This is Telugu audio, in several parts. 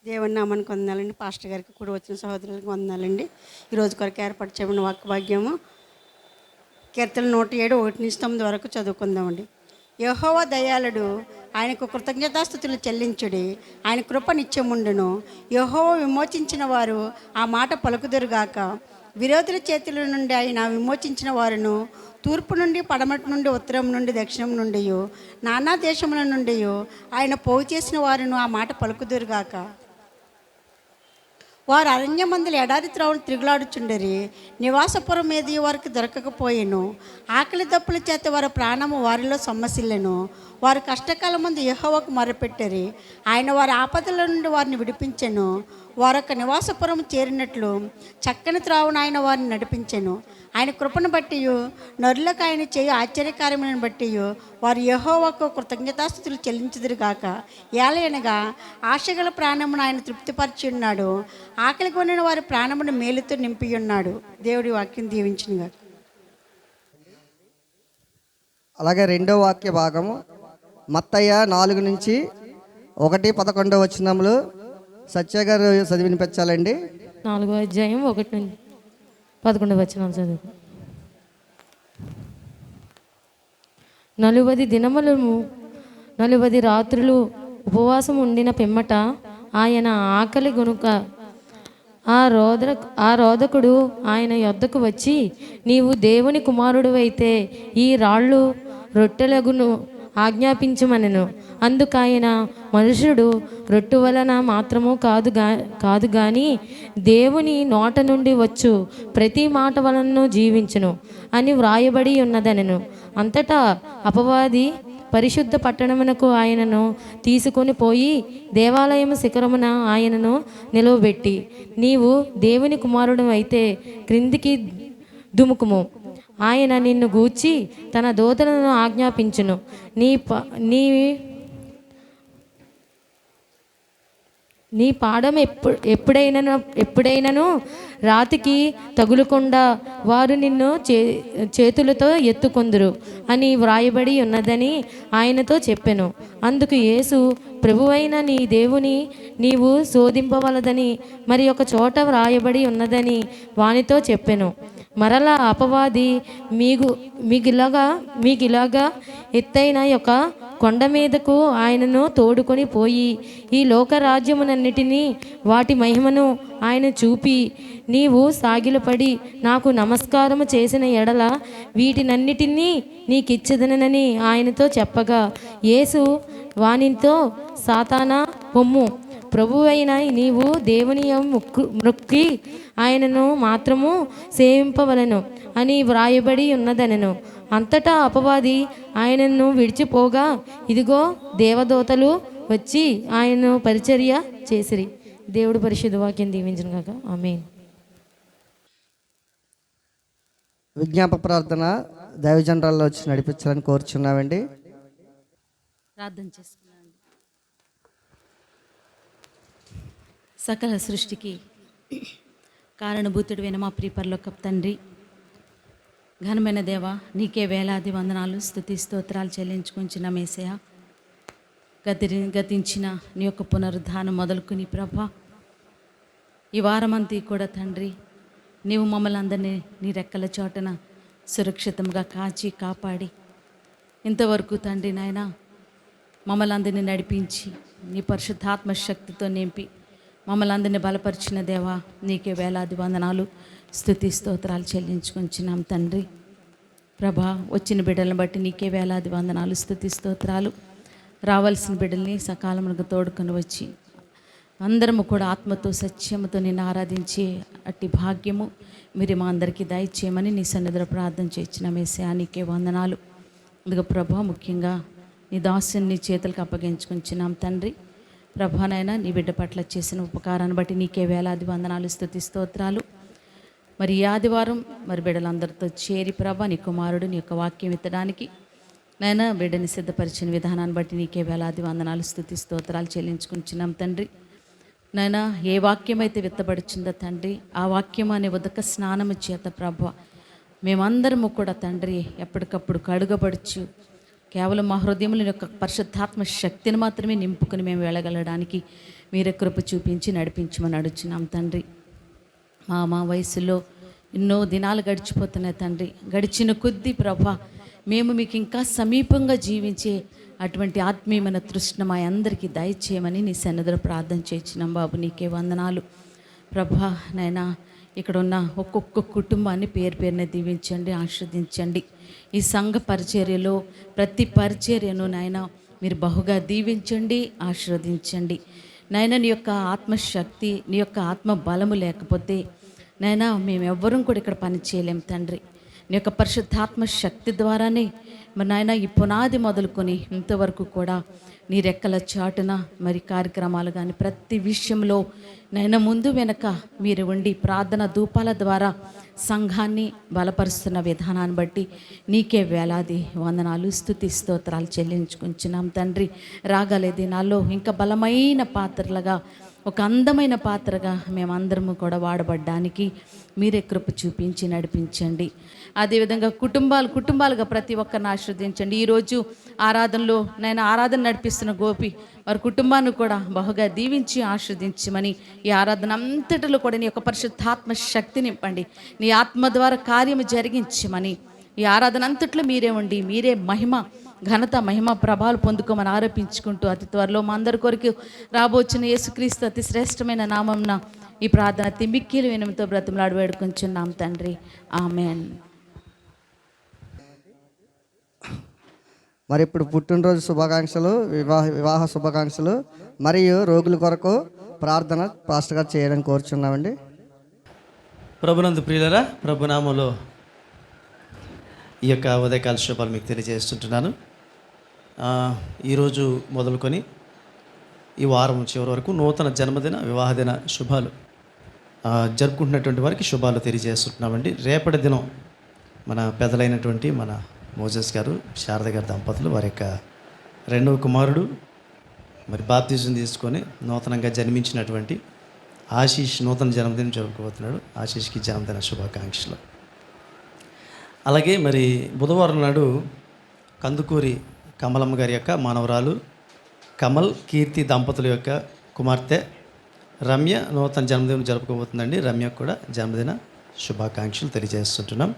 దేవుని నామానికి వందనాలండి. పాస్టర్ గారికి కూడా వచ్చిన సహోదరులకు వందనాలండి. ఈరోజు కొరకు ఏర్పాటు చేయబడిన వాక్యభాగ్యము కీర్తన 107:1-9 వరకు చదువుకుందామండి. యెహోవా దయాళుడు, ఆయనకు కృతజ్ఞతాస్తుతులు చెల్లించుడి. ఆయన కృప నిత్యముండును. యెహోవా విమోచించిన వారు ఆ మాట పలుకుదురుగాక. విరోధుల చేతుల నుండి ఆయన విమోచించిన వారును, తూర్పు నుండి పడమటి నుండి ఉత్తరం నుండి దక్షిణం నుండి నానా దేశముల నుండి ఆయన పోగు చేసిన వారును ఆ మాట పలుకుదురుగాక. వారు అరణ్యమందులు ఎడారి త్రోవను తిరుగులాడుచుండరి. నివాసపురం ఏది వారికి దొరకకపోయేను. ఆకలి దప్పుల చేత వారి ప్రాణము వారిలో సొమ్మసిల్లెను. వారు కష్టకాలం ముందు యెహోవాకు మొరపెట్టరి. ఆయన వారి ఆపదల నుండి వారిని విడిపించెను. వారొక నివాసపురం చేరినట్లు చక్కని త్రోవను ఆయన వారిని నడిపించెను. ఆయన కృపను బట్టి నరులకు ఆయన చేయు ఆశ్చర్యకార్యములను బట్టి వారు యెహోవాకు కృతజ్ఞతాస్తుతులు చెల్లించుదురుగాక. ఏలయనగా ఆశగల ప్రాణమును ఆయన తృప్తిపరిచి ఉన్నాడు. ఆకలి కొనిన వారి ప్రాణమును మేలుతో నింపి ఉన్నాడు. దేవుడి వాక్యం దీవించునుగాక. అలాగే రెండో వాక్య భాగము మత్తయ్య 4-1-11 సత్య గారు చదివి వినిపించాలండి. 4వ అధ్యాయం 1-11 చదువు. 40 దినములను 40 రాత్రులు ఉపవాసం ఉండిన పిమ్మట ఆయన ఆకలి గనుక ఆ రోదకుడు ఆయన యొద్దకు వచ్చి, నీవు దేవుని కుమారుడు అయితే ఈ రాళ్ళు రొట్టెలగును ఆజ్ఞాపించమనెను. అందుకైన మనుషుడు రొట్టె వలన మాత్రము కాదు గాని దేవుని నోట నుండి వచ్చు ప్రతి మాట వలన జీవించును అని వ్రాయబడి ఉన్నదనెను. అంతటా అపవాది పరిశుద్ధ పట్టణమునకు ఆయనను తీసుకొని పోయి దేవాలయము శిఖరమున ఆయనను నిలవబెట్టి, నీవు దేవుని కుమారుడు అయితే క్రిందికి దుముకుము, ఆయన నిన్ను గూర్చి తన దూతలను ఆజ్ఞాపించును. నీ పాదం ఎప్పుడైనను రాతికి తగులకుండా వారు నిన్ను చేతులతో ఎత్తుకొందురు అని వ్రాయబడి ఉన్నదని ఆయనతో చెప్పెను. అందుకు యేసు, ప్రభువైన నీ దేవుని నీవు శోధింపవలదని మరి ఒక చోట వ్రాయబడి ఉన్నదని వానితో చెప్పెను. మరలా అపవాది మీకిలాగా ఎత్తైన యొక్క కొండ మీదకు ఆయనను తోడుకొని పోయి ఈ లోకరాజ్యమునన్నిటినీ వాటి మహిమను ఆయన చూపి, నీవు సాగిలపడి నాకు నమస్కారము చేసిన ఎడల వీటినన్నిటినీ నీకిచ్చదనని ఆయనతో చెప్పగా, యేసు వానితో, సాతానా పొమ్ము, ప్రభువైన నీవు దేవుని మొక్కి ఆయనను మాత్రము సేవింపవలెను అని వ్రాయబడి ఉన్నదనెను. అంతటా అపవాది ఆయనను విడిచిపోగా, ఇదిగో దేవదూతలు వచ్చి ఆయనను పరిచర్య చేసిరి. దేవుడు పరిశుద్ధ వాక్యం దీవించును గాక. ఆమేన్. విజ్ఞాప ప్రార్థన దైవజనరాల్లో వచ్చి నడిపించాలని కోరుచున్నామండి. ప్రార్థన చేసుకున్నాను. సకల సృష్టికి కారణభూతుడు మా ప్రియ పరలోకపు తండ్రి, ఘనమైన దేవ, నీకే వేలాది వందనాలు, స్తుతి స్తోత్రాలు చెల్లించుకుంటున్న యేసయ్య. గతించిన నీ యొక్క పునరుద్ధానం మొదలుకుని ప్రభా, ఈ వారమంతా కూడా తండ్రి, నీవు మమ్మల్ని అందరినీ నీ రెక్కల చోటన సురక్షితంగా కాచి కాపాడి ఇంతవరకు తండ్రి నాయన మమ్మల్ని అందరినీ నడిపించి నీ పరిశుద్ధాత్మ శక్తితో నింపి మమ్మల్ని అందరినీ బలపరిచిన దేవా, నీకే వేలాది వందనాలు, స్తుతి స్తోత్రాలు చెల్లించుకుంటున్నాం తండ్రి. ప్రభా, వచ్చిన బిడ్డలను బట్టి నీకే వేలాది వందనాలు, స్తుతి స్తోత్రాలు. రావాల్సిన బిడ్డల్ని సకాలమునకు తోడుకొని వచ్చి అందరము కూడా ఆత్మతో సత్యముతో నిన్ను ఆరాధించే అట్టి భాగ్యము మీరు మా అందరికీ దయచేయమని నీ సన్నిధిలో ప్రార్థన చేయించిన యేసయ్యా, నీకే వందనాలు. అందుకు ప్రభా, ముఖ్యంగా నీ దాసుని నీ చేతులకు అప్పగించుకుంటున్నాం తండ్రి. ప్రభానైనా నీ బిడ్డ పట్ల చేసిన ఉపకారాన్ని బట్టి నీకే వేలాది వందనాలు, స్తుతి స్తోత్రాలు. మరి ఈ ఆదివారం మరి బిడ్డలందరితో చేరి ప్రభా, నీ కుమారుడు నీ యొక్క వాక్యం ఎత్తడానికి నైనా బిడ్డని సిద్ధపరిచిన విధానాన్ని బట్టి నీకే వేలాది వందనాలు, స్తుతి స్తోత్రాలు చెల్లించుకుంటున్నాం తండ్రి. నైనా ఏ వాక్యం అయితే విత్తబడుచుందో తండ్రి, ఆ వాక్యం అనే ఉదక స్నానము చేత ప్రభా మేమందరము కూడా తండ్రి ఎప్పటికప్పుడు కడుగబడుచు కేవలం మా హృదయముల యొక్క పరిశుద్ధాత్మ శక్తిని మాత్రమే నింపుకుని మేము వెళ్ళగలడానికి మీరే కృప చూపించి నడిపించమని అడుగుచున్నాం తండ్రి. మా వయసులో ఎన్నో దినాలు గడిచిపోతున్నాయి తండ్రి. గడిచిన కొద్దీ ప్రభా మేము మీకు ఇంకా సమీపంగా జీవించే అటువంటి ఆత్మీయమైన తృష్ణ మా అందరికీ దయచేయమని నీ సన్నిధిలో ప్రార్థన చేయించినాం బాబు. నీకే వందనాలు ప్రభా. నాయనా ఇక్కడ ఉన్న ఒక్కొక్క కుటుంబాన్ని పేరు పేరున దీవించండి, ఆశీర్వదించండి. ఈ సంఘ పరిచర్యలో ప్రతి పరిచర్యను నాయన మీరు బహుగా దీవించండి, ఆశీర్వదించండి. నాయన నీ యొక్క ఆత్మశక్తి, నీ యొక్క ఆత్మ బలము లేకపోతే నాయన మేమెవ్వరం కూడా ఇక్కడ పని చేయలేం తండ్రి. నీ యొక్క పరిశుద్ధాత్మ శక్తి ద్వారానే మరి నాయన ఈ పునాది మొదలుకొని ఇంతవరకు కూడా నీ రెక్కల చాటున మరి కార్యక్రమాలు కానీ ప్రతి విషయంలో నైనా ముందు వెనక మీరు ఉండి ప్రార్థన ధూపాల ద్వారా సంఘాన్ని బలపరుస్తున్న విధానాన్ని బట్టి నీకే వేలాది వందనాలు, స్తుతి స్తోత్రాలు చెల్లించుకుంటున్నాం తండ్రి. రాగలే దినాల్లో ఇంకా బలమైన పాత్రలుగా, ఒక అందమైన పాత్రగా మేమందరము కూడా వాడబడ్డానికి మీరే కృప చూపించి నడిపించండి. అదేవిధంగా కుటుంబాలుగా ప్రతి ఒక్కరిని ఆశీర్వదించండి. ఈరోజు ఆరాధనలో నేను ఆరాధన నడిపిస్తున్న గోపి వారి కుటుంబాన్ని కూడా బహుగా దీవించి ఆశీర్వదించమని, ఈ ఆరాధన అంతటిలో కూడా నీ యొక్క పరిశుద్ధాత్మ శక్తి నింపండి, నీ ఆత్మ ద్వారా కార్యము జరిగించమని, ఈ ఆరాధన అంతట్లో మీరే ఉండి మీరే ఘనత మహిమ ప్రభావాలు పొందుకోమని ఆరోపించుకుంటూ అతి త్వరలో మా అందరి కొరకు రాబోచిన యేసుక్రీస్తు అతి శ్రేష్టమైన నామంన ఈ ప్రార్థన తిమ్మిక్కీలు వినయంతో బ్రతిమలాడి వేడుకొంచున్నాం తండ్రి. ఆమెన్. మరి ఇప్పుడు పుట్టినరోజు శుభాకాంక్షలు, వివాహ శుభాకాంక్షలు మరియు రోగుల కొరకు ప్రార్థన పాస్టర్ గారు చేయడానికి కోరుచున్నామండి. ప్రభునందు ప్రియులరా, ప్రభునామంలో ఈ యొక్క ఉదయకాల శుభాలు మీకు తెలియజేస్తుంటున్నాను. ఈరోజు మొదలుకొని ఈ వారం చివరి వరకు నూతన జన్మదిన వివాహదిన శుభాలు జరుపుకుంటున్నటువంటి వారికి శుభాలు తెలియజేస్తుంటున్నామండి. రేపటి దినం మన పెద్దలైనటువంటి మన మోజెస్ గారు, శారద గారి దంపతులు వారి యొక్క రెండవ కుమారుడు మరి బాప్తిజం తీసుకొని నూతనంగా జన్మించినటువంటి ఆశీష్ నూతన జన్మదినం జరుపుకోబోతున్నాడు. ఆశీష్కి జన్మదిన శుభాకాంక్షలు. అలాగే మరి బుధవారం నాడు కందుకూరి కమలమ్మ గారి యొక్క మానవరాలు కమల్ కీర్తి దంపతుల యొక్క కుమార్తె రమ్య నూతన జన్మదినం జరుపుకోబోతుందండి. రమ్యకు కూడా జన్మదిన శుభాకాంక్షలు తెలియజేస్తుంటున్నాం.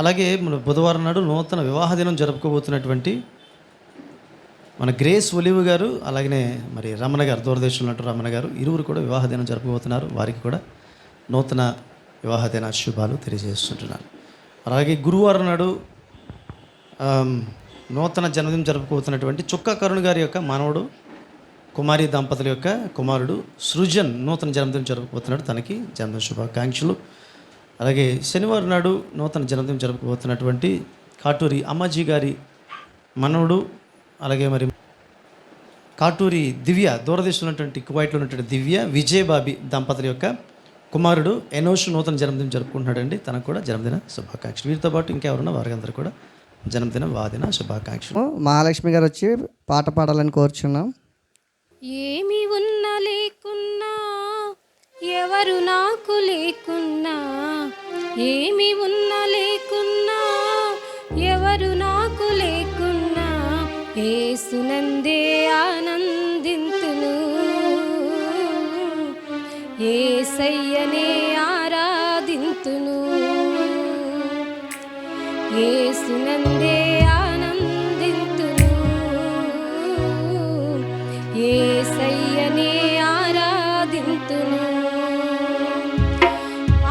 అలాగే మన బుధవారం నాడు నూతన వివాహ దినం జరుపుకోబోతున్నటువంటి మన గ్రేస్ ఒలివ్ గారు, అలాగనే మరి రమణ గారు, దూరదేశంలో ఉన్నట్టు రమణ గారు, ఇరువురు కూడా వివాహ దినం జరుపుకోబోతున్నారు. వారికి కూడా నూతన వివాహ దిన శుభాలు తెలియజేస్తుంటున్నాను. అలాగే గురువారం నాడు నూతన జన్మదినం జరుపుకోబోతున్నటువంటి చుక్క కరుణ్ గారి యొక్క మనవడు కుమారి దంపతుల యొక్క కుమారుడు సృజన్ నూతన జన్మదినం జరుపుకోబోతున్నాడు. తనకి జన్మదిన శుభాకాంక్షలు. అలాగే శనివారం నాడు నూతన జన్మదినం జరుపుకోబోతున్నటువంటి కాటూరి అమ్మాజీ గారి మనవడు, అలాగే మరి కాటూరి దివ్య, దూరదేశంలో ఉన్నటువంటి కువైట్లో ఉన్నటువంటి దివ్య విజయబాబి దంపతుల యొక్క కుమారుడు ఎనోష్ నూతన జన్మదినం జరుపుకుంటున్నాడండి. తనకు కూడా జన్మదిన శుభాకాంక్షలు. వీరితో పాటు ఇంకెవరున్నా వారందరూ కూడా జన్మదిన వాదిన శుభాకాంక్షలు. మహాలక్ష్మి గారు వచ్చి పాట పాడాలని కోరుచున్నాం. ఏమి ఉన్నా లేకున్నా, ఎవరు నాకు లేకున్నా, ఏమి ఉన్నా లేకున్నా, ఎవరు నాకు లేకున్నా, యేసునందే ఆనందింతును, యేసయ్యనే ఆరాధింతును, యేసునందే ఆనందింతును, యేసయ్యనే ఆరాధింతును,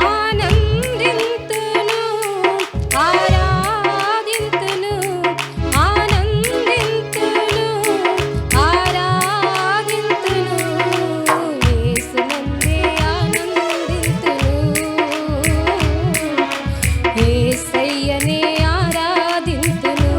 ఆనందింతును, ఆరాధింతును, ఆనందింతును, ఆరాధింతును, యేసునందే ఆనందింతును, యేసయ్యనే ఆరాధింతును.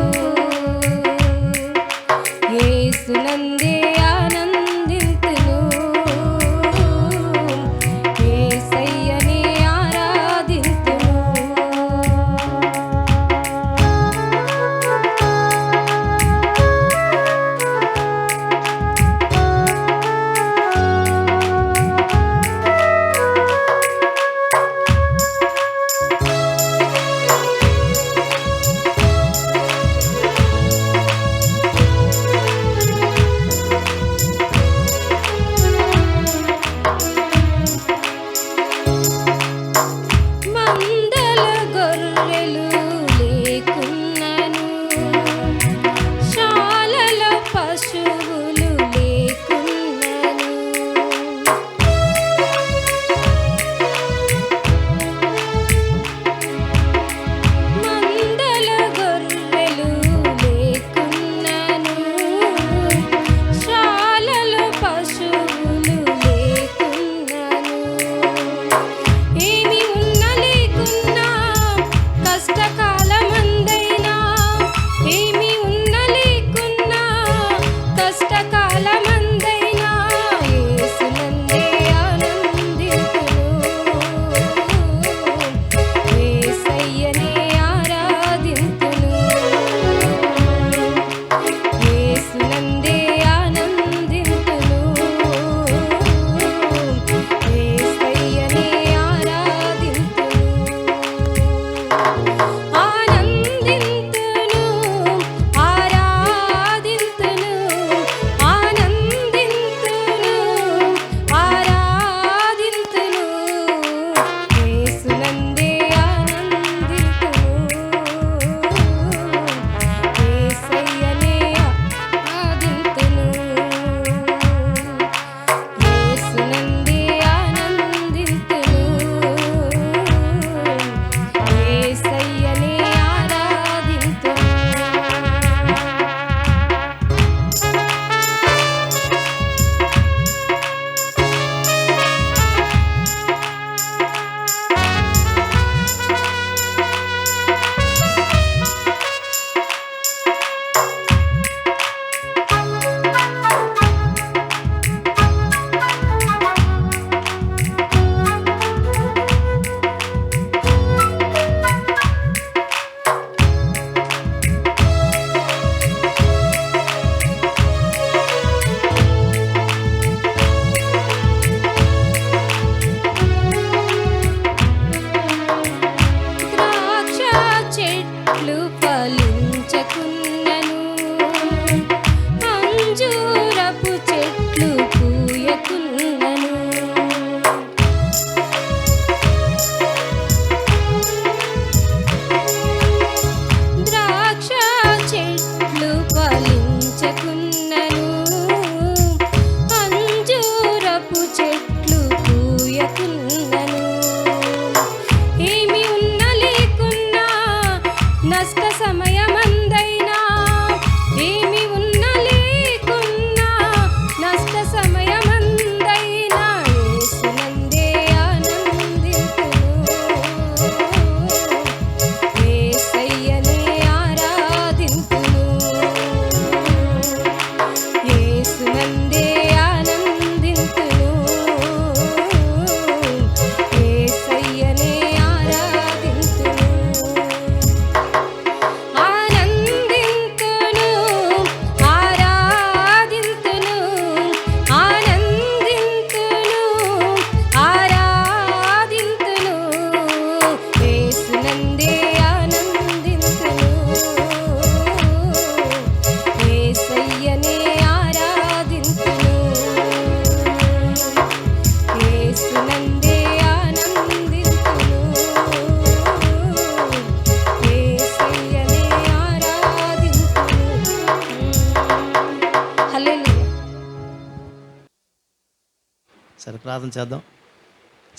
సరే ప్రార్థన చేద్దాం.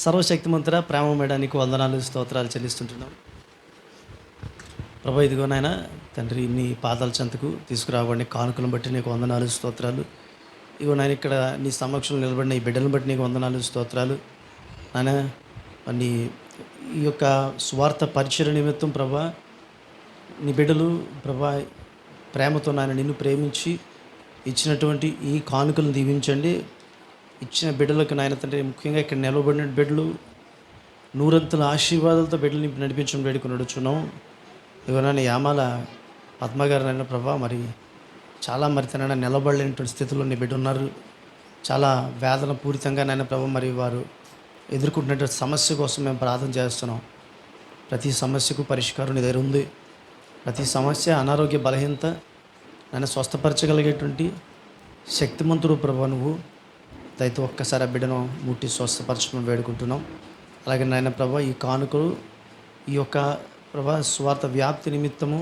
సర్వశక్తిమంతుడా, ప్రేమమేడా, నీకు వందనాలు స్తోత్రాలు చెల్లిస్తుంటున్నాం ప్రభా. ఇదిగో నాయన తండ్రి, నీ పాదాల చెంతకు తీసుకురాబడిన కానుకలను బట్టి నీకు వందనాలు స్తోత్రాలు. ఇగో నాయన ఇక్కడ నీ సమక్షంలో నిలబడిన ఈ బిడ్డలను బట్టి నీకు వందనాలు స్తోత్రాలు నాయన. నీ ఈ యొక్క స్వార్థ పరిచయ నిమిత్తం ప్రభా, నీ బిడ్డలు ప్రభా ప్రేమతో నాయన నిన్ను ప్రేమించి ఇచ్చినటువంటి ఈ కానుకలను దీవించండి. ఇచ్చిన బిడ్డలకు నాయన తండ్రి, ముఖ్యంగా ఇక్కడ నిలబడిన బిడ్డలు నూరంతుల ఆశీర్వాదాలతో బిడ్డలు నడిపించడం వేడుకొని నడుచున్నాం. ఇవన్నీ యామాల పద్మగారు నాయన ప్రభా, మరి చాలా తనైనా నిలబడలేనటువంటి స్థితిలో నీ బిడ్డ ఉన్నారు. చాలా వేదన పూరితంగా నాయన ప్రభా, మరి వారు ఎదుర్కొంటున్నటువంటి సమస్య కోసం మేము ప్రార్థన చేస్తున్నాం. ప్రతి సమస్యకు పరిష్కారం నీ దగ్గర ఉంది. ప్రతి సమస్య, అనారోగ్య బలహీనత నన్ను స్వస్థపరచగలిగేటువంటి శక్తిమంతుడు ప్రభా నువ్వు. దయతో ఒక్కసారి ఆ బిడ్డను ముట్టి స్వస్థపరచడం వేడుకుంటున్నాం. అలాగే నాయన ప్రభా, ఈ కానుకలు ఈ యొక్క ప్రభా స్వార్థ వ్యాప్తి నిమిత్తము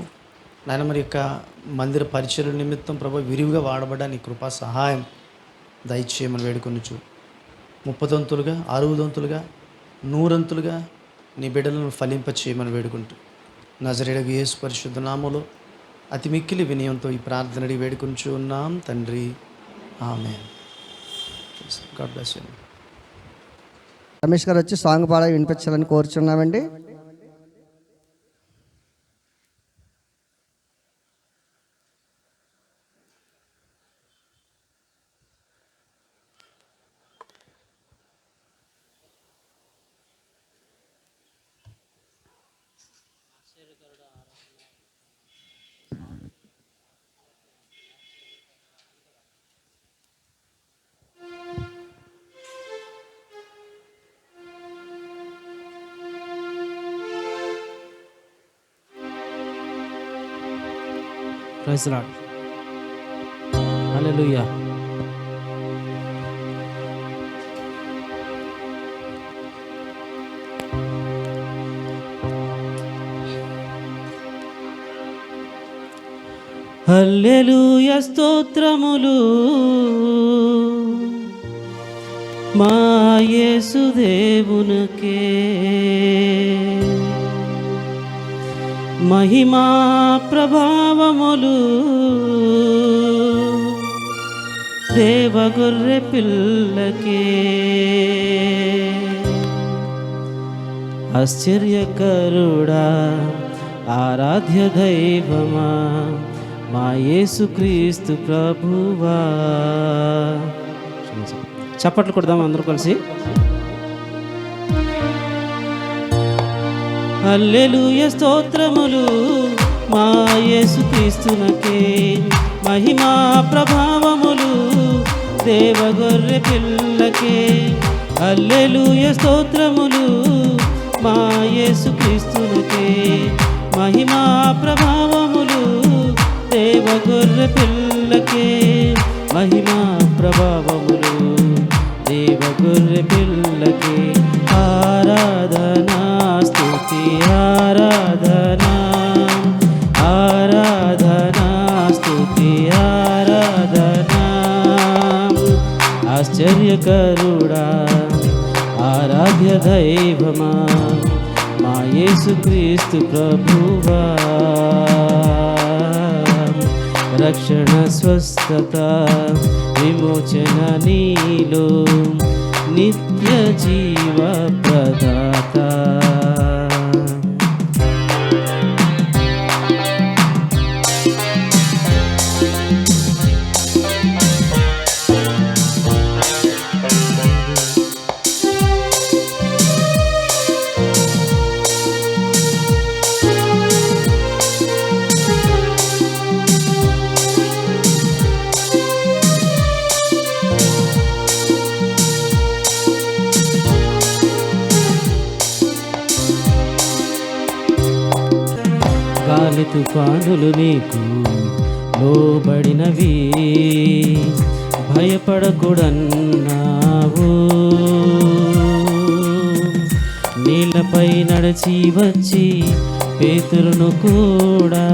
నాయన మరి యొక్క మందిర పరిచయం నిమిత్తం ప్రభా విరివిగా వాడబడ్డ నీ కృపా సహాయం దయచేయమని వేడుకొనుచు 30 దంతులుగా 60 దంతులుగా 100 దంతులుగా నీ బిడ్డలను ఫలింపచేయమని వేడుకుంటూ నజరేయుడగు యేసు పరిశుద్ధ నామములో అతి మిక్కిలి వినయంతో ఈ ప్రార్థన అడిగి వేడుకొనుచు ఉన్నాం తండ్రి, amen. God bless you. Ramesh గారు వచ్చి సాంగ్ పాడ వినిపించాలని కోరుచున్నామండి. Praise the lord. Hallelujah. Hallelujah స్తోత్రములు మా యేసు దేవునికే, మహిమా ప్రభావములు దేవగొర్రె పిల్లకే. ఆశ్చర్యకరుడా ఆరాధ్య దైవమా మా యేసుక్రీస్తు ప్రభువా. చప్పట్లు కొడదాం అందరూ కలిసి. హల్లెలూయా స్తోత్రములు మా యేసుక్రీస్తునకే, మహిమా ప్రభావములు దేవగొర్రె పిల్లకే. హల్లెలూయా స్తోత్రములు మా యేసుక్రీస్తునకే, మహిమా ప్రభావములు దేవగొర్రె పిల్లకే. మహిమా ప్రభావములు దేవగొర్రె పిల్లకే. ఆరాధనా స్తుతి ఆరాధనా, ఆరాధనా స్తుతి ఆరాధనా. ఆశ్చర్యకరుడా ఆరాధ్య దైవమా మా యేసుక్రీస్తు ప్రభువా. రక్షణ స్వస్థత విమోచన నీలో నిత్య జీవ ప్రదాత. గాలి తుఫానులు నీకు లోబడినవి, భయపడకూడన్నావు. నీళ్ళపై నడిచి వచ్చి పేతురును కూడా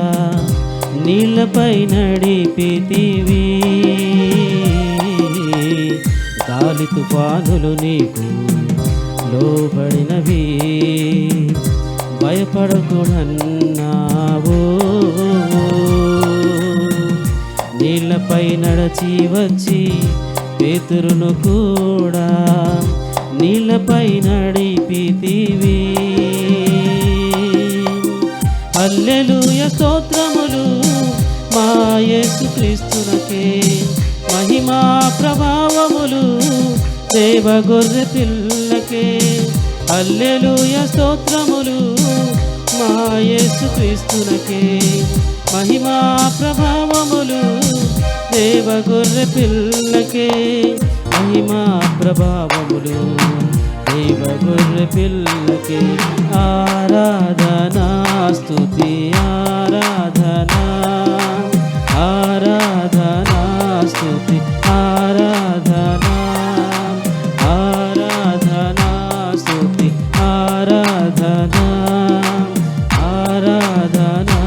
నీళ్ళపై నడిపితివి. గాలి తుఫానులు నీకు లోబడినవి, భయపడకుడన్నావు. నీళ్ళపై నడచి వచ్చి పేతురును కూడా నీళ్ళపై నడిపితివి. హల్లెలూయా స్తోత్రములు మా యేసుక్రీస్తునకే, మహిమా ప్రభావములు దేవ గొర్రె పిల్లకే. హల్లెలూయా స్తోత్రములు మా యేసుక్రీస్తునకే, మహిమా ప్రభావములు దేవ గొర్రె పిల్లకే. మహిమా ప్రభావములు దేవ గొర్రె పిల్లకే. ఆరాధనా స్తుతి ఆరాధనా, ఆరాధనా స్తుతి ఆరాధనా, ఆరాధనా స్తుతి ఆరాధనా, ఆరాధనా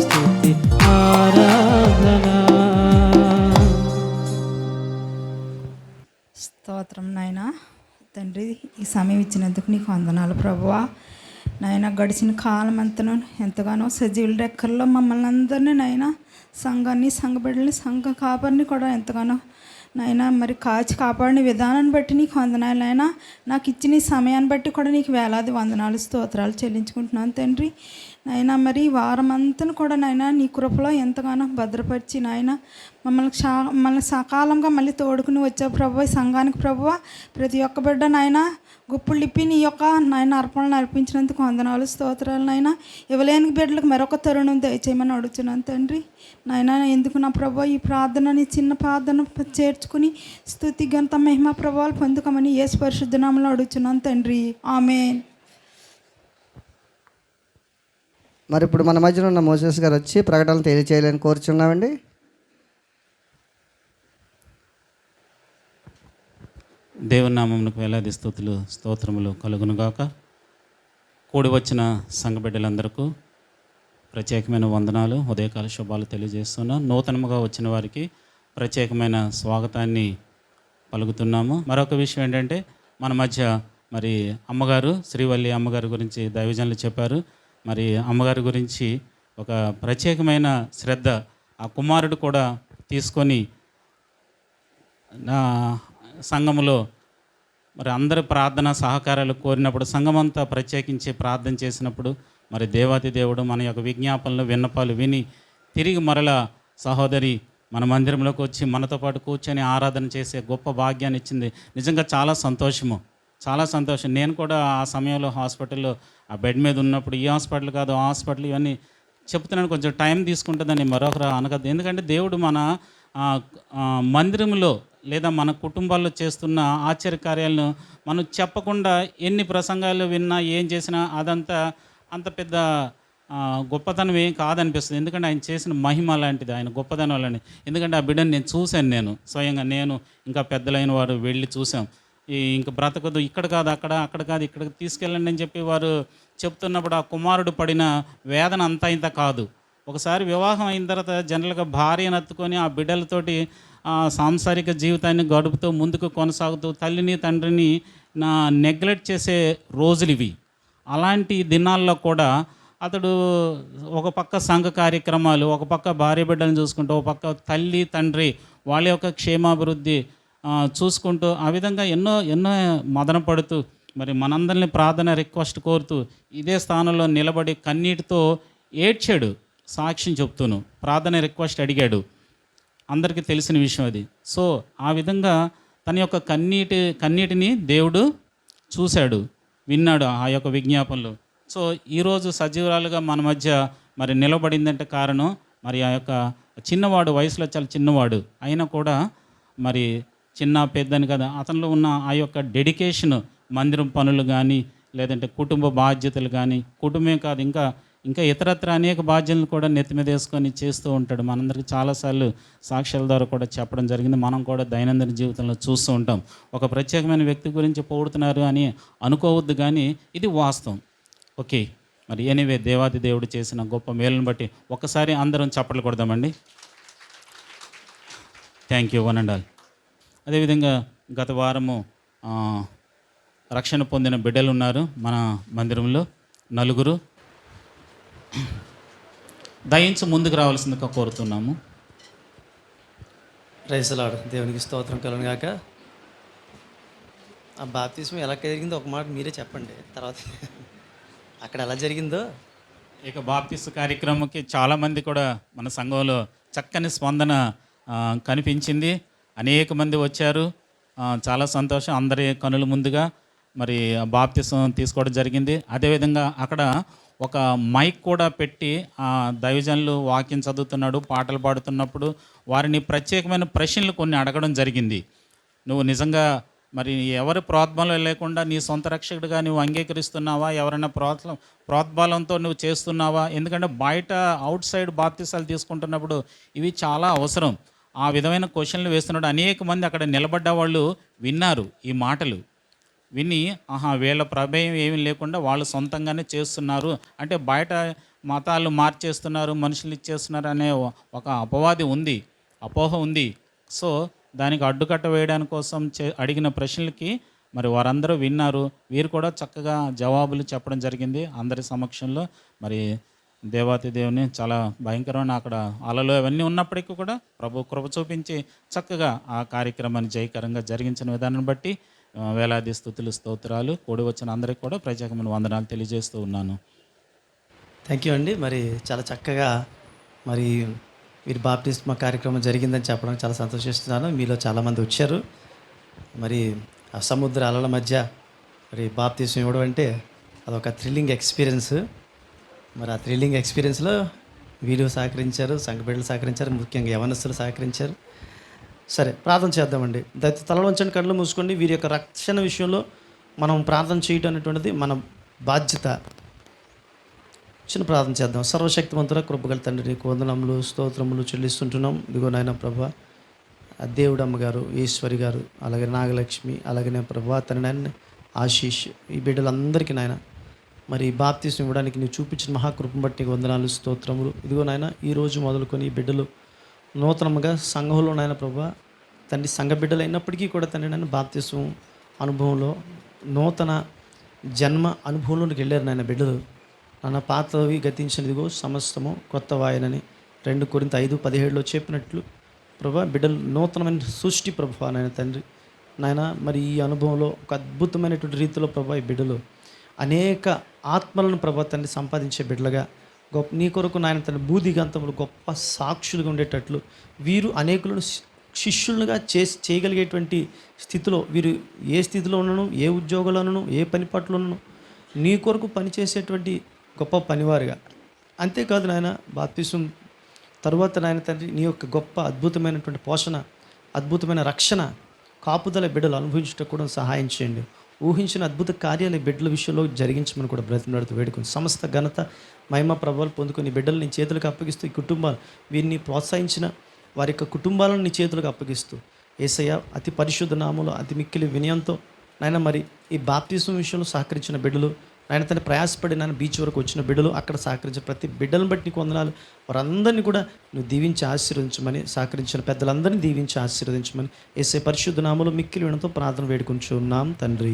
స్తుతి ఆరాధనా. స్తోత్రం నాయన తండ్రి, ఈ సమయం ఇచ్చినందుకు నీకు వందనాలు ప్రభువా. నాయన గడిచిన కాలం అంతను ఎంతగానో సజీవుల రెక్కల్లో మమ్మల్ని అందరినీ నాయన సంఘాన్ని, సంఘ బిడ్డల్ని, సంఘ కాపరిని కూడా ఎంతగానో నాయన మరి కాచి కాపాడిన విధానాన్ని బట్టి నీకు వందనాలు నాయన. నాకు ఇచ్చిన ఈ సమయాన్ని బట్టి కూడా నీకు వేలాది వందనాలు స్తోత్రాలు చెల్లించుకుంటున్నాను తండ్రి. నాయన మరి వారం అంతా కూడా నాయన నీ కృపలో ఎంతగానో భద్రపరిచి నాయన మమ్మల్ని సకాలంగా మళ్ళీ తోడుకుని వచ్చావు ప్రభువా. ఈ సంఘానికి ప్రభువా ప్రతి ఒక్క బిడ్డ నాయన గుప్పులు ఇప్పి నీ యొక్క నాయన అర్పణలు అర్పించినందుకు వందనాలు స్తోత్రాలు నాయన. ఇవ్వలేని బిడ్డలకు మరొక తరుణం దయచేయమని అడుగుతున్నాను తండ్రి. నాయన ఎందుకు నా ప్రభువా ఈ ప్రార్థన, నీ చిన్న ప్రార్థన చేర్చుకుని స్తుతి ఘనత మహిమ ప్రభావాలు పొందుకోమని యేసు పరిశుద్ధ నామములో అడుగుతున్నాను తండ్రి. ఆమేన్. మరి ఇప్పుడు మన మధ్యన ఉన్న మోసెస్ గారు వచ్చి ప్రకటనలు తెలియచేయాలని కోరుచున్నామండి. దేవుని నామమునకు వేలాది స్తుతులు స్తోత్రములు కలుగునుగాక. కూడి వచ్చిన సంఘ బిడ్డలందరికీ ప్రత్యేకమైన వందనాలు, ఉదయకాల శుభాలు తెలియజేస్తున్నాం. నూతనముగా వచ్చిన వారికి ప్రత్యేకమైన స్వాగతాన్ని పలుకుతున్నాము. మరొక విషయం ఏంటంటే మన మధ్య మరి అమ్మగారు శ్రీవల్లి అమ్మగారి గురించి దైవజనులు చెప్పారు. మరి అమ్మగారి గురించి ఒక ప్రత్యేకమైన శ్రద్ధ ఆ కుమారుడు కూడా తీసుకొని నా సంఘములో మరి అందరి ప్రార్థన సహకారాలు కోరినప్పుడు, సంఘమంతా ప్రత్యేకించి ప్రార్థన చేసినప్పుడు మరి దేవాతి దేవుడు మన యొక్క విజ్ఞాపనలు విన్నపాలు విని తిరిగి మరలా సహోదరి మన మందిరంలోకి వచ్చి మనతో పాటు కూర్చొని ఆరాధన చేసే గొప్ప భాగ్యాన్ని ఇచ్చింది. నిజంగా చాలా సంతోషము, చాలా సంతోషం. నేను కూడా ఆ సమయంలో హాస్పిటల్లో ఆ బెడ్ మీద ఉన్నప్పుడు ఈ హాస్పిటల్ కాదు ఆ హాస్పిటల్ ఇవన్నీ చెప్తున్నాను, కొంచెం టైం తీసుకుంటుందని మరొకరు అనగదు. ఎందుకంటే దేవుడు మన మందిరంలో లేదా మన కుటుంబాల్లో చేస్తున్న ఆశ్చర్యకార్యాలను మనం చెప్పకుండా ఎన్ని ప్రసంగాలు విన్నా ఏం చేసినా అదంతా అంత పెద్ద గొప్పతనం ఏం కాదనిపిస్తుంది. ఎందుకంటే ఆయన చేసిన మహిమ లాంటిది, ఆయన గొప్పతనం లాంటిది. ఎందుకంటే ఆ బిడ్డను నేను చూశాను, నేను స్వయంగా నేను ఇంకా పెద్దలైన వారు వెళ్ళి చూసాం. ఇంక బ్రతకదు, ఇక్కడ కాదు అక్కడ కాదు ఇక్కడికి తీసుకెళ్ళండి అని చెప్పి వారు చెప్తున్నప్పుడు ఆ కుమారుడు పడిన వేదన అంతా ఇంత కాదు. ఒకసారి వివాహం అయిన తర్వాత జనరల్గా భార్యను ఎత్తుకొని ఆ బిడ్డలతోటి సాంసారిక జీవితాన్ని గడుపుతూ ముందుకు కొనసాగుతూ తల్లిని తండ్రిని నెగ్లెక్ట్ చేసే రోజులు ఇవి. అలాంటి దినాల్లో కూడా అతడు ఒక పక్క సంఘ కార్యక్రమాలు, ఒక పక్క భార్య బిడ్డలను చూసుకుంటూ, ఒక పక్క తల్లి తండ్రి వాళ్ళ యొక్క క్షేమాభివృద్ధి చూసుకుంటూ ఆ విధంగా ఎన్నో మదన పడుతూ మరి మనందరినీ ప్రార్థన రిక్వెస్ట్ కోరుతూ ఇదే స్థానంలో నిలబడి కన్నీటితో ఏడ్చాడు. సాక్ష్యం చెప్తూను ప్రార్థన రిక్వెస్ట్ అడిగాడు. అందరికీ తెలిసిన విషయం అది. సో ఆ విధంగా తన యొక్క కన్నీటిని దేవుడు చూశాడు, విన్నాడు ఆ యొక్క విజ్ఞాపనలు. సో ఈరోజు సజీవురాలుగా మన మధ్య మరి నిలబడిందంటే కారణం మరి ఆ యొక్క చిన్నవాడు, వయసులో చాలా చిన్నవాడు అయినా కూడా మరి చిన్న పెద్దని కదా అతనిలో ఉన్న ఆ యొక్క డెడికేషన్, మందిరం పనులు కానీ లేదంటే కుటుంబ బాధ్యతలు కానీ, కుటుంబమే కాదు ఇంకా ఇతరత్ర అనేక బాధ్యతలు కూడా నెత్తి మీద వేసుకొని చేస్తూ ఉంటాడు. మనందరికీ చాలాసార్లు సాక్ష్యాల ద్వారా కూడా చెప్పడం జరిగింది. మనం కూడా దైనందిన జీవితంలో చూస్తూ ఉంటాం. ఒక ప్రత్యేకమైన వ్యక్తి గురించి పొగుడుతున్నారు అని అనుకోవద్దు, కానీ ఇది వాస్తవం. ఓకే, మరి ఎనీవే దేవాది దేవుడు చేసిన గొప్ప మేలును బట్టి ఒకసారి అందరం చప్పట్లు కొడదామండి. Thank you one and all. అదేవిధంగా గత వారము రక్షణ పొందిన బిడ్డలు ఉన్నారు మన మందిరంలో 4. దయించి ముందుకు రావాల్సిందిగా కోరుతున్నాము. రైసలాడు దేవునికి స్తోత్రం కలుగును గాక. ఆ బాప్తిస్మం ఎలా జరిగిందో ఒక మాట మీరే చెప్పండి, తర్వాత అక్కడ ఎలా జరిగిందో. ఇక బాప్తిస్మ కార్యక్రమంకి చాలామంది కూడా మన సంఘంలో చక్కని స్పందన కనిపించింది. అనేక మంది వచ్చారు. చాలా సంతోషం. అందరి కనుల ముందుగా మరి బాప్తిస్మం తీసుకోవడం జరిగింది. అదేవిధంగా అక్కడ ఒక మైక్ కూడా పెట్టి దైవజనులు వాక్యం చదువుతున్నాడు, పాటలు పాడుతున్నప్పుడు వారిని ప్రత్యేకమైన ప్రశ్నలు కొన్ని అడగడం జరిగింది. నువ్వు నిజంగా మరి ఎవరి ప్రోద్బలం లేకుండా నీ సొంత రక్షకుడిగా నువ్వు అంగీకరిస్తున్నావా, ఎవరైనా ప్రోద్బలంతో నువ్వు చేస్తున్నావా? ఎందుకంటే బయట అవుట్ సైడ్ బాప్తిసాలు తీసుకుంటున్నప్పుడు ఇవి చాలా అవసరం. ఆ విధమైన క్వశ్చన్లు వేస్తున్నాడు. అనేక మంది అక్కడ నిలబడ్డ వాళ్ళు విన్నారు ఈ మాటలు. విని వీళ్ళ ప్రమేయం ఏమీ లేకుండా వాళ్ళు సొంతంగానే చేస్తున్నారు, అంటే బయట మతాలు మార్చేస్తున్నారు, మనుషులు ఇచ్చేస్తున్నారు అనే ఒక అపోహ ఉంది. సో దానికి అడ్డుకట్ట వేయడానికి కోసం అడిగిన ప్రశ్నలకి మరి వారందరూ విన్నారు. వీరు కూడా చక్కగా జవాబులు చెప్పడం జరిగింది అందరి సమక్షంలో. మరి దేవాతి దేవుని చాలా భయంకరమైన అక్కడ అలలు అవన్నీ ఉన్నప్పటికీ కూడా ప్రభు కృప చూపించి చక్కగా ఆ కార్యక్రమాన్ని జయకరంగా జరిగించిన విధానాన్ని బట్టి వేలాది స్తుతులు స్తోత్రాలు. కూడి వచ్చిన అందరికీ కూడా ప్రత్యేకమైన వందనాలు తెలియజేస్తూ ఉన్నాను. థ్యాంక్ యూ అండి. మరి చాలా చక్కగా మరి మీరు బాప్టిస్మ కార్యక్రమం జరిగిందని చెప్పడానికి చాలా సంతోషిస్తున్నాను. మీలో చాలామంది వచ్చారు. మరి ఆ సముద్ర అలల మధ్య మరి బాప్టిస్మ ఇవ్వడం అంటే అదొక థ్రిల్లింగ్ ఎక్స్పీరియన్స్. మరి ఆ థ్రిల్లింగ్ ఎక్స్పీరియన్స్లో వీరు సహకరించారు, సంఘ బిడ్డలు సహకరించారు, ముఖ్యంగా యవనస్తులు సహకరించారు. సరే, ప్రార్థన చేద్దామండి. తలలో ఉంచండి, కళ్ళు మూసుకోండి. వీరి యొక్క రక్షణ విషయంలో మనం ప్రార్థన చేయటం అనేటువంటిది మన బాధ్యత. చిన్న ప్రార్థన చేద్దాం. సర్వశక్తివంతుల కృపగల తండ్రి, నీకు వందనములు స్తోత్రములు చెల్లిస్తుంటున్నాం. ఇదిగో నాయన ప్రభా, దేవుడమ్మ గారు, ఈశ్వరి గారు, అలాగే నాగలక్ష్మి, అలాగే ప్రభా తన నాయన ఆశీష్, ఈ బిడ్డలందరికీ నాయన మరి బాప్తిస్మం ఇవ్వడానికి నీవు చూపించిన మహాకృపను బట్టి నీకు వందనాలు స్తోత్రములు. ఇదిగో నాయన ఈరోజు మొదలుకొని ఈ బిడ్డలు నూతనంగా సంఘంలో నాయన ప్రభా తండ్రి సంఘ బిడ్డలు అయినప్పటికీ కూడా తండ్రి నాయన బాప్తిస్మం అనుభవంలో నూతన జన్మ అనుభవంలోకి వెళ్ళారు నాయన బిడ్డలు. నాన్న పాతవి గతించినదిగో సమస్తము కొత్త వాయనని 2 కొరింథీ 5:17 చెప్పినట్లు ప్రభా బిడ్డలు నూతనమైన సృష్టి ప్రభా నాయన తండ్రి నాయన. మరి ఈ అనుభవంలో ఒక అద్భుతమైనటువంటి రీతిలో ప్రభా ఈ బిడ్డలు అనేక ఆత్మలను ప్రభా తండ్రి సంపాదించే బిడ్డలుగా గొప్ప నీ కొరకు నాయన తండ్రి బూదిగంతములు గొప్ప సాక్షులుగా ఉండేటట్లు వీరు అనేకులను శిష్యులుగా చేయగలిగేటువంటి స్థితిలో వీరు ఏ స్థితిలో ఉన్నను, ఏ ఉద్యోగంలోనూ, ఏ పని పట్లనూ నీ కొరకు పనిచేసేటువంటి గొప్ప పనివారుగా. అంతేకాదు నాయన బాప్తిస్మం తరువాత నాయన తండ్రి నీ యొక్క గొప్ప అద్భుతమైనటువంటి పోషణ, అద్భుతమైన రక్షణ, కాపుదల బిడ్డలు అనుభవించటం కూడా సహాయం చేయండి. ఊహించిన అద్భుత కార్యాలు బిడ్డల విషయంలో జరిగించమని కూడా బ్రతిమలాడుతూ వేడుకొని సమస్త ఘనత మహిమ ప్రభావాలు పొందుకొని బిడ్డలు నీ చేతులకు అప్పగిస్తూ ఈ కుటుంబాలు వీరిని ప్రోత్సహించిన వారి యొక్క కుటుంబాలను నీ చేతులకు అప్పగిస్తూ యేసయ్య అతి పరిశుద్ధ నామములో అతి మిక్కిలి వినయంతో నాయన మరి ఈ బాప్తిస్మం విషయంలో సహకరించిన బిడ్డలు నాయన తన ప్రయాసపడి నాయన బీచ్ వరకు వచ్చిన బిడ్డలు అక్కడ సహకరించిన ప్రతి బిడ్డలను బట్టి నీకు వందనాలు. వారందరినీ కూడా నువ్వు దీవించి ఆశీర్వదించమని, సహకరించిన పెద్దలందరినీ దీవించి ఆశీర్వదించమని యేసయ్య పరిశుద్ధ నామములో మిక్కిలి వినయంతో ప్రార్థన వేడుకుంటున్నాం తండ్రి.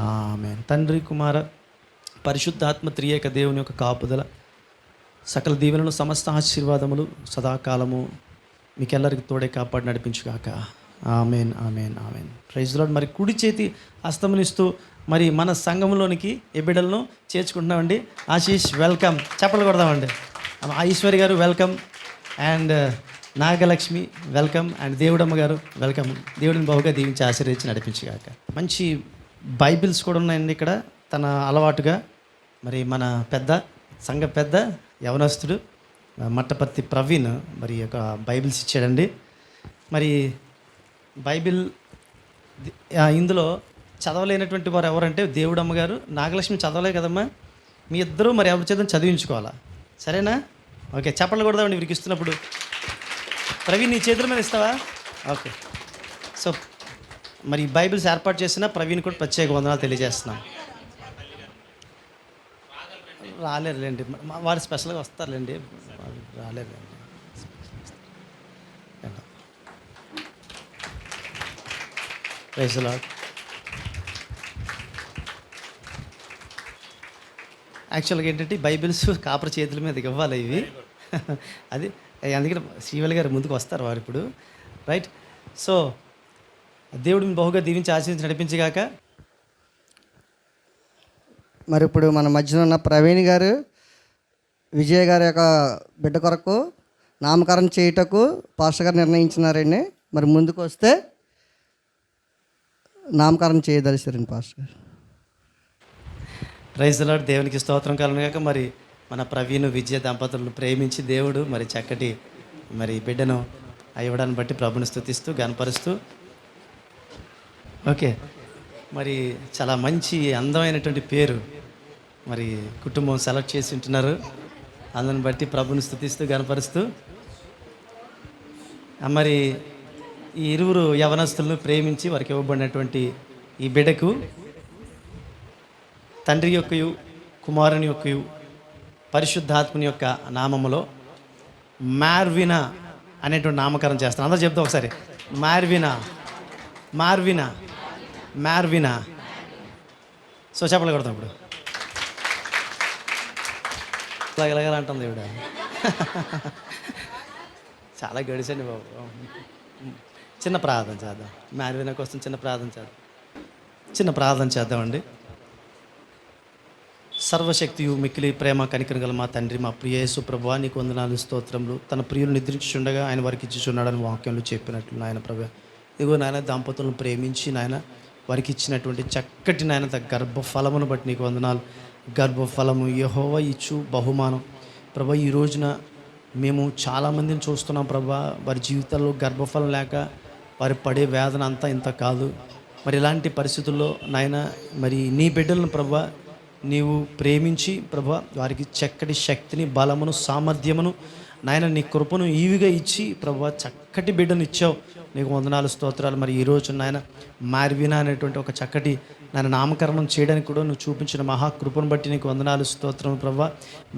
ఆమేన్. తండ్రి, కుమార, పరిశుద్ధాత్మ త్రియేక దేవుని యొక్క కాపుదల, సకల దీవెనలు, సమస్త ఆశీర్వాదములు సదాకాలము మీకెల్లరికి తోడే కాపాడి నడిపించుగాక. Amen, amen, amen. Praise lord. మరి కుడి చేతి హస్తమునిస్తూ మరి మన సంఘంలోనికి ఏ బిడ్డలను చేర్చుకుంటున్నామండి. ఆశీష్ వెల్కమ్, చప్పలు కొడదామండి. ఐశ్వర్య గారు welcome, and Nagalakshmi welcome, and Devudamma గారు వెల్కమ్. దేవుడిని బహుగా దీవించి ఆశీర్వదించి నడిపించుగాక. మంచి బైబిల్స్ కూడా ఉన్నాయండి ఇక్కడ తన అలవాటుగా. మరి మన సంఘ పెద్ద యవనస్తుడు మట్టపర్తి ప్రవీణ్ మరి ఒక బైబిల్స్ ఇచ్చాడండి. మరి బైబిల్ ఇందులో చదవలేనటువంటి వారు ఎవరంటే దేవుడమ్మ గారు, నాగలక్ష్మి చదవలే కదమ్మా. మీ ఇద్దరూ మరి ఎవరి చేత చదివించుకోవాలా, సరేనా? ఓకే, చప్పట్లు కొడదామండి వీరికి ఇస్తున్నప్పుడు. ప్రవీణ్ నీ చేతుల మీద ఇస్తావా? ఓకే. సో మరి బైబిల్స్ ఏర్పాటు చేసిన ప్రవీణ్ కూడా ప్రత్యేక వందనాలు తెలియజేస్తున్నాం. రాలేరులేండి, వారు స్పెషల్గా వస్తారులేండి, రాలేరులేండి. Praise the lord. యాక్చువల్గా ఏంటంటే బైబిల్స్ కాపర్ చేతుల మీదకి ఇవ్వాలి ఇవి. అది అందుకని శ్రీవల్లి గారు ముందుకు వస్తారు వారు ఇప్పుడు. రైట్. సో దేవుడిని బహుగా దీవించి ఆశీర్వదించి నడిపించగాక. మరి ఇప్పుడు మన మధ్యన ఉన్న ప్రవీణ్ గారు విజయ్ గారి యొక్క బిడ్డ కొరకు నామకరణం చేయుటకు పాస్టర్ గారు నిర్ణయించినారండి. మరి ముందుకు వస్తే నామకరణం చేయదలిచారండి పాస్టర్ గారు. Praise the lord. దేవునికి స్తోత్రం కలుగుగాక. మరి మన ప్రవీణ్ విజయ దంపతులను ప్రేమించి దేవుడు మరి చక్కటి మరి బిడ్డను ఇవ్వడాన్ని బట్టి ప్రభుని స్తుతిస్తూ గనపరుస్తూ, ఓకే, మరి చాలా మంచి అందమైనటువంటి పేరు మరి కుటుంబం సెలెక్ట్ చేసి ఉంటున్నారు. అందుని బట్టి ప్రభుని స్తుతిస్తూ గనపరుస్తూ, మరి ఈ ఇరువురు యవనస్తులను ప్రేమించి వారికి ఇవ్వబడినటువంటి ఈ బిడ్డకు తండ్రి యొక్కయు కుమారుని యొక్కయు పరిశుద్ధాత్మని యొక్క నామములో మార్వినా అనేటువంటి నామకరణం చేస్తాను. అందరూ చెప్తా ఒకసారి, మార్వినా మార్వినా మార్వినా. సో చెప్పలు కొడతాం ఇప్పుడు. ఇలాగలాగలంటుంది ఇవిడ. చాలా గడిచండి బాబు. చిన్న ప్రార్థన చేద్దాం. మార్వినా కోసం చిన్న ప్రార్థన చేద్దామండి. సర్వశక్తియు మిక్కిలి ప్రేమ కనికరం గల మా తండ్రి, మా ప్రియ యేసు ప్రభువా, నీకు వందనాలు స్తోత్రములు. తన ప్రియులు నిద్రించుండగా ఆయన వారికి ఇచ్చుచున్నాడని వాక్యంలో చెప్పినట్లు నాయన ప్రభు, ఇదిగో నాయన దంపతులను ప్రేమించి నాయన వారికి ఇచ్చినటువంటి చక్కటి నాయన గర్భఫలమును బట్టి నీకు వందనాలు. గర్భఫలము యెహోవా ఇచ్చు బహుమానం ప్రభా. ఈ రోజున మేము చాలామందిని చూస్తున్నాం ప్రభా, వారి జీవితాల్లో గర్భఫలం లేక వారి పడే వేదన అంతా ఇంత కాదు. మరి ఇలాంటి పరిస్థితుల్లో నాయన మరి నీ బిడ్డలను ప్రభా నీవు ప్రేమించి ప్రభా వారికి చక్కటి శక్తిని, బలమును, సామర్థ్యమును నాయన నీ కృపను ఈవిగా ఇచ్చి ప్రభా చక్కటి బిడ్డను ఇచ్చావు. నీకు వందనాలు స్తోత్రాలు. మరి ఈరోజు నాయన మార్వినా అనేటువంటి ఒక చక్కటి నాయన నామకరణం చేయడానికి కూడా నువ్వు చూపించిన మహాకృపను బట్టి నీకు వందనాలు స్తోత్రం ప్రభా.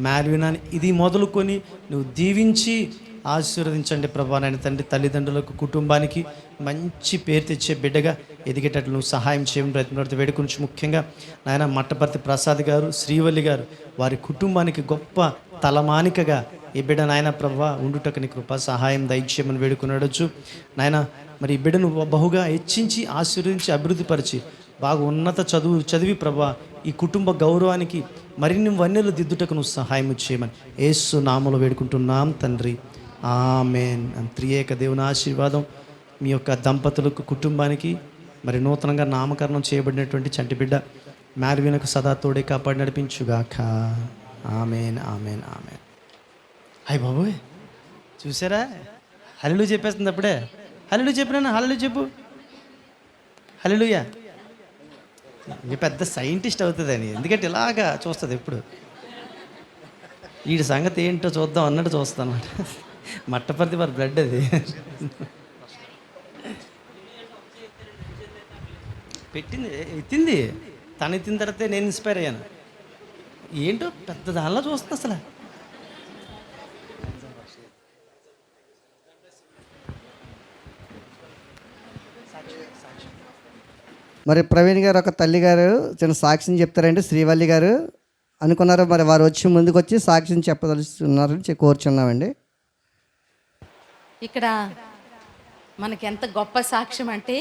మార్వినాని ఇది మొదలుకొని నువ్వు దీవించి ఆశీర్వదించండి ప్రభా. నాయన తండ్రి, తల్లిదండ్రులకు, కుటుంబానికి మంచి పేరు తెచ్చే బిడ్డగా ఎదిగేటట్లు నువ్వు సహాయం చేయడం ప్రయత్నం వేడుకొని, ముఖ్యంగా నాయన మట్టపర్తి ప్రసాద్ గారు, శ్రీవల్లి గారు వారి కుటుంబానికి గొప్ప తలమానికగా ఈ బిడ్డ నాయన ప్రభా ఉండుటకు నీ కృప సహాయం దయచేయమని వేడుకున్నాడొచ్చు నాయన. మరి ఈ బిడ్డను బహుగా హెచ్చించి ఆశీర్వదించి అభివృద్ధిపరిచి బాగా ఉన్నత చదివి ప్రభా ఈ కుటుంబ గౌరవానికి మరిన్ని వన్నెలు దిద్దుటకు నువ్వు సహాయం చేయమని యేసు నామములో వేడుకుంటున్నాం తండ్రి, ఆమేన్. త్రియేక దేవుని ఆశీర్వాదం మీ యొక్క దంపతులకు, కుటుంబానికి మరి నూతనంగా నామకరణం చేయబడినటువంటి చంటి బిడ్డ మార్వినకు సదా తోడే కాపాడి నడిపించుగాక. ఆమేన్ ఆమేన్ ఆమేన్. అయ్య బాబోయ్, చూసారా? హల్లెలూయా చెప్పేస్తుంది అప్పుడే. హల్లెలూయా చెప్పినా, హల్లెలూయా చెప్పు, హల్లెలూయా. ఇది పెద్ద సైంటిస్ట్ అవుతుందని, ఎందుకంటే ఇలాగా చూస్తుంది ఎప్పుడు. వీడి సంగతి ఏంటో చూద్దాం అన్నట్టు చూస్తాను అన్నమాట. మట్టపర్తి వారి బ్లడ్ అది పెట్టింది, ఎత్తింది. తను ఎత్తిన తర్వాతే నేను ఇన్స్పైర్ అయ్యాను. ఏంటో పెద్ద దానిలో చూస్తుంది అసలు. మరి ప్రవీణ్ గారు ఒక తల్లి గారు చిన్న సాక్ష్యం చెప్తారండి. శ్రీవల్లి గారు అనుకున్నారు, మరి వారు వచ్చి ముందుకు వచ్చి సాక్ష్యం చెప్పదలుచున్నారని కోరుచున్నామండి. ఇక్కడ మనకి ఎంత గొప్ప సాక్ష్యం అంటే,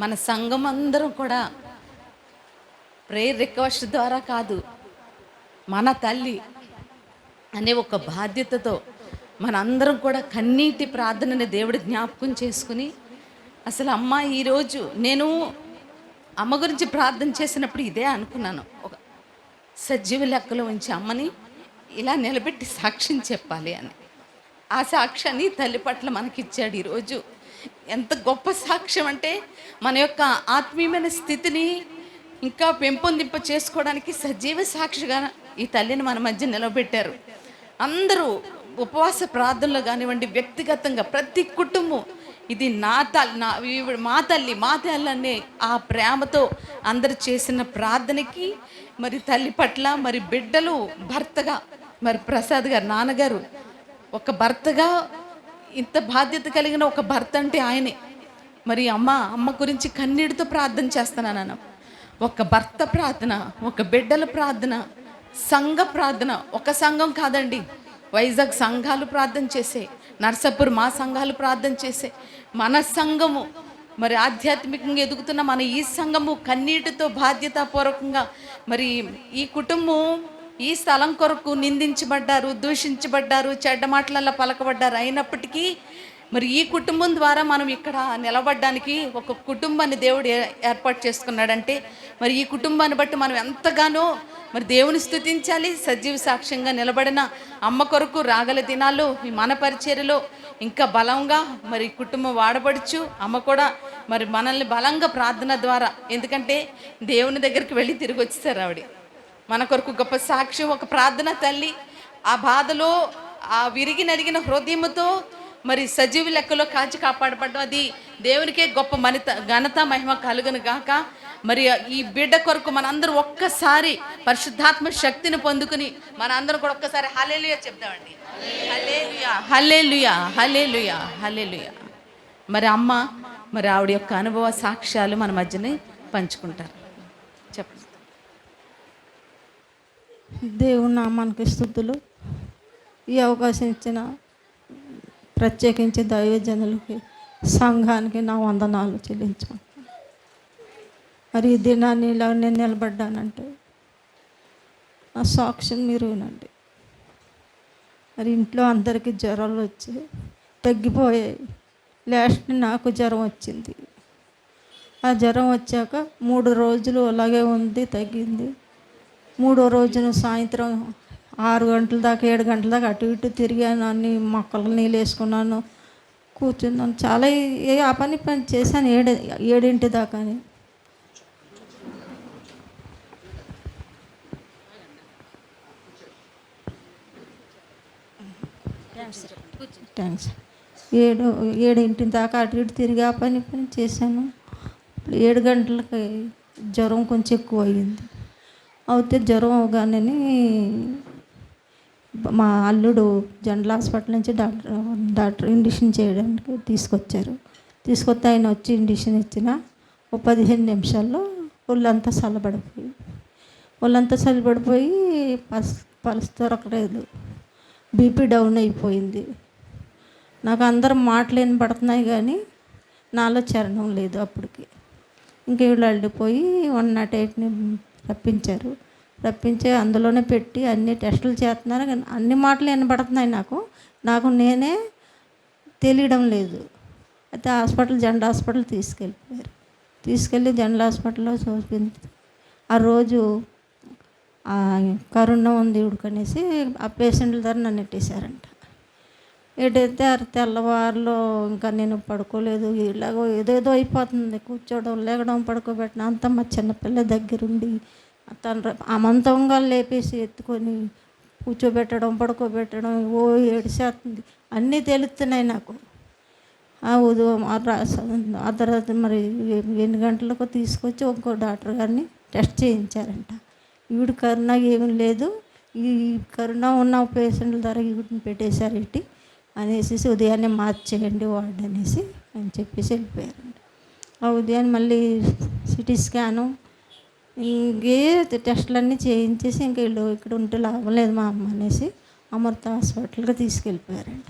మన సంఘం అందరం కూడా ప్రేయర్ రిక్వెస్ట్ ద్వారా కాదు, మన తల్లి అనే ఒక బాధ్యతతో మనందరం కూడా కన్నీటి ప్రార్థనని దేవుడి జ్ఞాపకం చేసుకుని, అసలు అమ్మ ఈరోజు నేను అమ్మ గురించి ప్రార్థన చేసినప్పుడు ఇదే అనుకున్నాను, ఒక సజీవ లెక్కలో ఉంచి అమ్మని ఇలా నిలబెట్టి సాక్ష్యం చెప్పాలి అని. ఆ సాక్ష్యాన్ని తల్లి పట్ల మనకిచ్చాడు ఈరోజు. ఎంత గొప్ప సాక్ష్యం అంటే, మన యొక్క ఆత్మీయమైన స్థితిని ఇంకా పెంపొందింప చేసుకోవడానికి సజీవ సాక్షిగా ఈ తల్లిని మన మధ్య నిలబెట్టారు. అందరూ ఉపవాస ప్రార్థనలు కానివ్వండి, వ్యక్తిగతంగా ప్రతి కుటుంబం ఇది మా తల్లి అనే ఆ ప్రేమతో అందరు చేసిన ప్రార్థనకి మరి తల్లి పట్ల, మరి బిడ్డలు భర్తగా, మరి ప్రసాద్ గారు నాన్నగారు ఒక భర్తగా, ఇంత బాధ్యత కలిగిన ఒక భర్త అంటే ఆయనే. మరి అమ్మ గురించి కన్నీటితో ప్రార్థన చేస్తున్నాను. ఒక భర్త ప్రార్థన, ఒక బిడ్డల ప్రార్థన, సంఘ ప్రార్థన. ఒక సంఘం కాదండి, వైజాగ్ సంఘాలు ప్రార్థన చేసే, నర్సాపూర్ మా సంఘాలు ప్రార్థన చేసే, మన సంఘము మరి ఆధ్యాత్మికంగా ఎదుగుతున్న మన ఈ సంఘము కన్నీటితో బాధ్యతాపూర్వకంగా మరి ఈ కుటుంబం ఈ స్థలం కొరకు నిందించబడ్డారు, దూషించబడ్డారు, చెడ్డ మాటలలో పలకబడ్డారు. అయినప్పటికీ మరి ఈ కుటుంబం ద్వారా మనం ఇక్కడ నిలబడడానికి ఒక కుటుంబాన్ని దేవుడు ఏర్పాటు చేసుకున్నాడంటే మరి ఈ కుటుంబాన్ని బట్టి మనం ఎంతగానో మరి దేవుని స్తుతించాలి. సజీవ సాక్ష్యంగా నిలబడిన అమ్మ కొరకు రాగల దినాల్లో మన పరిచర్యలో ఇంకా బలంగా మరి కుటుంబం వాడబడచ్చు. అమ్మ కూడా మరి మనల్ని బలంగా ప్రార్థన ద్వారా, ఎందుకంటే దేవుని దగ్గరికి వెళ్ళి తిరిగి వచ్చేసారు ఆవిడ. మన కొరకు గొప్ప సాక్ష్యం, ఒక ప్రార్థన తల్లి. ఆ బాధలో ఆ విరిగి నలిగిన హృదయముతో మరి సజీవ లెక్కలో కాచి కాపాడబడ్డం, అది దేవునికే గొప్ప ఘనత మహిమ కలుగును గాక. మరి ఈ బిడ్డ కొరకు మనందరూ ఒక్కసారి పరిశుద్ధాత్మ శక్తిని పొందుకుని మనందరం కూడా ఒక్కసారి హల్లెలూయా చెప్దామండి. హల్లెలూయా, హల్లెలూయా, హల్లెలూయా, హల్లెలూయా. మరి అమ్మ మరి ఆవిడ యొక్క అనుభవ సాక్ష్యాలు మన మధ్యనే పంచుకుంటారు. చెప్పండి. దేవుని నామానికి స్తుతులు. ఈ అవకాశం ఇచ్చిన ప్రత్యేకించి దైవజనులకి, సంఘానికి నా వందనాలు చెల్లించుకుంటాను. మరి ఈ దినాన్ని ఇలా నేను నిలబడ్డానంటే నా సాక్ష్యం మీరు వినండి. మరి ఇంట్లో అందరికీ జ్వరాలు వచ్చి తగ్గిపోయాయి. లాస్ట్ నాకు జ్వరం వచ్చింది. ఆ జ్వరం వచ్చాక 3 రోజులు అలాగే ఉంది, తగ్గింది. 3వ రోజున సాయంత్రం 6 గంటల దాకా 7 గంటల దాకా అటు ఇటు తిరిగాను. అన్ని మొక్కలు నీళ్ళు వేసుకున్నాను, కూర్చున్నాను. చాలా ఆ పని చేశాను 7 దాకాని. థ్యాంక్స్. 7 దాకా అటు ఇటు తిరిగి ఆ పని చేశాను. 7 గంటలకి జ్వరం కొంచెం ఎక్కువ అయ్యింది. అయితే జ్వరం అవగానే మా అల్లుడు జనరల్ హాస్పిటల్ నుంచి డాక్టర్ ఇండిషన్ చేయడానికి తీసుకొచ్చారు. తీసుకొస్తే ఆయన వచ్చి ఇండిషన్ ఇచ్చిన 15 నిమిషాల్లో ఒళ్ళంతా చల్లబడిపోయి పల్స్ దొరకలేదు. బీపీ డౌన్ అయిపోయింది. నాకు అందరం మాటలు వినపడుతున్నాయి కానీ నాలో చరణం లేదు అప్పటికి. ఇంక వీళ్ళు వెళ్ళిపోయి 108ని రప్పించి అందులోనే పెట్టి అన్ని టెస్టులు చేస్తున్నారు కానీ అన్ని మాటలు వినపడుతున్నాయి. నాకు నేనే తెలియడం లేదు. అయితే జనరల్ హాస్పిటల్ తీసుకెళ్ళి జనరల్ హాస్పిటల్లో చూపించి ఆ రోజు కరోనా ఉంది ఉడకనేసి ఆ పేషెంట్ల ద్వారా నన్ను ఎట్టేశారంట. ఎటైతే తెల్లవారులో ఇంకా నేను పడుకోలేదు. ఇలాగో ఏదేదో అయిపోతుంది. కూర్చోవడం, లేగడం, పడుకోబెట్టడం అంతా మా చిన్నపిల్ల దగ్గరుండి తను అమంతంగా లేపేసి ఎత్తుకొని కూర్చోబెట్టడం, పడుకోబెట్టడం, ఏడిసేస్తుంది. అన్నీ తెలుస్తున్నాయి నాకు. ఆ తర్వాత మరి 8 గంటలకు తీసుకొచ్చి ఇంకో డాక్టర్ గారిని టెస్ట్ చేయించారంట. ఈవిడ కరోనా ఏమీ లేదు, ఈ కరోనా ఉన్న పేషెంట్ల ద్వారా ఈవిడిని పెట్టేశారు ఏంటి అనేసి ఉదయాన్నే మార్చేయండి వార్డు అనేసి అని చెప్పేసి వెళ్ళిపోయారండి. ఆ ఉదయాన్నే మళ్ళీ సిటీ స్కాను ఇంకే టెస్టులన్నీ చేయించేసి ఇంకా వీళ్ళు ఇక్కడ ఉంటే లాభం లేదు మా అమ్మ అనేసి అమృత హాస్పిటల్కి తీసుకెళ్ళిపోయారంట.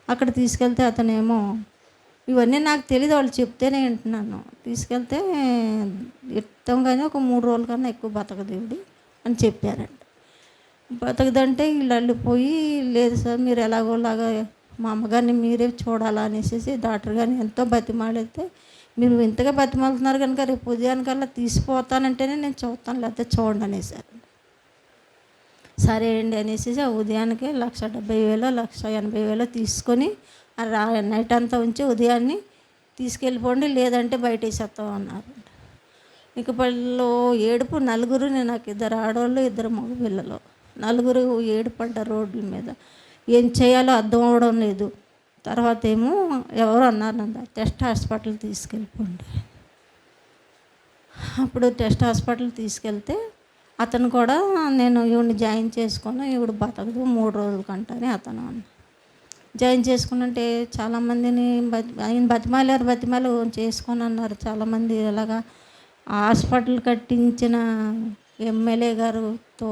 అక్కడ తీసుకెళ్తే అతనేమో ఇవన్నీ నాకు తెలియదు, వాళ్ళు చెప్తేనే వింటున్నాను. తీసుకెళ్తే కానీ ఒక 3 రోజుల కన్నా ఎక్కువ బతకదేవుడి అని చెప్పారంట. బతకదంటే వీళ్ళు వెళ్ళిపోయి లేదు సార్ మీరు ఎలాగోలాగా మా అమ్మగారిని మీరే చూడాలా అనేసి డాక్టర్ గారిని ఎంతో బతిమాలితే మీరు ఇంతగా బతిమాలుతున్నారు కనుక రేపు ఉదయానికల్లా తీసిపోతానంటేనే నేను చూస్తాను, లేకపోతే చూడండి అనేసారు. సరే అండి అనేసి ఆ ఉదయానికి 1,70,000 1,80,000 తీసుకొని నైట్ అంతా ఉంచి ఉదయాన్నే తీసుకెళ్ళిపోండి లేదంటే బయట వేసేస్తాం అన్నారు. ఇక పళ్ళు ఏడుపు. నలుగురు, నాకు 2 ఆడవాళ్ళు 2 మగ పిల్లలు, 4 ఏడుపడ్డ రోడ్ల మీద. ఏం చేయాలో అర్థం అవడం లేదు. తర్వాత ఏమో ఎవరు అన్నారు టెస్ట్ హాస్పిటల్ తీసుకెళ్ళిపోండి. అప్పుడు టెస్ట్ హాస్పిటల్ తీసుకెళ్తే అతను కూడా నేను ఈవిడిని జాయిన్ చేసుకొని ఈవిడ బతకదు 3 రోజుల కంటని అతను అన్న. జాయిన్ చేసుకున్నంటే చాలామందిని ఆయన బతిమాలు చేసుకొని అన్నారు చాలామంది. అలాగా హాస్పిటల్ కట్టించిన ఎమ్మెల్యే గారితో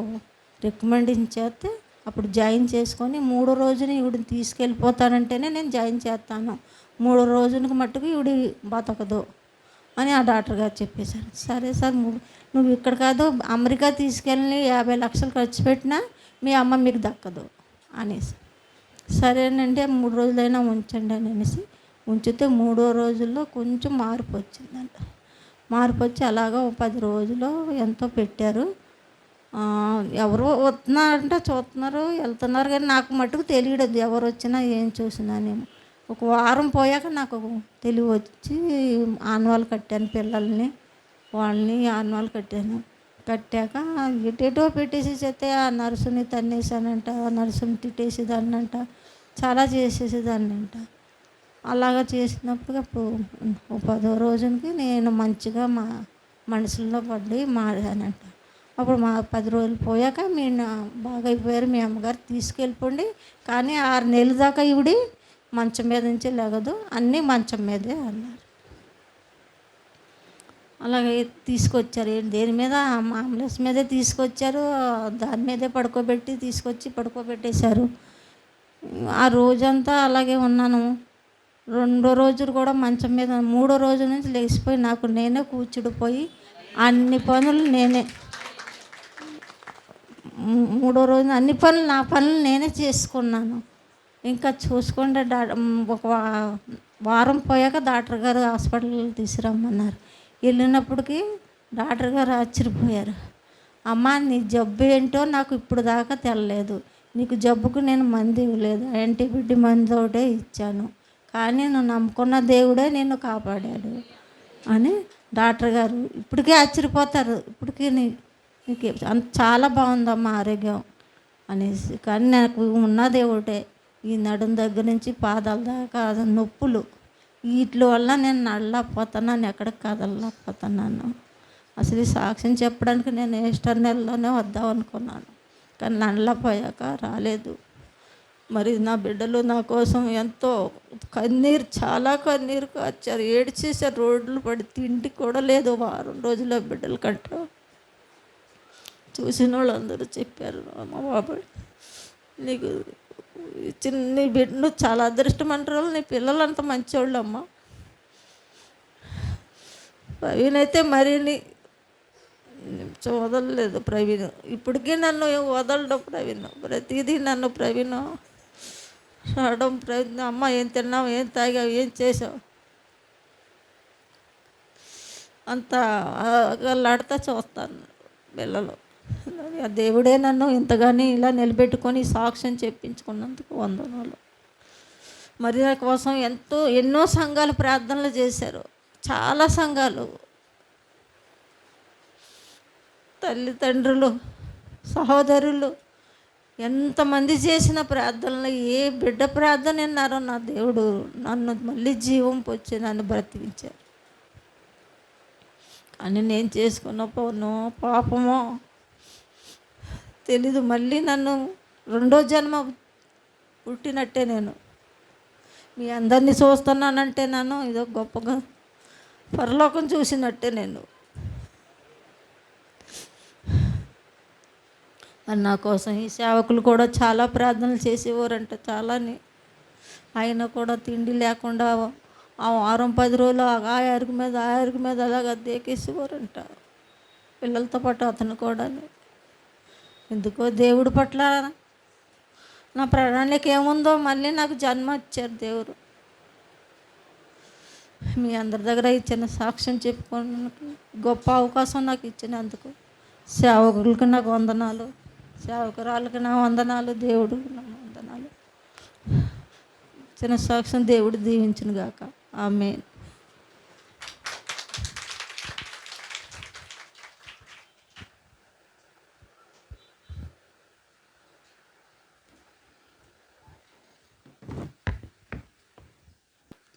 రికమెండింగ్ చేస్తే అప్పుడు జాయిన్ చేసుకొని 3 రోజున ఈవిడిని తీసుకెళ్ళిపోతానంటేనే నేను జాయిన్ చేస్తాను, 3 రోజులకు మట్టుకు ఈవిడి బతకదు అని ఆ డాక్టర్ గారు చెప్పేశారు. సరే సార్, నువ్వు ఇక్కడ కాదు అమెరికా తీసుకెళ్ళి 50 లక్షలు ఖర్చు పెట్టినా మీ అమ్మ మీకు దక్కదు అనేసి, సరేనంటే 3 రోజులైనా ఉంచండి అని అనేసి ఉంచితే 3వ రోజుల్లో కొంచెం మార్పు వచ్చిందంట. మార్పు వచ్చి అలాగా 10 రోజులు ఎంతో పెట్టారు. ఎవరో వస్తున్నారంటే చూస్తున్నారు వెళ్తున్నారు, కానీ నాకు మట్టుకు తెలియదు ఎవరు వచ్చినా ఏం చూసినానేమో. ఒక వారం పోయాక నాకు తెలివి వచ్చి ఆనవాళ్ళు కట్టాను, పిల్లల్ని వాళ్ళని ఆనవాళ్ళు కట్టాను. కట్టాక ఎటేటో పెట్టేసి చేస్తే ఆ నర్సుని తన్నేసానంట, ఆ నర్సుని తిట్టేసేదాన్నంట, చాలా చేసేసేదాన్నంట. అలాగా చేసినప్పుడు అప్పుడు 10వ రోజుకి నేను మంచిగా మా మనసులో పడి మారానంట. అప్పుడు 10 రోజులు పోయాక మీరు బాగా అయిపోయారు, మీ అమ్మగారు తీసుకెళ్ళిపోండి, కానీ 6 నెలల దాకా ఈవిడి మంచం మీద నుంచి లేగదు, అన్నీ మంచం మీదే అన్నారు. అలాగే తీసుకొచ్చారు, దేని మీద అంబులెన్స్ మీదే తీసుకొచ్చారు, దాని మీదే పడుకోబెట్టేశారు. ఆ రోజంతా అలాగే ఉన్నాను. 2వ రోజు కూడా మంచం మీద, 3వ రోజు నుంచి లేచిపోయి నాకు నేనే కూర్చుడిపోయి అన్ని పనులు నేనే, 3వ రోజు అన్ని పనులు నా పనులు నేనే చేసుకున్నాను. ఇంకా చూసుకోండి ఒక వారం పోయాక డాక్టర్ గారు హాస్పిటల్ తీసుకురమ్మన్నారు. వెళ్ళినప్పటికీ డాక్టర్ గారు ఆశ్చర్యపోయారు. అమ్మ, నీ జబ్బు ఏంటో నాకు ఇప్పుడు దాకా తెలలేదు, నీకు జబ్బుకు నేను మందు ఇవ్వలేదు, యాంటీబయాటిక్ మందు ఒకటే ఇచ్చాను, కానీ నువ్వు నమ్ముకున్న దేవుడే నిన్ను కాపాడాడు అని డాక్టర్ గారు ఇప్పటికే ఆశ్చర్యపోతారు. ఇప్పటికీ నీకు చాలా బాగుందమ్మా ఆరోగ్యం అనేసి. కానీ నాకు ఉన్నది ఒకటే, ఈ నడుం దగ్గర నుంచి పాదాల దాకా నొప్పులు, వీటి వల్ల నేను నడలేకపోతున్నాను, ఎక్కడికి కదలలేకపోతున్నాను. అసలు ఈ సాక్ష్యం చెప్పడానికి నేను ఈస్టర్ నెలలోనే వద్దాం అనుకున్నాను, కానీ నడలేకపోయాక రాలేదు. మరి నా బిడ్డలు నా కోసం ఎంతో కన్నీరు, చాలా కన్నీరు కార్చారు, ఏడ్చేసారు, రోడ్లు పడి తిండి కూడా లేదు వారం రోజుల బిడ్డల కంటే. చూసిన వాళ్ళందరూ చెప్పారు, అమ్మ బాబాయ్ నీకు నీ బిడ్డను చాలా అదృష్టమంటారు, నీ పిల్లలు అంత మంచివాళ్ళు అమ్మ. ప్రవీణ్ అయితే మరీని వదలలేదు ప్రవీణ్, ఇప్పటికీ నన్ను వదలడం ప్రవీణ్, ప్రతిదీ నన్ను ప్రవీణ్ రావడం. ప్రవీణ్, అమ్మ ఏం తిన్నావు, ఏం తాగావు, ఏం చేసావు అంత గల్లాడితే చూస్తాను పిల్లలు. ఆ దేవుడే నన్ను ఇంతగాని ఇలా నిలబెట్టుకొని సాక్ష్యం చెప్పించుకున్నందుకు వందనాలు. మరి నా కోసం ఎన్నో సంఘాలు ప్రార్థనలు చేశారు, చాలా సంఘాలు, తల్లిదండ్రులు, సహోదరులు ఎంతమంది చేసిన ప్రార్థనలు, ఏ బిడ్డ ప్రార్థన విన్నారో నా దేవుడు నన్ను మళ్ళీ జీవం పొచ్చి నన్ను బ్రతికించారు. కానీ నేను చేసుకున్న పాపమో తెలీదు, మళ్ళీ నన్ను 2వ జన్మ పుట్టినట్టే. నేను మీ అందరినీ చూస్తున్నానంటే నన్ను ఇదో గొప్పగా పరలోకం చూసినట్టే. నేను మరి నా కోసం ఈ సేవకులు కూడా చాలా ప్రార్థనలు చేసేవారంట, చాలాని. ఆయన కూడా తిండి లేకుండా ఆ వారం 10 రోజులు ఆ అరుగు మీద అలాగా దేకేసేవారంట, పిల్లలతో పాటు అతను కూడా. ఎందుకో దేవుడి పట్ల నా ప్రణాళిక ఏముందో మళ్ళీ నాకు జన్మ ఇచ్చారు దేవుడు. మీ అందరి దగ్గర ఇచ్చిన సాక్ష్యం చెప్పుకోవడానికి గొప్ప అవకాశం నాకు ఇచ్చినందుకు సేవకులకి నాకు వందనాలు, సేవకురాలకి నా వందనాలు, దేవుడు నా వందనాలు. ఇచ్చిన సాక్ష్యం దేవుడు దీవించును గాక. ఆమేన్.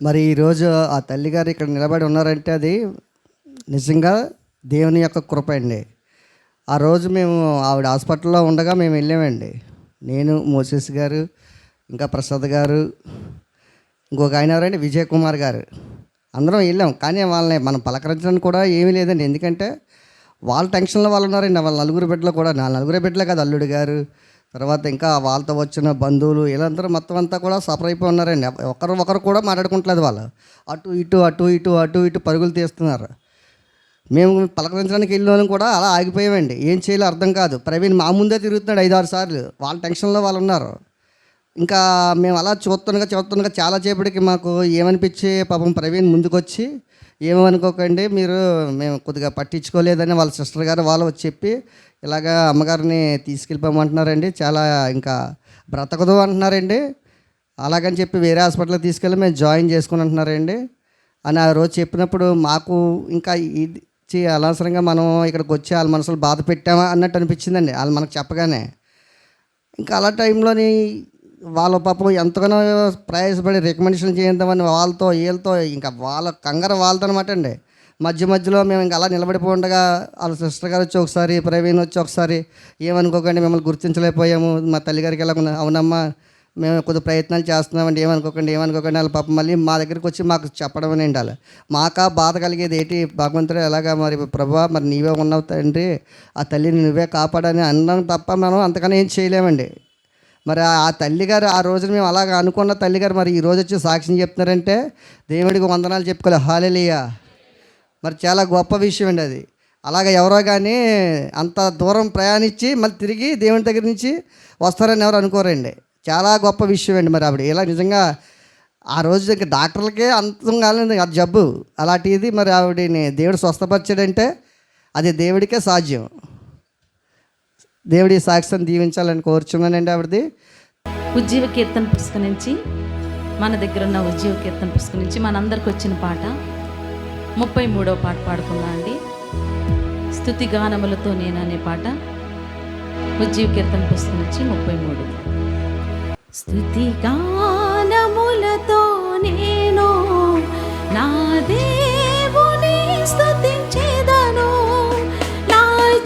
మరి ఈరోజు ఆ తల్లిగారు ఇక్కడ నిలబడి ఉన్నారంటే అది నిజంగా దేవుని యొక్క కృప అండి. ఆ రోజు మేము ఆవిడ హాస్పిటల్లో ఉండగా మేము వెళ్ళామండి, నేను, మోసెస్ గారు, ఇంకా ప్రసాద్ గారు, ఇంకొక ఆయన ఎవరండి విజయ్ కుమార్ గారు, అందరం వెళ్ళాం. కానీ వాళ్ళని మనం పలకరించడానికి కూడా ఏమీ లేదండి. ఎందుకంటే వాళ్ళ టెన్షన్లో వాళ్ళు ఉన్నారండి. వాళ్ళ నలుగురు బిడ్డలు కూడా, నలుగురే బిడ్డలే కాదు, అల్లుడు గారు, తర్వాత ఇంకా వాళ్ళతో వచ్చిన బంధువులు, వీళ్ళందరూ మొత్తం అంతా కూడా సఫర్ అయిపోయి ఉన్నారండి. ఒకరు కూడా మాట్లాడుకుంటలేదు. వాళ్ళు అటు ఇటు పరుగులు తీస్తున్నారు. మేము పలకరించడానికి వెళ్ళిన కూడా అలా ఆగిపోయామండి. ఏం చేయాలో అర్థం కాదు. ప్రవీణ్ మా ముందే తిరుగుతున్నాడు 5-6 సార్లు. వాళ్ళ టెన్షన్లో వాళ్ళు ఉన్నారు. ఇంకా మేము అలా చూస్తుండగా చాలా సేపటికి మాకు ఏమనిపించి, పాపం ప్రవీణ్ ముందుకొచ్చి, ఏమనుకోకండి మీరు, మేము కొద్దిగా పట్టించుకోలేదని వాళ్ళ సిస్టర్ గారు వాళ్ళు వచ్చి చెప్పి ఇలాగా అమ్మగారిని తీసుకెళ్ళిపోమంటున్నారండి, చాలా ఇంకా బ్రతకదు అంటున్నారండి. అలాగని చెప్పి వేరే హాస్పిటల్కి తీసుకెళ్ళి మేము జాయిన్ చేసుకుని అంటున్నారండి అని ఆ రోజు చెప్పినప్పుడు మాకు ఇంకా ఇది అనవసరంగా మనం ఇక్కడికి వచ్చి వాళ్ళ మనసులు బాధ పెట్టామా అన్నట్టు అనిపించిందండి. వాళ్ళు మనకు చెప్పగానే. ఇంకా అలా టైంలోని వాళ్ళ పాపం ఎంతగానో ప్రయాసపడి రికమెండేషన్ చేద్దామని వాళ్ళతో వీళ్ళతో ఇంకా వాళ్ళ కంగారు వాళ్ళతో అనమాట అండి. మధ్యలో మేము ఇంకా అలా నిలబడిపోతుండగా వాళ్ళ సిస్టర్ గారు వచ్చి ఒకసారి, ప్రవీణ్ వచ్చి ఒకసారి, ఏమనుకోకండి మిమ్మల్ని గుర్తించలేకపోయాము, మా తల్లిగారికి ఎలా అవునమ్మా మేము కొద్ది ప్రయత్నాలు చేస్తున్నామండి, ఏమనుకోకండి వాళ్ళ పాపం మళ్ళీ మా దగ్గరికి వచ్చి మాకు చెప్పడం అనేండి. అలా మాకా బాధ కలిగేది ఏంటి, భగవంతుడు ఎలాగా మరి ప్రభువా మరి నీవే ఉన్నావు తండ్రి, ఆ తల్లిని నువ్వే కాపాడని అన్నాం తప్ప మనం అంతకన్నా ఏం చేయలేమండి. మరి ఆ తల్లిగారు ఆ రోజున మేము అలాగ అనుకున్న తల్లిగారు మరి ఈరోజు వచ్చి సాక్ష్యం చెప్తున్నారంటే దేవుడికి వందనాలు చెప్పుకోలే. హల్లెలూయా. మరి చాలా గొప్ప విషయం అండి అది. అలాగ ఎవరో కానీ అంత దూరం ప్రయాణించి మళ్ళీ తిరిగి దేవుని దగ్గర నుంచి వస్తారని ఎవరు అనుకోరండి. చాలా గొప్ప విషయం అండి. మరి ఆవిడ ఇలా నిజంగా ఆ రోజు ఇంకా డాక్టర్లకే అంతం కాలేదు ఆ జబ్బు అలాంటిది. మరి ఆవిడని దేవుడు స్వస్థపరిచాడంటే అది దేవుడికే సాధ్యం. దేవుడి సాక్ష్యం దీవించాలని కోరుచున్నానండి ఆవిడది. ఉజ్జీవ కీర్తన పుస్తకం నుంచి, మన దగ్గర ఉన్న ఉజ్జీవ కీర్తన పుస్తకం నుంచి మనందరికి వచ్చిన పాట 33వ పాట పాడుకున్నా అండి. స్తుతి గానములతో నేను అనే పాట ఉజ్జీవ కీర్తన పుస్తకం నుంచి 33. స్తుతి గానములతో నేను నా దేవుని స్తుతించెదను, నా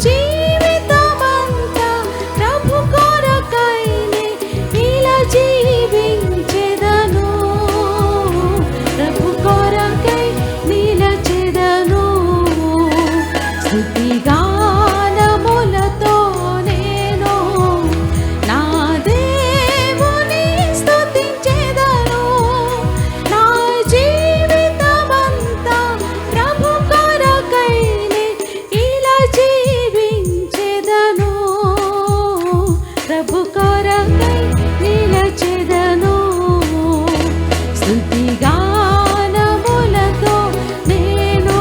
జీవితమంతా ప్రభు కొరకైనే ఇలా జీవించెదను, ప్రభు కొరకై నిలచెదను. స్తుతి గానములతో నేను నా దేవుని స్తుతించెదను, నా జీవితమంతా ప్రభు కొరకైనే ఇలా జీవించెదను, ప్రభు కొరకై నిలచెదను. స్తుతి గానములతో నేను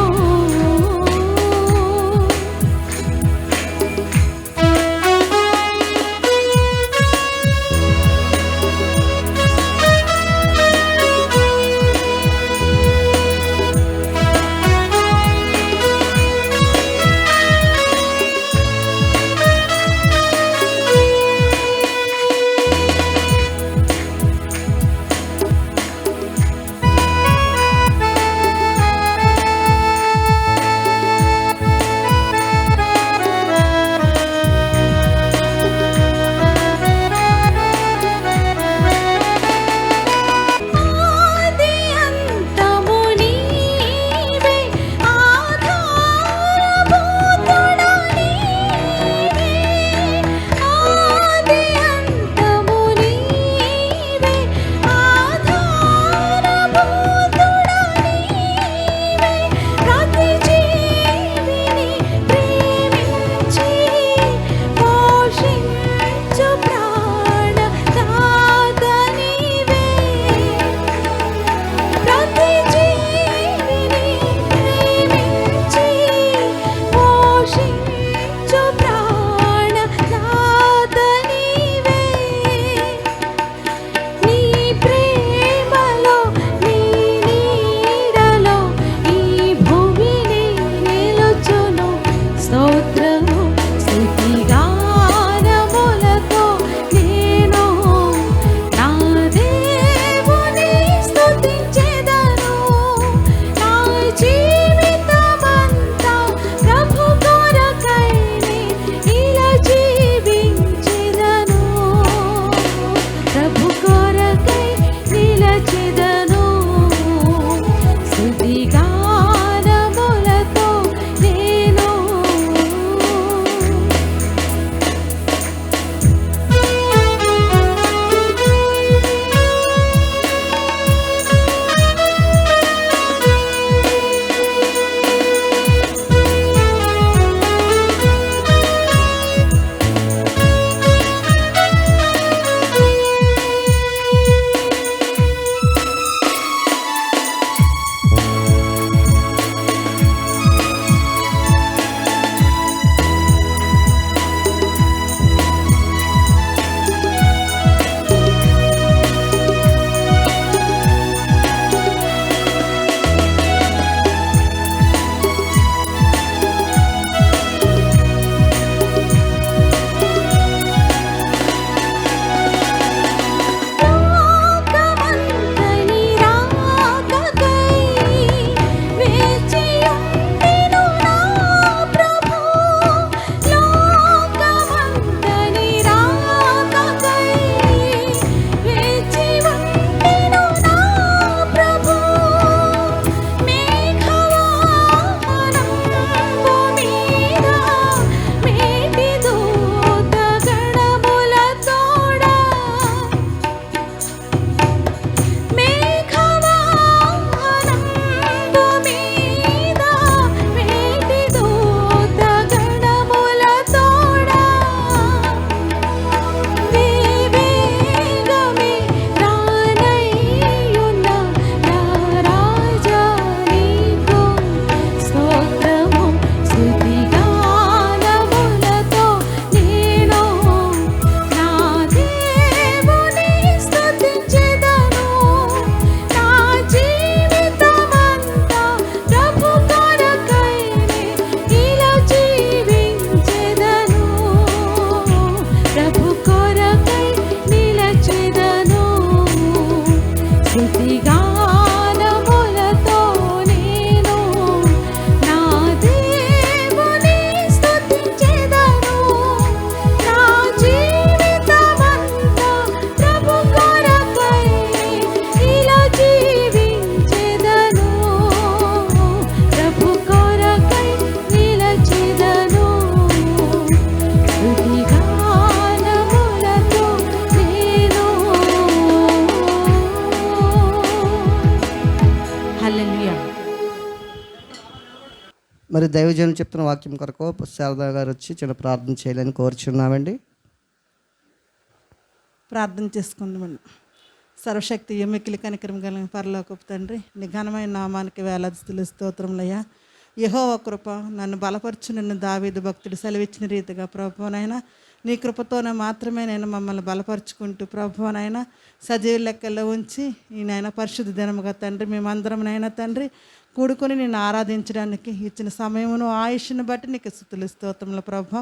దైవజనులు చెప్తున్న వాక్యం కొరకు శారదా గారు వచ్చి చిన్న ప్రార్థన చేయాలని కోరుచున్నామండి. ప్రార్థన చేసుకుందామండి. సర్వశక్తి ఎమ్మికిలి కనికరం కలిగిన పరలోకపు తండ్రి, నీ ఘనమైన నామానికి వేలాది స్తుతులు స్తోత్రములయ్యా. యెహోవా కృప నన్ను బలపరచు, నన్ను దావీదు భక్తుడు సెలవిచ్చిన రీతిగా ప్రభువునైనా నీ కృపతోనే మాత్రమే నేను మమ్మల్ని బలపరుచుకుంటూ ప్రభువునైనా సజీవ లెక్కల్లో ఉంచి ఈ నాయన పరిశుద్ధ దినముగా తండ్రి మేమందరమునైనా తండ్రి కూడుకొని నేను ఆరాధించడానికి ఇచ్చిన సమయమును ఆయుష్ను బట్టి నీకు స్తుతులు స్తోత్రములు ప్రభు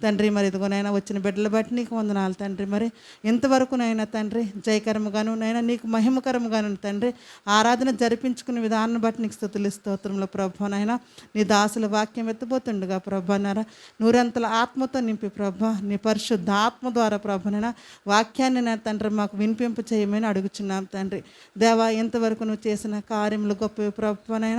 తండ్రి. మరి ఇదిగోనైనా వచ్చిన బిడ్డలు బట్టి నీకు వందనాలు తండ్రి. మరి ఇంతవరకునైనా తండ్రి జయకరముగాను నైనా నీకు మహిమకరముగాను తండ్రి ఆరాధన జరిపించుకునే విధానం బట్టి నీకు స్తుతులు స్తోత్రములు ప్రభునైనా. నీ దాసుల వాక్యం ఎత్తిపోతుండగా ప్రభునారా నూరంతల ఆత్మతో నింపి ప్రభు నీ పరిశుద్ధ ఆత్మ ద్వారా ప్రభునైనా వాక్యాన్ని నా తండ్రి మాకు వినిపింపు చేయమని అడుగుచున్నాం తండ్రి. దేవా ఇంతవరకు నువ్వు చేసిన కార్యములు గొప్ప ప్రభునైనా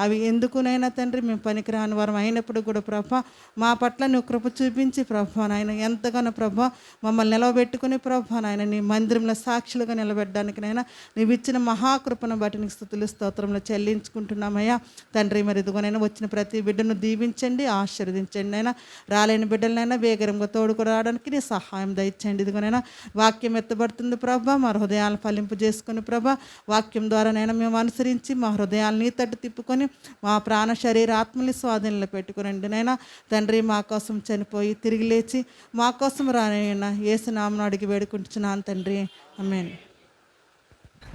అవి ఎందుకునైనా తండ్రి మేము పనికిరాని వారం అయినప్పుడు కూడా ప్రభా మా పట్ల నువ్వు కృప చూపించి ప్రభా నాయన ఎంతగానో ప్రభా మమ్మల్ని నిలవబెట్టుకుని ప్రభా నాయన నీ మందిరంలో సాక్షులుగా నిలబెట్టడానికినైనా నువ్వు ఇచ్చిన మహాకృపను బట్టి నీకు స్తుతులు స్తోత్రంలో చెల్లించుకుంటున్నామయ్యా తండ్రి. మరి ఇదిగోనైనా వచ్చిన ప్రతి బిడ్డను దీవించండి, ఆశీర్వదించండి అయినా రాలేని బిడ్డలనైనా వేగరంగా తోడుకు రావడానికి నీ సహాయం దయచేయండి. ఇదిగోనైనా వాక్యం ఎత్తబడుతుంది ప్రభా, మా హృదయాలను ఫలింపు చేసుకుని ప్రభా వాక్యం ద్వారానైనా మేము అనుసరించి మా హృదయాలు నీ తట్టు తిప్పుకొని మా ప్రాణ శరీర ఆత్మని స్వాధీనంలో పెట్టుకునండి నైనా తండ్రి. మా కోసం చనిపోయి తిరిగి లేచి మా కోసం రానైనా యేసు నామమున అడిగి వేడుకుంటున్నాను తండ్రి, ఆమేన్.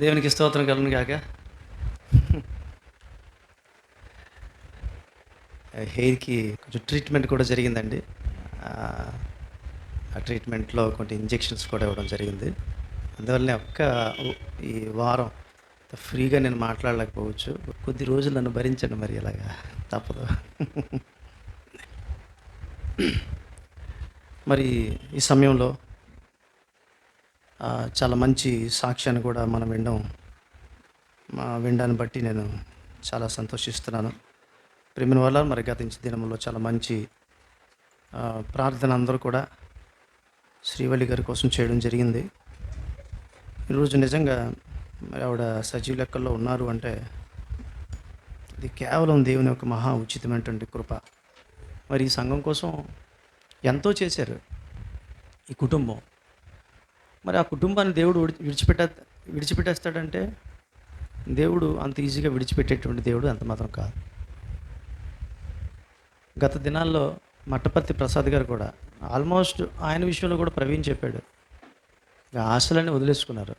దేవునికి స్తోత్రం కలుగును గాక. హెయిర్కి కొంచెం ట్రీట్మెంట్ కూడా జరిగిందండి. ఆ ట్రీట్మెంట్లో కొన్ని ఇంజెక్షన్స్ కూడా ఇవ్వడం జరిగింది. అందువల్లనే ఈ వారం ఫ్రీగా నేను మాట్లాడలేకపోవచ్చు. కొద్ది రోజులు నన్ను భరించండి, మరి ఇలాగా తప్పదు. మరి ఈ సమయంలో చాలా మంచి సాక్ష్యాన్ని కూడా మనం వినడాన్ని బట్టి నేను చాలా సంతోషిస్తున్నాను. ప్రేమిన వల్ల మరి గతించిన దినంలో చాలా మంచి ప్రార్థన అందరూ కూడా శ్రీవల్లి గారి కోసం చేయడం జరిగింది. ఈరోజు నిజంగా మరి ఆవిడ సజీవ లెక్కల్లో ఉన్నారు అంటే ఇది కేవలం దేవుని యొక్క మహా ఉచితమైనటువంటి కృప. మరి ఈ సంఘం కోసం ఎంతో చేశారు ఈ కుటుంబం. మరి ఆ కుటుంబాన్ని దేవుడు విడిచిపెట్టేస్తాడంటే దేవుడు అంత ఈజీగా విడిచిపెట్టేటువంటి దేవుడు అంత మాత్రం కాదు. గత దినాల్లో మట్టపర్తి ప్రసాద్ గారు కూడా ఆల్మోస్ట్ ఆయన విషయంలో కూడా ప్రవీణ్ చెప్పాడు, ఇక ఆశలన్నీ వదిలేసుకున్నారు.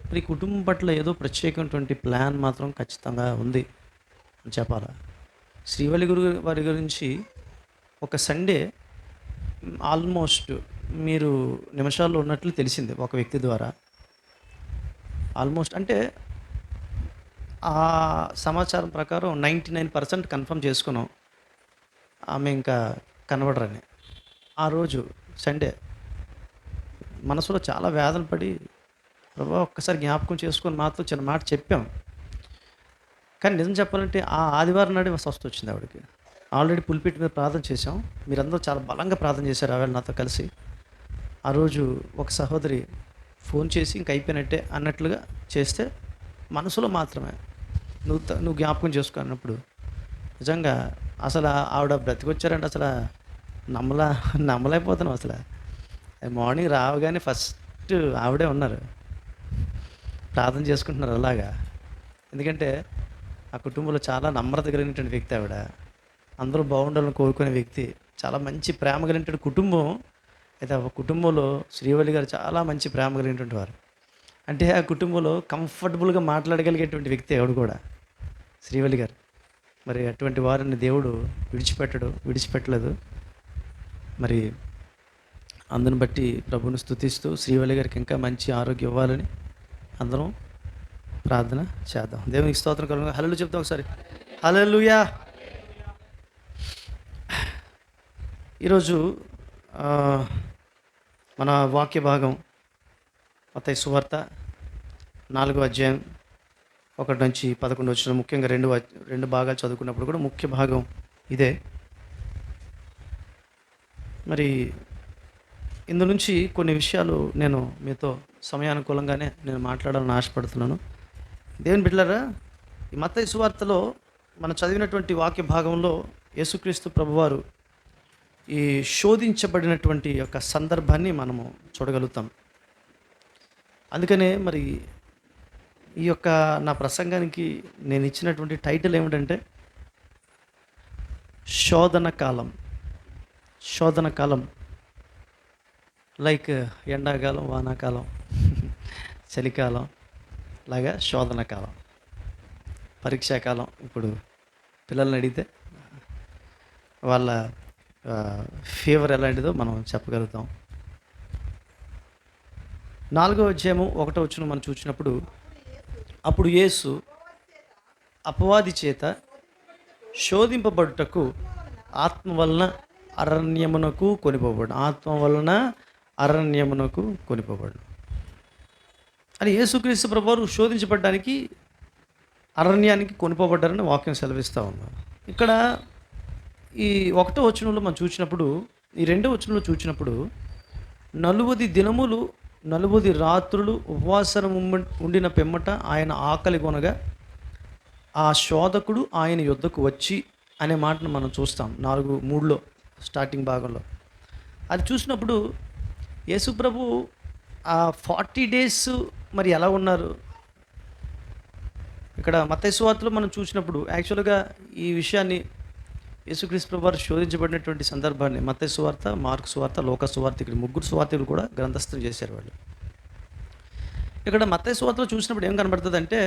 మరి కుటుంబం పట్ల ఏదో ప్రత్యేకమైనటువంటి ప్లాన్ మాత్రం ఖచ్చితంగా ఉంది అని చెప్పాలా. శ్రీవల్లి వారి గురించి ఒక సండే ఆల్మోస్ట్ మీరు నిమిషాల్లో ఉన్నట్లు తెలిసింది ఒక వ్యక్తి ద్వారా. ఆల్మోస్ట్ అంటే ఆ సమాచారం ప్రకారం 99% కన్ఫర్మ్ చేసుకున్నాం ఆమె ఇంకా కనబడరని. ఆ రోజు సండే మనసులో చాలా వేదన పడి ప్రభా ఒక్కసారి జ్ఞాపకం చేసుకొని మాతో చిన్న మాట చెప్పాం. కానీ నిజం చెప్పాలంటే ఆ ఆదివారం నాడే స్వస్థ వచ్చింది ఆవిడకి. ఆల్రెడీ పులిపిట్ మీద ప్రార్థన చేశాం, మీరందరూ చాలా బలంగా ప్రార్థన చేశారు ఆవిడ నాతో కలిసి. ఆ రోజు ఒక సహోదరి ఫోన్ చేసి ఇంక అయిపోయినట్టే అన్నట్లుగా చేస్తే మనసులో మాత్రమే నువ్వు జ్ఞాపకం చేసుకున్నప్పుడు నిజంగా అసలు ఆవిడ బ్రతికొచ్చారంటే అసలు నమ్మలేకపోతున్నాం. అసలు మార్నింగ్ రావగానే ఫస్ట్ ఆవిడే ఉన్నారు, ప్రార్థన చేసుకుంటున్నారు అలాగా. ఎందుకంటే ఆ కుటుంబంలో చాలా నమ్రత కలిగినటువంటి వ్యక్తి ఆవిడ. అందరూ బాగుండాలని కోరుకునే వ్యక్తి, చాలా మంచి ప్రేమ కలిగినటువంటి కుటుంబం. అయితే ఆ కుటుంబంలో శ్రీవల్లి గారు చాలా మంచి ప్రేమ కలిగినటువంటి వారు. అంటే ఆ కుటుంబంలో కంఫర్టబుల్గా మాట్లాడగలిగేటువంటి వ్యక్తి ఆవిడ కూడా శ్రీవల్లి గారు. మరి అటువంటి వారిని దేవుడు విడిచిపెట్టలేదు. మరి అందుని బట్టి ప్రభువుని స్తుతిస్తూ శ్రీవల్లి గారికి ఇంకా మంచి ఆరోగ్యం ఇవ్వాలని అందరం ప్రార్థన చేద్దాం. దేవునికి స్తోత్రం కలుగును. హల్లెలూయా చెప్తాం ఒకసారి, హల్లెలూయా. ఈరోజు మన వాక్య భాగం మత్తయి సువార్త 4వ అధ్యాయం 1 నుంచి 11 వచ్చిన ముఖ్యంగా రెండు భాగాలు చదువుకున్నప్పుడు కూడా ముఖ్య భాగం ఇదే. మరి ఇందు నుంచి కొన్ని విషయాలు నేను మీతో సమయానుకూలంగానే నేను మాట్లాడాలని ఆశపడుతున్నాను. దేవుని బిడ్డలారా, ఈ మత్తయి సువార్తలో మనం చదివినటువంటి వాక్య భాగంలో యేసుక్రీస్తు ప్రభువారు ఈ శోధించబడినటువంటి యొక్క సందర్భాన్ని మనము చూడగలుగుతాం. అందుకనే మరి ఈ యొక్క నా ప్రసంగానికి నేను ఇచ్చినటువంటి టైటిల్ ఏమిటంటే శోధన కాలం. శోధన కాలం లైక్ ఎండాకాలం, వానాకాలం, చలికాలం లాగా శోధన కాలం, పరీక్షాకాలం. ఇప్పుడు పిల్లల్ని అడిగితే వాళ్ళ ఫీవర్ ఎలాంటిదో మనం చెప్పగలుగుతాం. 4వ అధ్యాయము 1వ వచనం మనం చూసినప్పుడు, అప్పుడు యేసు అపవాది చేత శోధింపబడుటకు ఆత్మ వలన అరణ్యమునకు కొనిపోబడు. ఆత్మ వలన అరణ్యమునకు కొనిపోబడు అని యేసుక్రీస్తు ప్రభువారు శోధించబడడానికి అరణ్యానికి కొనిపోబడ్డారని వాక్యం సెలవిస్తూ ఉన్నారు. ఇక్కడ ఈ 1వ వచనంలో మనం చూసినప్పుడు, ఈ 2వ వచనంలో చూసినప్పుడు 40 దినములు 40 రాత్రులు ఉపవాసం ఉండిన పిమ్మట ఆయన ఆకలి కొనగా ఆ శోధకుడు ఆయన యొద్దకు వచ్చి అనే మాటను మనం చూస్తాం 4:3లో స్టార్టింగ్ భాగంలో. అది చూసినప్పుడు యేసుప్రభు ఆ 40 డేస్ మరి ఎలా ఉన్నారు? ఇక్కడ మత్తయి సువార్తలో మనం చూసినప్పుడు యాక్చువల్గా ఈ విషయాన్ని యేసుక్రీస్తు ప్రభు వారు శోధించబడినటువంటి సందర్భాన్ని మత్తయి సువార్త, మార్కు సువార్త, లోకా సువార్త, ఇక్కడ 3 సువార్తలు కూడా గ్రంథస్థం చేశారు వాళ్ళు. ఇక్కడ మత్తయి సువార్తలో చూసినప్పుడు ఏం కనబడుతుంది అంటే,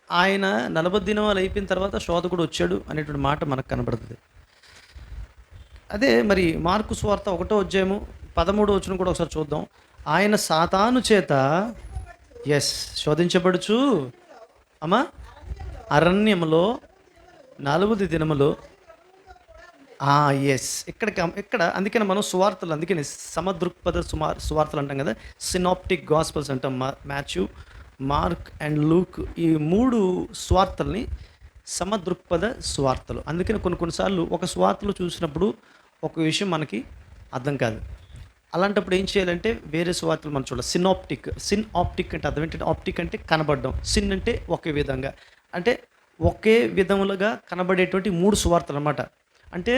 ఆయన 40 దినాలు అయిపోయిన తర్వాత శోధకుడు వచ్చాడు అనేటువంటి మాట మనకు కనబడుతుంది. అదే మరి మార్కు సువార్త 1వ అధ్యాయము 13వ వచనం కూడా ఒకసారి చూద్దాం. ఆయన సాతాను చేత శోధించబడుచు అరణ్యములో 40 దినములు. ఇక్కడ అందుకని మనం సువార్తలు, అందుకని సమదృక్పథ సువార్తలు అంటాం కదా, సినాప్టిక్ గాస్పల్స్ అంటాం. మాథ్యూ, మార్క్ అండ్ లూక్, ఈ 3 సువార్తల్ని సమదృక్పథ సువార్తలు. అందుకని కొన్నిసార్లు ఒక సువార్తలు చూసినప్పుడు ఒక విషయం మనకి అర్థం కాదు. అలాంటప్పుడు ఏం చేయాలంటే వేరే సువార్తలు మనం చూడాలి. సిన్ ఆప్టిక్ అంటే అర్థం ఏంటంటే, ఆప్టిక్ అంటే కనబడడం, సిన్ అంటే ఒకే విధంగా, అంటే ఒకే విధములుగా కనబడేటువంటి 3 సువార్తలు అన్నమాట. అంటే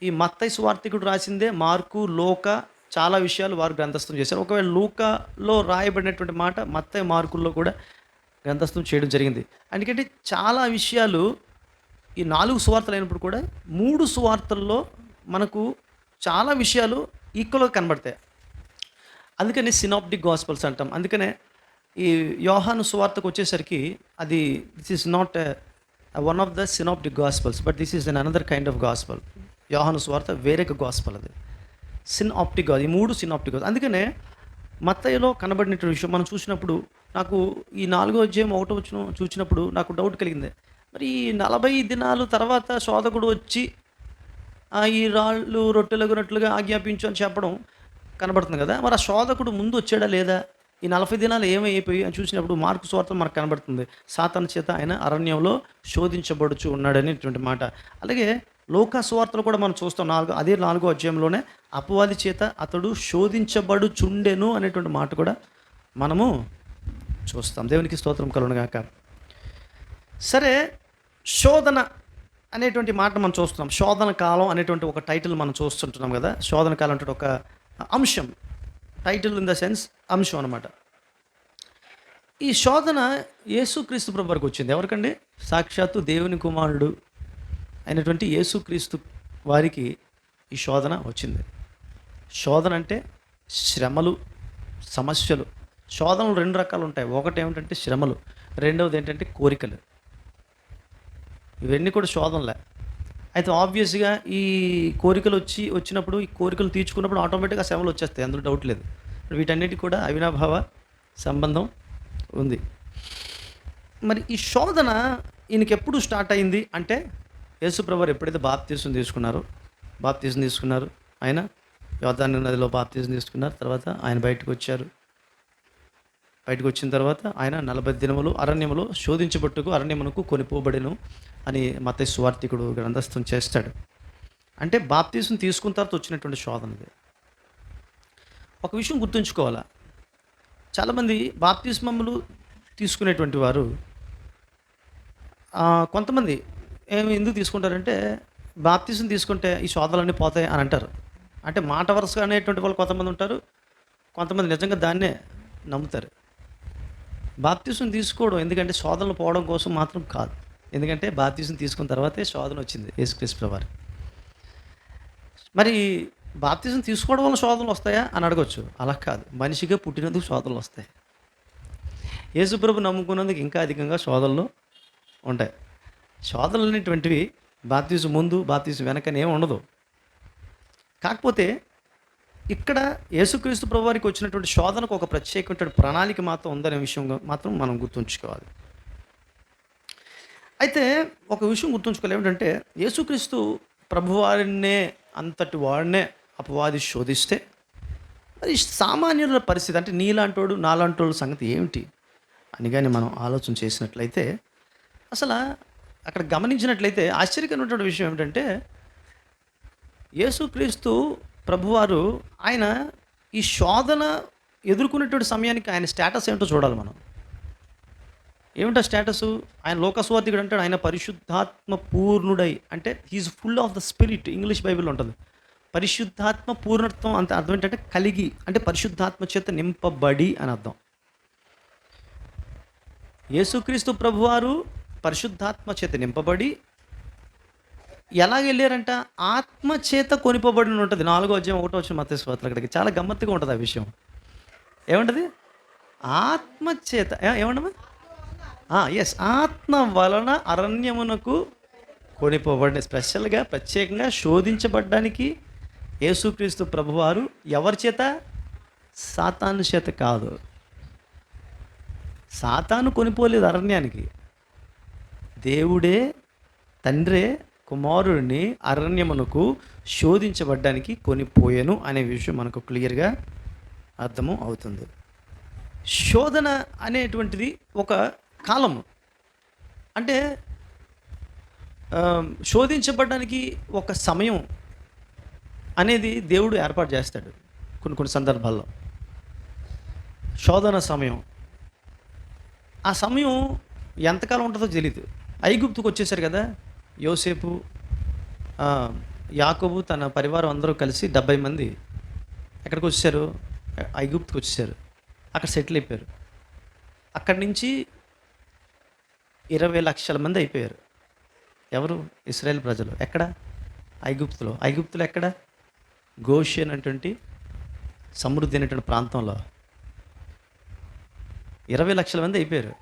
ఈ మత్తయి సువార్తికుడు రాసిందే మార్కు, లోకా చాలా విషయాలు వారు గ్రంథస్థం చేశారు. ఒకవేళ లూకాలో రాయబడినటువంటి మాట మత్తయి, మార్కుల్లో కూడా గ్రంథస్థం చేయడం జరిగింది. ఎందుకంటే చాలా విషయాలు ఈ 4 సువార్తలు అయినప్పుడు కూడా 3 సువార్తల్లో మనకు చాలా విషయాలు ఈక్వల్గా కనబడతాయి. అందుకని సినాప్టిక్ గాస్పల్స్ అంటాం. అందుకనే ఈ యోహాను సువార్తకు వచ్చేసరికి అది this is not one of the synoptic gospels, but this is an another kind of gospel. యోహాను సువార్త వేరొక గాస్పల్, అది సినాప్టిక్. ఈ 3 సినాప్టిక్. అందుకనే మత్తయిలో కనబడినటువంటి విషయం మనం చూసినప్పుడు, నాకు ఈ 4వ అధ్యాయం 1వ వచనం చూసినప్పుడు నాకు డౌట్ కలిగింది. మరి ఈ 40 దినాలు తర్వాత శోధకుడు వచ్చి ఈ రాళ్ళు రొట్టెలగునట్లుగా ఆజ్ఞాపించు అని చెప్పడం కనబడుతుంది కదా, మరి ఆ శోధకుడు ముందు వచ్చాడా లేదా? ఈ 40 దినాలు ఏమైపోయి అని చూసినప్పుడు మార్కు సువార్త మనకు కనబడుతుంది, సాతాను చేత ఆయన అరణ్యంలో శోధించబడుచు ఉన్నాడనేటువంటి మాట. అలాగే లోకా సువార్తలు కూడా మనం చూస్తాం, 4వ అధ్యాయంలోనే అపవాది చేత అతడు శోధించబడుచుండెను అనేటువంటి మాట కూడా మనము చూస్తాం. దేవునికి స్తోత్రం కలుగునుగాక. సరే, శోధన అనేటువంటి మాట మనం చూస్తున్నాం. శోధన కాలం అనేటువంటి ఒక టైటిల్ మనం చూస్తుంటున్నాం కదా. శోధన కాలం అంటే ఒక అంశం, టైటిల్ ఇన్ ద సెన్స్ అంశం అనమాట. ఈ శోధన యేసుక్రీస్తు ప్రభు వరకు వచ్చింది. ఎవరికండి? సాక్షాత్తు దేవుని కుమారుడు అయినటువంటి యేసుక్రీస్తు వారికి ఈ శోధన వచ్చింది. శోధన అంటే శ్రమలు, సమస్యలు. శోధనలు 2 రకాలు ఉంటాయి. ఒకటి ఏమిటంటే శ్రమలు, రెండవది ఏంటంటే కోరికలు. ఇవన్నీ కూడా శోధనలే. అయితే ఆబ్వియస్గా ఈ కోరికలు వచ్చినప్పుడు, ఈ కోరికలు తీర్చుకున్నప్పుడు ఆటోమేటిక్గా శ్రమలు వచ్చేస్తాయి, అందులో డౌట్ లేదు. వీటన్నిటికీ కూడా అవినాభావ సంబంధం ఉంది. మరి ఈ శోధన ఈయనకి ఎప్పుడు స్టార్ట్ అయింది అంటే, యేసుప్రభు ఎప్పుడైతే బాప్తీసం తీసుకున్నారు, ఆయన యోర్దాను నదిలో బాప్తీసం తీసుకున్నారు. తర్వాత ఆయన బయటకు వచ్చిన తర్వాత ఆయన 40 దినములు అరణ్యములో శోధించబట్టుకు అరణ్యమునకు కొనిపోబడెను అని మత్తయి సువార్తికుడు గ్రంథస్థం చేస్తాడు. అంటే బాప్తీసం తీసుకున్న తర్వాత వచ్చినటువంటి శోధన ఇది. ఒక విషయం గుర్తుంచుకోవాలా, చాలామంది బాప్తిస్మములు తీసుకునేటువంటి వారు కొంతమంది ఎందుకు తీసుకుంటారంటే బాప్తిసం తీసుకుంటే ఈ శోధనలన్నీ పోతాయి అని అంటారు. అంటే మాట వరుసగా అనేటువంటి వాళ్ళు కొంతమంది ఉంటారు, కొంతమంది నిజంగా దాన్నే నమ్ముతారు. బాప్తిసం తీసుకోవడం ఎందుకంటే శోధనలు పోవడం కోసం మాత్రం కాదు. ఎందుకంటే బాప్తిసం తీసుకున్న తర్వాతే శోధన వచ్చింది యేసుక్రీస్తు వారు. మరి బాప్తిసం తీసుకోవడం వల్ల శోధనలు వస్తాయా అని అడగొచ్చు. అలా కాదు, మనిషిగా పుట్టినందుకు శోధనలు వస్తాయి. యేసుప్రభు నమ్ముకున్నందుకు ఇంకా అధికంగా శోధనలు ఉంటాయి. శోధనలు అనేటువంటివి బాప్తిసం ముందు బాప్తిసం వెనకనే ఉండదు. కాకపోతే ఇక్కడ యేసుక్రీస్తు ప్రభు వారికి వచ్చినటువంటి శోధనకు ఒక ప్రత్యేకమైన ప్రణాళిక మాత్రం ఉందనే విషయం మాత్రం మనం గుర్తుంచుకోవాలి. అయితే ఒక విషయం గుర్తుంచుకోవాలి, ఏమిటంటే యేసుక్రీస్తు ప్రభువారినే అంతటి వాడినే అపవాది శోధిస్తే మరి సామాన్యుల పరిస్థితి అంటే నీలాంటోడు నాలాంటోడు సంగతి ఏమిటి అని కానీ మనం ఆలోచన చేసినట్లయితే, అసలు అక్కడ గమనించినట్లయితే ఆశ్చర్యకరమైనటువంటి విషయం ఏమిటంటే యేసుక్రీస్తు ప్రభువారు ఆయన ఈ శోధన ఎదుర్కొనేటువంటి సమయానికి ఆయన స్టేటస్ ఏమిటో చూడాలి మనం. ఏమిటో స్టేటస్? ఆయన లోకస్వార్థికుడు అంటాడు, ఆయన పరిశుద్ధాత్మ పూర్ణుడై, అంటే he's full of the spirit. English బైబిల్లో ఉంటుంది పరిశుద్ధాత్మ పూర్ణత్వం. అంత అర్థం ఏంటంటే కలిగి, అంటే పరిశుద్ధాత్మ చేత నింపబడి అని అర్థం. యేసుక్రీస్తు ప్రభువారు పరిశుద్ధాత్మ చేత నింపబడి ఎలాగ వెళ్ళారంట? ఆత్మ చేత కొనిపోబడి ఉంటుంది. 4వ అధ్యాయం 1వ వచనం మత్తయి సువార్త. అక్కడికి చాలా గమ్మత్తుగా ఉంటుంది ఆ విషయం. ఏముంటుంది? ఆత్మ చేత ఏమంటమా? ఎస్, ఆత్మ వలన అరణ్యమునకు కొనిపోబడిన. స్పెషల్గా ప్రత్యేకంగా శోధించబడ్డానికి యేసుక్రీస్తు ప్రభువారు ఎవరి చేత? సాతాను చేత కాదు. సాతాను కొనిపోలేదు అరణ్యానికి. దేవుడే, తండ్రే కుమారుడిని అరణ్యమునకు శోధించబడ్డానికి కొనిపోయాను అనే విషయం మనకు క్లియర్గా అర్థము అవుతుంది. శోధన అనేటువంటిది ఒక కాలము, అంటే శోధించబడ్డానికి ఒక సమయం అనేది దేవుడు ఏర్పాటు చేస్తాడు. కొన్ని సందర్భాల్లో శోధన సమయం, ఆ సమయం ఎంతకాలం ఉంటుందో తెలియదు. ఐగుప్తుకు వచ్చేసారు కదా యోసేపు, యాకోబు, తన పరివారం అందరూ కలిసి 70 మంది ఎక్కడికి వచ్చేసారు? ఐగుప్తుకు వచ్చేసారు. అక్కడ సెటిల్ అయిపోయారు. అక్కడి నుంచి 20 లక్షల మంది అయిపోయారు. ఎవరు? ఇశ్రాయేల్ ప్రజలు. ఎక్కడ? ఐగుప్తులో. ఐగుప్తులో ఎక్కడ? గోషెన్ అనేటువంటి సమృద్ధి అయినటువంటి ప్రాంతంలో 20 లక్షల మంది అయిపోయారు.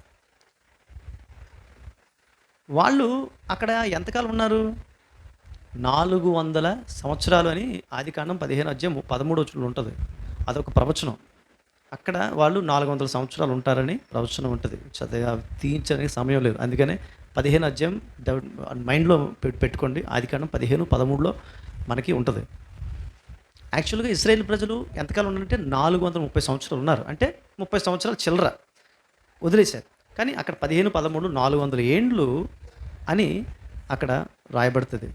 వాళ్ళు అక్కడ ఎంతకాలం ఉన్నారు? 400 సంవత్సరాలు అని ఆదికాండం 15 అధ్యాయం 13వ వచనంలో ఉంటుంది. అదొక ప్రవచనం. అక్కడ వాళ్ళు 400 సంవత్సరాలు ఉంటారని ప్రవచనం ఉంటుంది. తీయించడానికి సమయం లేదు, అందుకనే 15 అధ్యాయం మైండ్లో పెట్టుకోండి. ఆదికాండం 15:13లో మనకి ఉంటుంది. యాక్చువల్గా ఇశ్రాయేల్ ప్రజలు ఎంతకాలం ఉన్నారంటే 430 సంవత్సరాలు ఉన్నారు. అంటే 30 సంవత్సరాలు చిల్లర వదిలేశారు. కానీ అక్కడ 15:13 400 ఏండ్లు అని అక్కడ రాయబడుతుంది.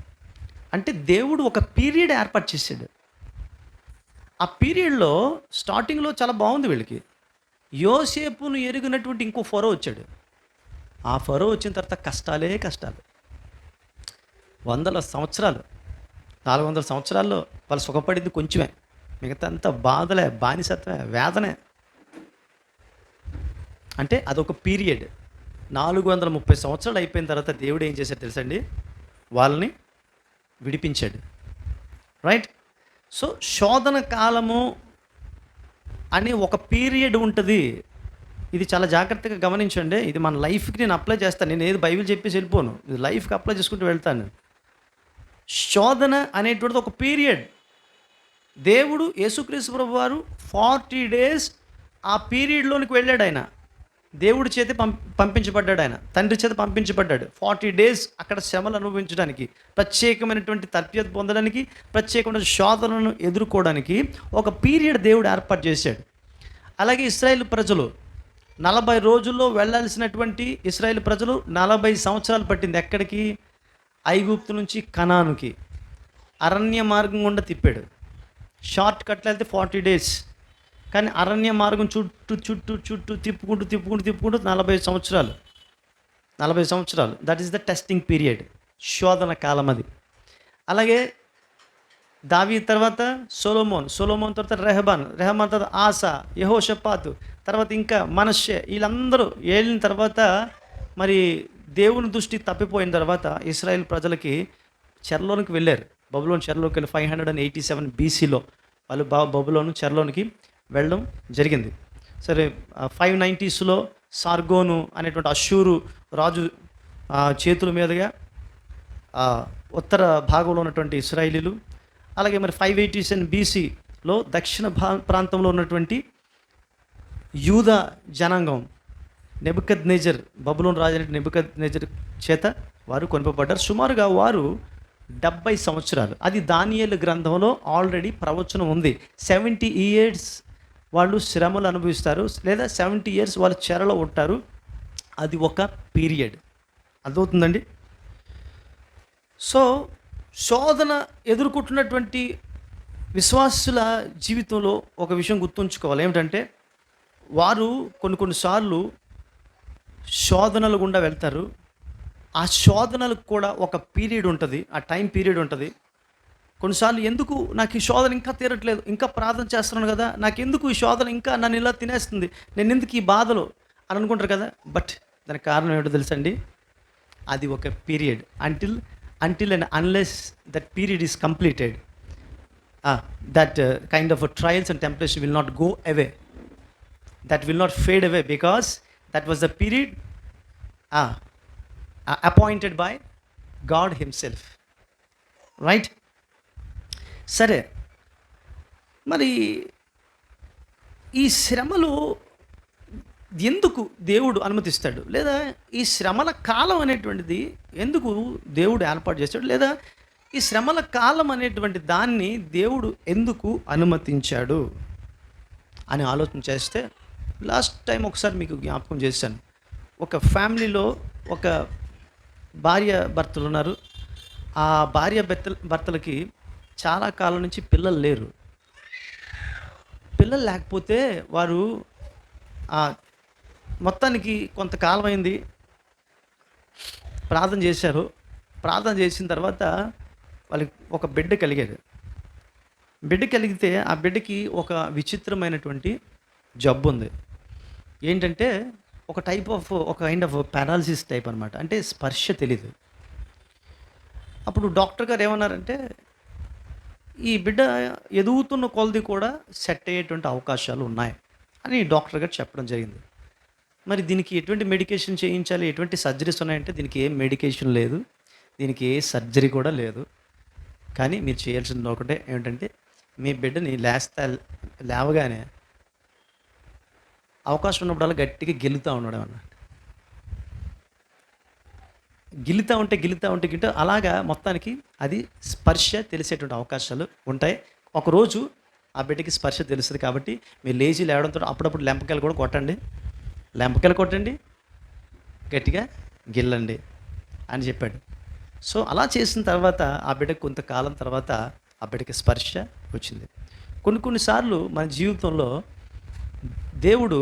అంటే దేవుడు ఒక పీరియడ్ ఏర్పాటు చేశాడు. ఆ పీరియడ్లో స్టార్టింగ్లో చాలా బాగుంది వీళ్ళకి. యోసేపును ఎరిగినటువంటి ఇంకో ఫరో వచ్చాడు. ఆ ఫరో వచ్చిన తర్వాత కష్టాలే కష్టాలు. 100 సంవత్సరాలు, 400 సంవత్సరాల్లో వాళ్ళు సుఖపడింది కొంచెమే, మిగతా అంతా బాధలే, బానిసత్వమే, వేదనే. అంటే అదొక పీరియడ్. 430 సంవత్సరాలు అయిపోయిన తర్వాత దేవుడు ఏం చేశాడు తెలుసండి? వాళ్ళని విడిపించాడు. రైట్? సో శోధన కాలము అని ఒక పీరియడ్ ఉంటుంది. ఇది చాలా జాగ్రత్తగా గమనించండి. ఇది మన లైఫ్కి నేను అప్లై చేస్తాను. నేను ఏది బైబిల్ చెప్పేసి వెళ్ళిపోను, ఇది లైఫ్కి అప్లై చేసుకుంటూ వెళ్తాను. శోధన అనేటువంటిది ఒక పీరియడ్. దేవుడు యేసుక్రీస్తు ప్రభు వారు 40 days ఆ పీరియడ్లోనికి వెళ్ళాడు. ఆయన దేవుడి చేత పంపించబడ్డాడు. ఆయన తండ్రి చేత పంపించబడ్డాడు. 40 days అక్కడ శ్రమలు అనుభవించడానికి, ప్రత్యేకమైనటువంటి తర్ఫీదు పొందడానికి, ప్రత్యేకమైన శోధనను ఎదుర్కోవడానికి ఒక పీరియడ్ దేవుడు ఏర్పాటు చేశాడు. అలాగే ఇశ్రాయేల్ ప్రజలు 40 రోజుల్లో వెళ్ళాల్సినటువంటి ఇశ్రాయేల్ ప్రజలు 40 సంవత్సరాలు పట్టింది. ఎక్కడికి? ఐగుప్తు నుంచి కనానుకి. అరణ్య మార్గం గుండా తిప్పాడు. షార్ట్ కట్లో వెళ్తే 40 days, కానీ అరణ్య మార్గం చుట్టూ తిప్పుకుంటూ 40 సంవత్సరాలు. That is the testing period. శోధన కాలం అది. అలాగే దావీదు తర్వాత సొలొమోన్ తర్వాత రెహబాన్ తర్వాత ఆసా, యెహోషాపాతు, తర్వాత ఇంకా మనష్షే, వీళ్ళందరూ ఏలిన తర్వాత మరి దేవుని దృష్టి తప్పిపోయిన తర్వాత ఇశ్రాయేల్ ప్రజలకి చెరలోనికి వెళ్ళారు. బబులోను చెరలోకి వెళ్ళి 587 BCలో వాళ్ళు బబులోను చెరలోనికి వెళ్ళడం జరిగింది. సరే 590స్లో సార్గోను అనేటువంటి అష్షూరు రాజు చేతుల మీదుగా ఉత్తర భాగంలో ఉన్నటువంటి ఇశ్రాయేలీలు, అలాగే మరి 587 BCలో దక్షిణ ప్రాంతంలో ఉన్నటువంటి యూదా జనాంగం నెబుకద్నెజర్, బబులోను రాజు అయిన నెబుకద్నెజర్ చేత వారు కొనిపబడ్డారు. సుమారుగా వారు 70 సంవత్సరాలు, అది దానియేలు గ్రంథంలో ఆల్రెడీ ప్రవచనం ఉంది. 70 years వాళ్ళు శ్రమలు అనుభవిస్తారు, లేదా 70 years వాళ్ళు చెరలో ఉంటారు. అది ఒక పీరియడ్. అర్థమవుతుందండి? సో శోధన ఎదుర్కొంటున్నటువంటి విశ్వాసుల జీవితంలో ఒక విషయం గుర్తుంచుకోవాలి. ఏమిటంటే వారు కొన్నిసార్లు శోధనలు గుండా వెళ్తారు. ఆ శోధనలకు కూడా ఒక పీరియడ్ ఉంటుంది, ఆ టైం పీరియడ్ ఉంటుంది. కొన్నిసార్లు ఎందుకు నాకు ఈ శోధన ఇంకా తీరట్లేదు, ఇంకా ప్రార్థన చేస్తున్నాను కదా, నాకెందుకు ఈ శోధన ఇంకా నన్ను ఇలా తినేస్తుంది, నేను ఎందుకు ఈ బాధలు అని అనుకుంటారు కదా. బట్ దానికి కారణం ఏమిటో తెలుసండి, అది ఒక period. Until and unless that period is completed, that kind of trials and temptation will not go away, that will not fade away, because that was the period appointed by God himself, right? సరే, మరి ఈ శ్రమలు ఎందుకు దేవుడు అనుమతిస్తాడు, లేదా ఈ శ్రమల కాలం అనేటువంటిది ఎందుకు దేవుడు ఏర్పాటు చేస్తాడు, లేదా ఈ శ్రమల కాలం అనేటువంటి దాన్ని దేవుడు ఎందుకు అనుమతించాడు అని ఆలోచన చేస్తే, లాస్ట్ టైం ఒకసారి మీకు జ్ఞాపకం చేశాను. ఒక ఫ్యామిలీలో ఒక భార్య భర్తలు ఉన్నారు. ఆ భార్య భర్తలకి చాలా కాలం నుంచి పిల్లలు లేరు. పిల్లలు లేకపోతే వారు మొత్తానికి కొంతకాలం అయింది ప్రార్థన చేశారు. ప్రార్థన చేసిన తర్వాత వాళ్ళకి ఒక బిడ్డ కలిగాడు. బిడ్డ కలిగితే ఆ బిడ్డకి ఒక విచిత్రమైనటువంటి జబ్బు ఉంది. ఏంటంటే ఒక కైండ్ ఆఫ్ పారాలసిస్ టైప్ అనమాట. అంటే స్పర్శ తెలీదు. అప్పుడు డాక్టర్ గారు ఏమన్నారంటే, ఈ బిడ్డ ఎదుగుతున్న కొలది కూడా సెట్ అయ్యేటువంటి అవకాశాలు ఉన్నాయి అని డాక్టర్ గారు చెప్పడం జరిగింది. మరి దీనికి ఎటువంటి మెడికేషన్ చేయించాలి, ఎటువంటి సర్జరీస్ ఉన్నాయంటే, దీనికి ఏం మెడికేషన్ లేదు, దీనికి ఏ సర్జరీ కూడా లేదు. కానీ మీరు చేయాల్సింది ఒకటే, ఏమిటంటే మీ బిడ్డని లేవగానే అవకాశం ఉన్నప్పుడల్లా గట్టిగా గెలుతూ ఉండడం అన్నమాట. గిలుతూ ఉంటే అలాగా మొత్తానికి అది స్పర్శ తెలిసేటువంటి అవకాశాలు ఉంటాయి. ఒకరోజు ఆ బిడ్డకి స్పర్శ తెలుస్తుంది. కాబట్టి మీరు లేచి లేవడంతో అప్పుడప్పుడు లెంపకాయలు కూడా కొట్టండి, గట్టిగా గిల్లండి అని చెప్పాడు. సో అలా చేసిన తర్వాత ఆ బిడ్డకి కొంతకాలం తర్వాత ఆ బిడ్డకి స్పర్శ వచ్చింది. కొన్నిసార్లు మన జీవితంలో దేవుడు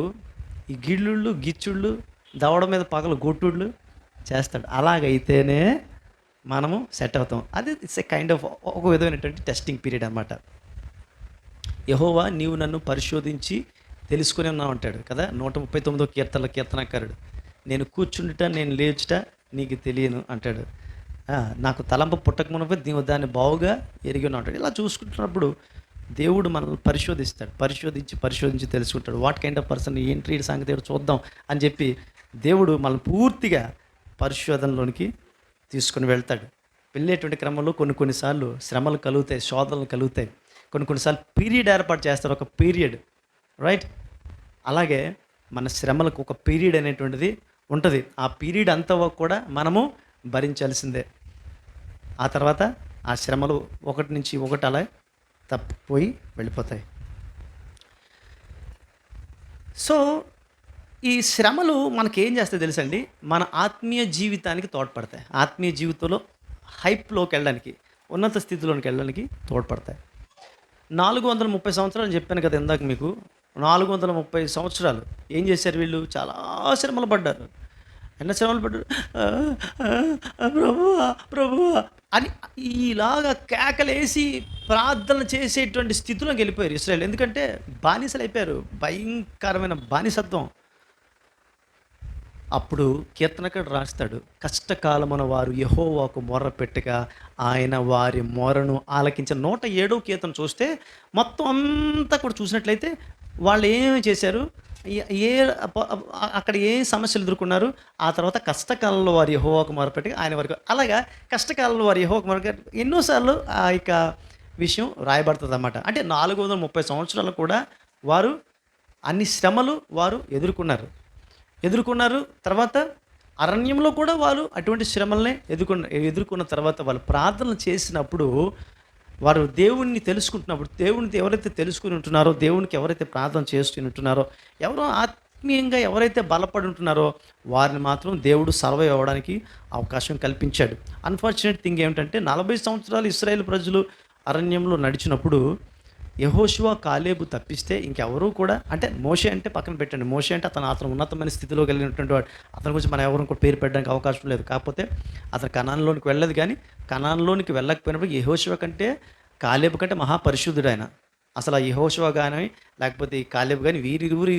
ఈ గిళ్ళుళ్ళు, గిచ్చుళ్ళు, దవడ మీద పగలు గొట్టుళ్ళు చేస్తాడు. అలాగైతేనే మనము సెట్ అవుతాం. అది ఇట్స్ ఏ కైండ్ ఆఫ్ ఒక విధమైనటువంటి టెస్టింగ్ పీరియడ్ అన్నమాట. యెహోవా నీవు నన్ను పరిశోధించి తెలుసుకుని ఉన్నావు అంటాడు కదా 139వ కీర్తనకారుడు. నేను కూర్చుండుట, నేను లేచుట నీకు తెలియను అంటాడు. నాకు తలంపు పుట్టక మునుపే నీవు దాన్ని బావుగా ఎరిగి ఉన్నావు అంటాడు. ఇలా చూసుకుంటున్నప్పుడు దేవుడు మనల్ని పరిశోధించి తెలుసుకుంటాడు. వాట్ కైండ్ ఆఫ్ పర్సన్ ఏంటి సంగతి చూద్దాం అని చెప్పి దేవుడు మనల్ని పూర్తిగా పరిశోధనలోనికి తీసుకుని వెళ్తాడు. వెళ్ళేటువంటి క్రమంలో కొన్నిసార్లు శ్రమలు కలుగుతాయి, శోధనలు కలుగుతాయి. కొన్నిసార్లు పీరియడ్ ఏర్పాటు చేస్తారు, ఒక పీరియడ్, రైట్? అలాగే మన శ్రమలకు ఒక పీరియడ్ అనేటువంటిది ఉంటుంది. ఆ పీరియడ్ అంతా కూడా మనము భరించాల్సిందే. ఆ తర్వాత ఆ శ్రమలు ఒకటి నుంచి ఒకటి అలా తప్పిపోయి వెళ్ళిపోతాయి. సో ఈ శ్రమలు మనకేం చేస్తాయి తెలుసండి, మన ఆత్మీయ జీవితానికి తోడ్పడతాయి. ఆత్మీయ జీవితంలో హైప్లోకి వెళ్ళడానికి, ఉన్నత స్థితిలోకి వెళ్ళడానికి తోడ్పడతాయి. 430 సంవత్సరాలు అని చెప్పాను కదా ఇందాక మీకు. 430 సంవత్సరాలు ఏం చేశారు వీళ్ళు? చాలా శ్రమలు పడ్డారు. ఎన్న శ్రమలు పడ్డాడు. ప్రభువా ప్రభువా అని ఇలాగా కేకలేసి ప్రార్థన చేసేటువంటి స్థితిలోకి వెళ్ళిపోయారు ఇశ్రాయేలు. ఎందుకంటే బానిసలు అయిపోయారు, భయంకరమైన బానిసత్వం. అప్పుడు కీర్తనకారుడు రాస్తాడు, కష్టకాలమున వారు యెహోవాకు మొర్ర పెట్టగా ఆయన వారి మొరను ఆలకించిన. 107వ కీర్తన చూస్తే మొత్తం అంతా కూడా చూసినట్లయితే వాళ్ళు ఏమి చేశారు, అక్కడ ఏ సమస్యలు ఎదుర్కొన్నారు, ఆ తర్వాత కష్టకాలంలో వారు యెహోవాకు మొరపెట్టగా ఆయన వరకు. అలాగా కష్టకాలంలో వారు యెహోవాకు మొరపెట్టి ఎన్నోసార్లు ఆ యొక్క విషయం రాయబడుతుంది అన్నమాట. అంటే 430 సంవత్సరాలు కూడా వారు అన్ని శ్రమలు వారు ఎదుర్కొన్నారు. తర్వాత అరణ్యంలో కూడా వారు అటువంటి శ్రమలనే ఎదుర్కొన్న తర్వాత వాళ్ళు ప్రార్థనలు చేసినప్పుడు, వారు దేవుణ్ణి తెలుసుకుంటున్నప్పుడు, దేవుని ఎవరైతే తెలుసుకుని ఉంటున్నారో, దేవునికి ఎవరైతే ప్రార్థన చేస్తూ ఉంటున్నారో, ఎవరో ఆత్మీయంగా ఎవరైతే బలపడి ఉంటున్నారో వారిని మాత్రం దేవుడు సర్వైవ్ అవ్వడానికి అవకాశం కల్పించాడు. అన్ఫార్చునేట్ థింగ్ ఏమిటంటే 40 సంవత్సరాలు ఇశ్రాయేలు ప్రజలు అరణ్యంలో నడిచినప్పుడు యెహోషువ కాలేబు తప్పిస్తే ఇంకెవరూ కూడా, అంటే మోషే అంటే పక్కన పెట్టండి, మోషే అంటే అతను ఉన్నతమైన స్థితిలోకి వెళ్ళినటువంటి వాడు, అతని గురించి మనం ఎవరు కూడా పేరు పెట్టడానికి అవకాశం లేదు. కాకపోతే అతను కనాన్లోనికి వెళ్ళలేదు. కానీ కనాన్లోనికి వెళ్ళకపోయినప్పుడు యెహోషువ కంటే కాలేబు కంటే మహాపరిశుద్ధుడు ఆయన. అసలు ఆ యెహోషువ కానీ లేకపోతే ఈ కాలేబు కానీ వీరిరువురు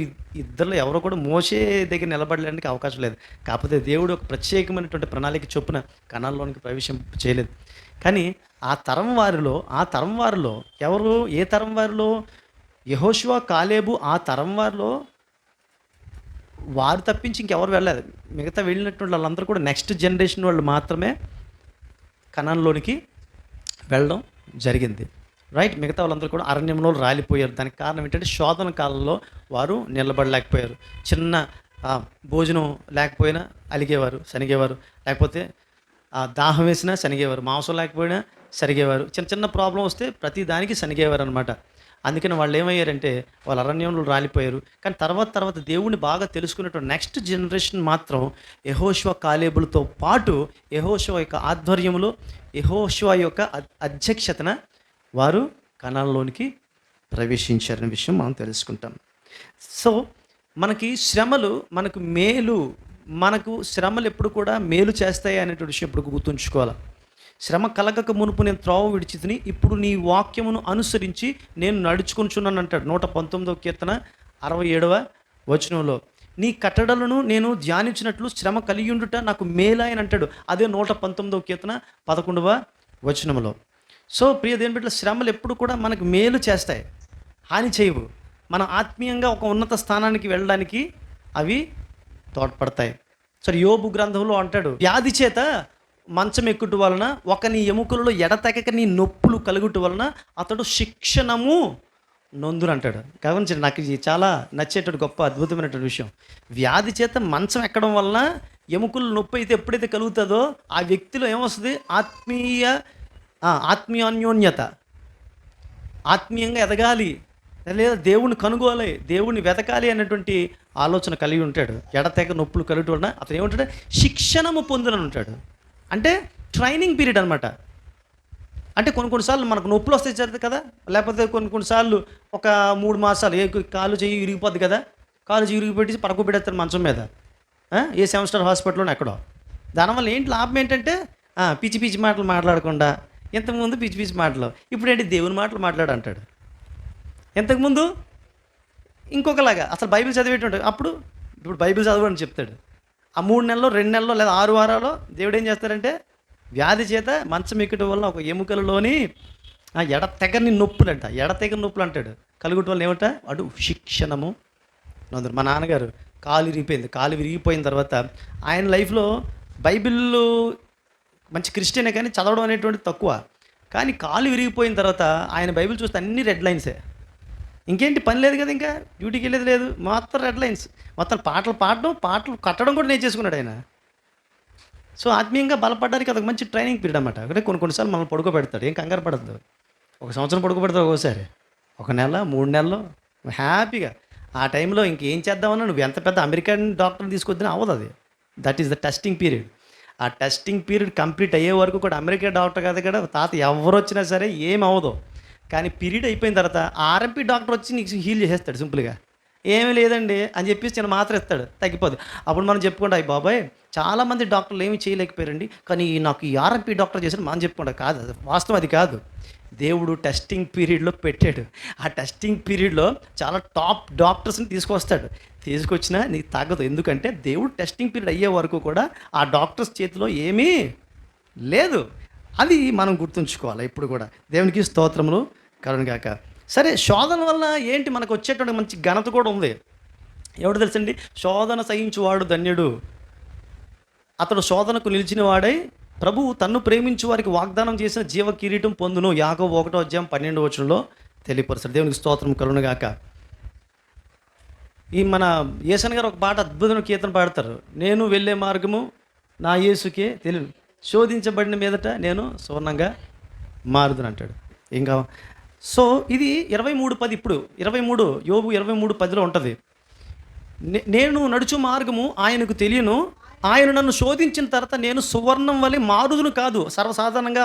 ఇద్దరిలో ఎవరో కూడా మోషే దగ్గర నిలబడడానికి అవకాశం లేదు. కాకపోతే దేవుడు ఒక ప్రత్యేకమైనటువంటి ప్రణాళిక చొప్పున కనాన్లోనికి ప్రవేశం చేయలేదు. కానీ ఆ తరం వారిలో ఎవరు, ఏ తరం వారిలో, యెహోషువ కాలేబు ఆ తరం వారిలో వారు తప్పించి ఇంకెవరు వెళ్ళలేదు. మిగతా వెళ్ళినటువంటి వాళ్ళందరూ కూడా నెక్స్ట్ జనరేషన్ వాళ్ళు మాత్రమే కనాన్లోనికి వెళ్ళడం జరిగింది. రైట్, మిగతా వాళ్ళందరూ కూడా అరణ్యంలో రాలిపోయారు. దానికి కారణం ఏంటంటే శోధన కాలంలో వారు నిలబడలేకపోయారు. చిన్న భోజనం లేకపోయినా అలిగేవారు, శనిగేవారు. లేకపోతే దాహం వేసినా శనిగేవారు, మాంసం లేకపోయినా సరిగేవారు. చిన్న ప్రాబ్లం వస్తే ప్రతి దానికి శనిగేవారు అనమాట. అందుకని వాళ్ళు ఏమయ్యారంటే వాళ్ళు అరణ్యంలో రాలిపోయారు. కానీ తర్వాత దేవుణ్ణి బాగా తెలుసుకున్నటువంటి నెక్స్ట్ జనరేషన్ మాత్రం యెహోషువ కాలేబులతో పాటు యెహోషువ యొక్క ఆధ్వర్యంలో, యెహోషువ యొక్క అధ్యక్షతన వారు కనాన్లోనికి ప్రవేశించారనే విషయం మనం తెలుసుకుంటాం. సో మనకి శ్రమలు మనకు శ్రమలు ఎప్పుడు కూడా మేలు చేస్తాయి అనేటువంటి విషయం ఎప్పుడు గుర్తుంచుకోవాలి. శ్రమ కలగక మునుపు నేను త్రోవ విడిచితిని, ఇప్పుడు నీ వాక్యమును అనుసరించి నేను నడుచుకుంటున్నాను అంటాడు 119వ కీర్తన 67వ వచనంలో. నీ కట్టడలను నేను ధ్యానించినట్లు శ్రమ కలిగి ఉండుట నాకు మేలాయని అంటాడు. అదే 119వ కీర్తన 11వ వచనంలో. సో ప్రియ దేవుని బిడ్డల, శ్రమలు ఎప్పుడు కూడా మనకు మేలు చేస్తాయి, హాని చేయవు. మనం ఆత్మీయంగా ఒక ఉన్నత స్థానానికి వెళ్ళడానికి అవి తోడ్పడతాయి. సరే, యోబు గ్రంథంలో అంటాడు, వ్యాధి చేత మంచం ఎక్కుట వలన ఒకని ఎముకలలో ఎడతెగక నీ నొప్పులు కలుగుట వలన అతడు శిక్షణము నొందురు అంటాడు. కాబట్టి నాకు ఇది చాలా నచ్చేటువంటి గొప్ప అద్భుతమైనటువంటి విషయం. వ్యాధి చేత మంచం ఎక్కడం వలన ఎముకలు నొప్పి అయితే ఎప్పుడైతే కలుగుతుందో ఆ వ్యక్తిలో ఏమొస్తుంది, ఆత్మీయాన్యోన్యత, ఆత్మీయంగా ఎదగాలి, లేదా దేవుణ్ణి కనుగోవాలి, దేవుణ్ణి వెతకాలి అనేటువంటి ఆలోచన కలిగి ఉంటాడు. ఎడతెగ నొప్పులు కలుగుట వలన అతను ఏమంటాడు, శిక్షణము పొందునని ఉంటాడు. అంటే ట్రైనింగ్ పీరియడ్ అనమాట. అంటే కొన్నిసార్లు మనకు నొప్పులు వస్తాయి జరుగుతుంది కదా, లేకపోతే కొన్నిసార్లు ఒక 3 మాసాలు కాలు చెయ్యి విరిగిపోద్ది కదా, కాలు చెయ్యి విరిగిపెట్టి పడుకోబెడతారు మంచం మీద, ఏ 7 స్టార్ హాస్పిటల్లోనే ఎక్కడో. దానివల్ల ఏంటి లాభం ఏంటంటే పిచ్చి పిచ్చి మాటలు మాట్లాడకుండా, ఇంతకుముందు పిచ్చి పిచ్చి మాటలు, ఇప్పుడు ఏంటి దేవుని మాటలు మాట్లాడంటాడు. ఇంతకుముందు ఇంకొకలాగా అసలు బైబిల్ చదివేటువంటి, ఇప్పుడు బైబిల్ చదవని చెప్తాడు. ఆ 3 నెలల్లో 2 నెలల్లో లేదా 6 వారాల్లో దేవుడు ఏం చేస్తాడంటే వ్యాధి చేత మంచం ఎక్కడం వల్ల ఒక ఎముకలలోని ఎడతెగని నొప్పులు అంటాడు కలుగుట వల్ల ఏమిట, అటు శిక్షణము నొందరు. మా నాన్నగారు కాలు విరిగిపోయిన తర్వాత ఆయన లైఫ్లో బైబిల్ మంచి క్రిస్టియనే కానీ చదవడం అనేటువంటిది తక్కువ. కానీ కాలు విరిగిపోయిన తర్వాత ఆయన బైబిల్ చూస్తే అన్ని రెడ్ లైన్సే. ఇంకేంటి పని లేదు కదా, ఇంకా డ్యూటీకి వెళ్ళేది లేదు, మొత్తం రెడ్ లైన్స్, మొత్తం పాటలు పాడడం, పాటలు కట్టడం కూడా నేర్చేసుకున్నాడు ఆయన. సో ఆత్మీయంగా బలపడడానికి అదొక మంచి ట్రైనింగ్ పీరియడ్ అన్నమాట. అంటే కొన్నిసార్లు మనల్ని పడుకోబెడతాడు, ఏం కంగారు పడద్దు. 1 సంవత్సరం పడుకోబెడతాడు, ఒకసారి 1 నెల 3 నెలలు హ్యాపీగా. ఆ టైంలో ఇంకేం చేద్దామన్నా నువ్వు ఎంత పెద్ద అమెరికన్ డాక్టర్ని తీసుకొద్దని అవ్వదు. అది that is the testing period. ఆ టెస్టింగ్ పీరియడ్ కంప్లీట్ అయ్యే వరకు కూడా అమెరికా డాక్టర్ కాదు కదా తాత, ఎవరు వచ్చినా సరే ఏం అవ్వదు. కానీ పీరియడ్ అయిపోయిన తర్వాత ఆర్ఎంపీ డాక్టర్ వచ్చి నీకు హీల్ చేసేస్తాడు సింపుల్గా. ఏమీ లేదండి అని చెప్పేసి చిన్న మాత్ర ఇస్తాడు, తగ్గిపోదు. అప్పుడు మనం చెప్పుకుంటాం, అయ్యి బాబాయ్ చాలామంది డాక్టర్లు ఏమీ చేయలేకపోయారండి, కానీ నాకు ఈ ఆర్ఎంపీ డాక్టర్ చేశాడు మనం చెప్పుకుంటాం. కాదు, అది వాస్తవం, అది కాదు. దేవుడు టెస్టింగ్ పీరియడ్లో పెట్టాడు. ఆ టెస్టింగ్ పీరియడ్లో చాలా టాప్ డాక్టర్స్ని తీసుకొచ్చినా నీకు తగ్గదు. ఎందుకంటే దేవుడు టెస్టింగ్ పీరియడ్ అయ్యే వరకు కూడా ఆ డాక్టర్స్ చేతిలో ఏమీ లేదు. అది మనం గుర్తుంచుకోవాలి ఇప్పుడు కూడా. దేవునికి స్తోత్రములు కలుగునుగాక. సరే, శోధన వల్ల ఏంటి మనకు వచ్చేటువంటి మంచి ఘనత కూడా ఉంది. ఎవడు తెలుసండి? శోధన సహించువాడు ధన్యుడు, అతడు శోధనకు నిలిచిన వాడై ప్రభువు తన్ను ప్రేమించు వారికి వాగ్దానం చేసిన జీవ కిరీటం పొందును. యాకోబు 1:12 తెలియపరుస్తాడు. దేవునికి స్తోత్రం కలుగునుగాక. ఈ మన యేసన్ గారు ఒక పాట, అద్భుతమైన కీర్తన పాడతారు. నేను వెళ్ళే మార్గము నా యేసుకే తెలియదు, శోధించబడిన మీదట నేను సువర్ణంగా మారుదును అంటాడు. ఇంకా సో ఇది 23:10. ఇప్పుడు 23 యోబు 23:10 ఉంటుంది. నేను నడుచు మార్గము ఆయనకు తెలియను, ఆయన నన్ను శోధించిన తర్వాత నేను సువర్ణం వలె మారుదును కాదు. సర్వసాధారణంగా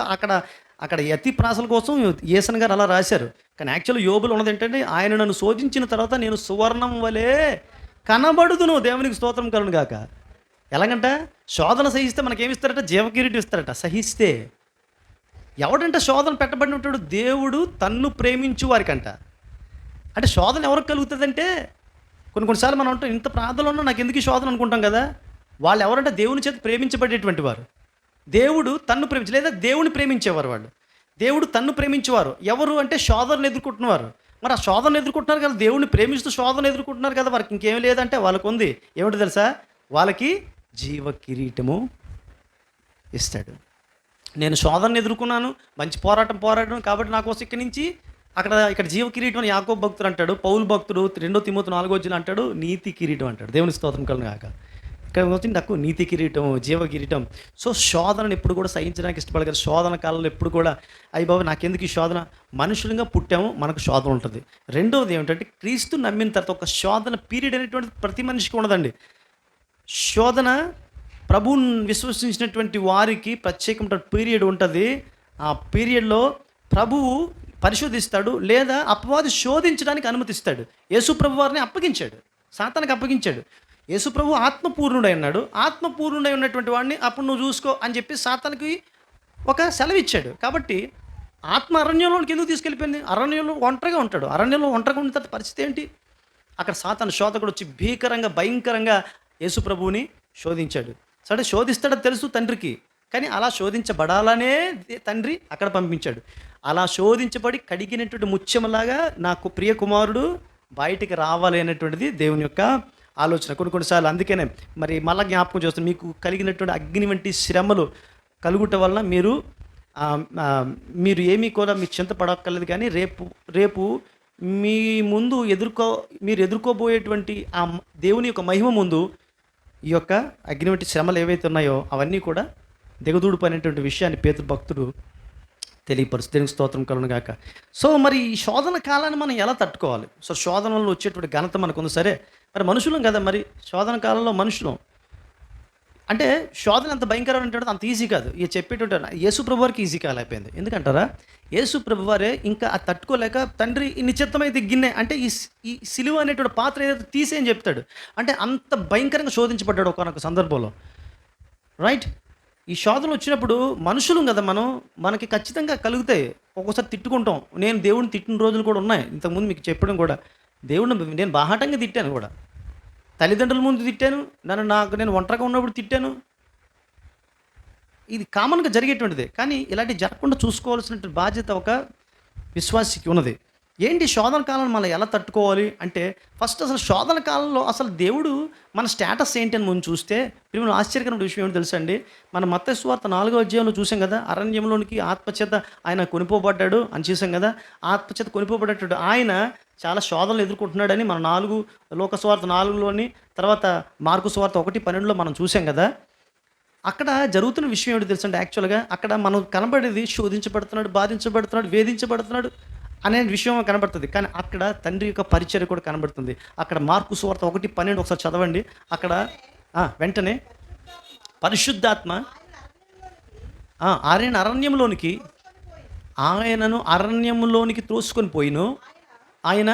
అక్కడ యతి ప్రాసల కోసం యేసన్ గారు అలా రాశారు. కానీ యాక్చువల్ యోబులు ఉన్నది ఏంటంటే, ఆయన నన్ను శోధించిన తర్వాత నేను సువర్ణం వలె కనబడుదును. దేవునికి స్తోత్రం కలుగునుగాక. ఎలాగంట? శోధన సహిస్తే మనకేమిస్తారట? జీవకిరీటం ఇస్తారట. సహిస్తే ఎవడంటే శోధన పెట్టబడినట్టు? దేవుడు తన్ను ప్రేమించు వారికంట. అంటే శోధన ఎవరికి కలుగుతుందంటే, కొన్నిసార్లు మనం ఉంటాం, ఇంత ప్రార్థనలో ఉన్నా నాకు ఎందుకు శోధన అనుకుంటాం కదా. వాళ్ళు ఎవరంటే దేవుని చేత ప్రేమించబడేటువంటి వారు. దేవుడు తన్ను ప్రేమించి, లేదా దేవుని ప్రేమించేవారు వాళ్ళు. దేవుడు తన్ను ప్రేమించేవారు ఎవరు అంటే శోధనను ఎదుర్కొంటున్నారు. మరి ఆ శోధనను ఎదుర్కొంటున్నారు కదా, దేవుడిని ప్రేమిస్తూ శోధన ఎదుర్కొంటున్నారు కదా, వారికి ఇంకేం లేదంటే వాళ్ళకు ఉంది. ఏమిటి తెలుసా? వాళ్ళకి జీవ కిరీటము ఇస్తాడు. నేను శోధనను ఎదుర్కొన్నాను, మంచి పోరాటం కాబట్టి నా కోసం ఇక్కడి నుంచి ఇక్కడ జీవ కిరీటం అని యాకోబు భక్తుడు అంటాడు. పౌలు భక్తుడు 2 తిమోతి 4 అంటాడు, నీతి కిరీటం అంటాడు. దేవుని స్తోత్రం కలుగునుగాక. ఇక్కడ వచ్చింది నాకు నీతి కిరీటం, జీవ కిరీటం. సో శోధనను ఎప్పుడు కూడా సహించడానికి ఇష్టపడగలరు. శోధన కాలంలో ఎప్పుడు కూడా అయ్యి బాబు నాకెందుకు ఈ శోధన? మనుషులుగా పుట్టాము, మనకు శోధన ఉంటుంది. రెండవది ఏమిటంటే, క్రీస్తు నమ్మిన తర్వాత ఒక శోధన పీరియడ్ అనేటువంటిది ప్రతి మనిషికి ఉండదండి. శోధన ప్రభువుని విశ్వసించినటువంటి వారికి ప్రత్యేకమైన పీరియడ్ ఉంటుంది. ఆ పీరియడ్లో ప్రభువు పరిశోధిస్తాడు, లేదా అపవాది శోధించడానికి అనుమతిస్తాడు. యేసు ప్రభు వారిని అప్పగించాడు, సాతానికి అప్పగించాడు. యేసు ప్రభు ఆత్మపూర్ణుడై ఉన్నాడు. ఆత్మపూర్ణుడై ఉన్నటువంటి వాడిని అప్పుడు నువ్వు చూసుకో అని చెప్పి సాతానికి ఒక సెలవు ఇచ్చాడు. కాబట్టి ఆత్మ అరణ్యంలోనికి ఎందుకు తీసుకెళ్ళిపోయింది? అరణ్యంలో ఒంటరిగా ఉంటాడు. అరణ్యంలో ఒంటరిగా ఉన్న తర్వాత పరిస్థితి ఏంటి? అక్కడ సాతాను శోధకుడు వచ్చి భయంకరంగా యేసు ప్రభువుని శోధించాడు. సరే, శోధిస్తాడో తెలుసు తండ్రికి, కానీ అలా శోధించబడాలనే తండ్రి అక్కడ పంపించాడు. అలా శోధించబడి కడిగినటువంటి ముత్యంలాగా నాకు ప్రియ కుమారుడు బయటికి రావాలి అనేటువంటిది దేవుని యొక్క ఆలోచన. కొన్నిసార్లు అందుకనే మరి మళ్ళీ జ్ఞాపకం చేస్తాను, మీకు కలిగినటువంటి అగ్ని వంటి శ్రమలు కలుగుట వలన మీరు ఏమీ కూడా మీకు చింతపడక్కర్లేదు. కానీ రేపు మీ ముందు మీరు ఎదుర్కోబోయేటువంటి ఆ దేవుని యొక్క మహిమ ముందు ఈ యొక్క అగ్ని వంటి శ్రమలు ఏవైతే ఉన్నాయో అవన్నీ కూడా దిగదూడిపోయినటువంటి విషయాన్ని పేతురు భక్తుడు తెలియపరుస్తూ దేవునికి స్తోత్రం కలుగునుగాక. సో మరి ఈ శోధన కాలాన్ని మనం ఎలా తట్టుకోవాలి? సో శోధనలో వచ్చేటువంటి ఘనత మనకు ఉంది. సరే, మరి మనుషులం కదా, మరి శోధన కాలంలో మనుషులం అంటే శోధన ఎంత భయంకరం అంటే అంత ఈజీ కాదు. ఇక చెప్పేటువంటి యేసు ప్రభు వారికి ఈజీ కాలేకపోయింది. ఎందుకంటారా? యేసు ప్రభు వారే ఇంకా అది తట్టుకోలేక తండ్రి నిశ్చిత్తమైతే గిన్నె అంటే ఈ సిలువ అనేటువంటి పాత్ర ఏదైతే తీసేయని చెప్తాడు. అంటే అంత భయంకరంగా శోధించబడ్డాడు ఒకనొక సందర్భంలో. రైట్? ఈ శోధనలు వచ్చినప్పుడు మనుషులు కదా, మనకి ఖచ్చితంగా కలుగుతాయి. ఒక్కోసారి తిట్టుకుంటాం. నేను దేవుడిని తిట్టిన రోజులు కూడా ఉన్నాయి. ఇంతకుముందు మీకు చెప్పడం కూడా, దేవుడిని నేను బాహాటంగా తిట్టాను కూడా. తల్లిదండ్రుల ముందు తిట్టాను, నేను ఒంటరిగా ఉన్నప్పుడు తిట్టాను. ఇది కామన్గా జరిగేటువంటిది. కానీ ఇలాంటి జరగకుండా చూసుకోవాల్సిన బాధ్యత ఒక విశ్వాసికి ఉన్నది. ఏంటి శోధన కాలం మనం ఎలా తట్టుకోవాలి అంటే, ఫస్ట్ అసలు శోధన కాలంలో అసలు దేవుడు మన స్టేటస్ ఏంటి అని మనం చూస్తే ప్రియమైన ఆశ్చర్యకరమైన విషయం ఏంటో తెలుసా అండి? మన మత్తయి సువార్త 4వ అధ్యాయంలో చూసాం కదా, అరణ్యంలోనికి ఆత్మచేత ఆయన కొనిపోబడ్డాడు అని చూసాం కదా. ఆత్మచేత కొనిపోబడ్డట్టు ఆయన చాలా శోధనలు ఎదుర్కొంటున్నాడని మన లోక సువార్త 4లోని, తర్వాత మార్కు సువార్త 1:12లో మనం చూసాం కదా. అక్కడ జరుగుతున్న విషయం ఏంటో తెలుసండి? యాక్చువల్గా అక్కడ మనం కనబడేది శోధించబడుతున్నాడు, బాధించబడుతున్నాడు, వేధించబడుతున్నాడు అనే విషయం కనబడుతుంది. కానీ అక్కడ తండ్రి యొక్క పరిచర్య కూడా కనబడుతుంది. అక్కడ మార్కు సువార్త 1:12 ఒకసారి చదవండి. అక్కడ వెంటనే పరిశుద్ధాత్మ ఆయనను అరణ్యంలోనికి త్రోసుకొని పోయిను. ఆయన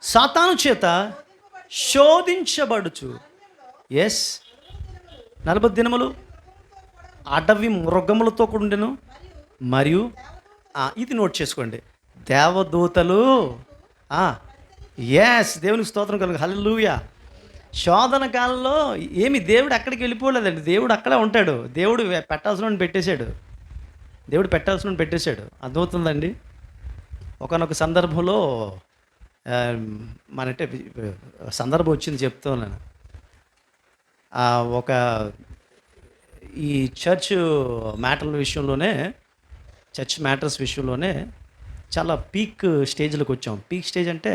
సాతాను చేత శోధించబడుచు. ఎస్, 40 దినములు అడవి మృగములతో కూడెను. మరియు ఇది నోట్ చేసుకోండి, దేవదూతలు. ఎస్, దేవునికి స్తోత్రం కలుగు, హల్లెలూయా. శోధన కాలంలో దేవుడు ఎక్కడికి వెళ్ళిపోలేదండి, దేవుడు అక్కడే ఉంటాడు. దేవుడు పెట్టాల్సిన పెట్టేశాడు, దేవుడు పెట్టాల్సిన పెట్టేశాడు. అర్థమవుతుందండి. ఒకనొక సందర్భంలో అంటే సందర్భం వచ్చింది, చెప్తూ ఉన్నాను. ఒక ఈ చర్చ్ మ్యాటర్ల విషయంలోనే, చర్చ్ మ్యాటర్స్ విషయంలోనే చాలా పీక్ స్టేజ్లోకి వచ్చాం. పీక్ స్టేజ్ అంటే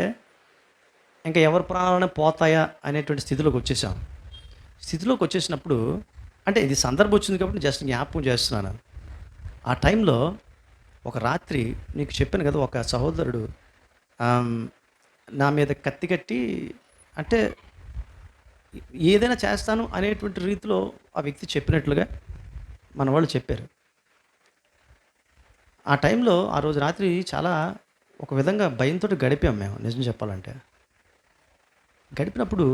ఇంకా ఎవరి ప్రాణాలనే పోతాయా అనేటువంటి స్థితిలోకి వచ్చేసాం. స్థితిలోకి వచ్చేసినప్పుడు, అంటే ఇది సందర్భం వచ్చింది కాబట్టి జస్ట్ జ్ఞాపకం చేస్తున్నాను. ఆ టైంలో ఒక రాత్రి మీకు చెప్పాను కదా, ఒక సహోదరుడు నా మీద కత్తి కట్టి, అంటే ఏదైనా చేస్తాను అనేటువంటి రీతిలో ఆ వ్యక్తి చెప్పినట్లుగా మన వాళ్ళు చెప్పారు. ఆ టైంలో ఆ రోజు రాత్రి చాలా ఒక విధంగా భయంతో గడిపాం మేము, నిజం చెప్పాలంటే. గడిపినప్పుడు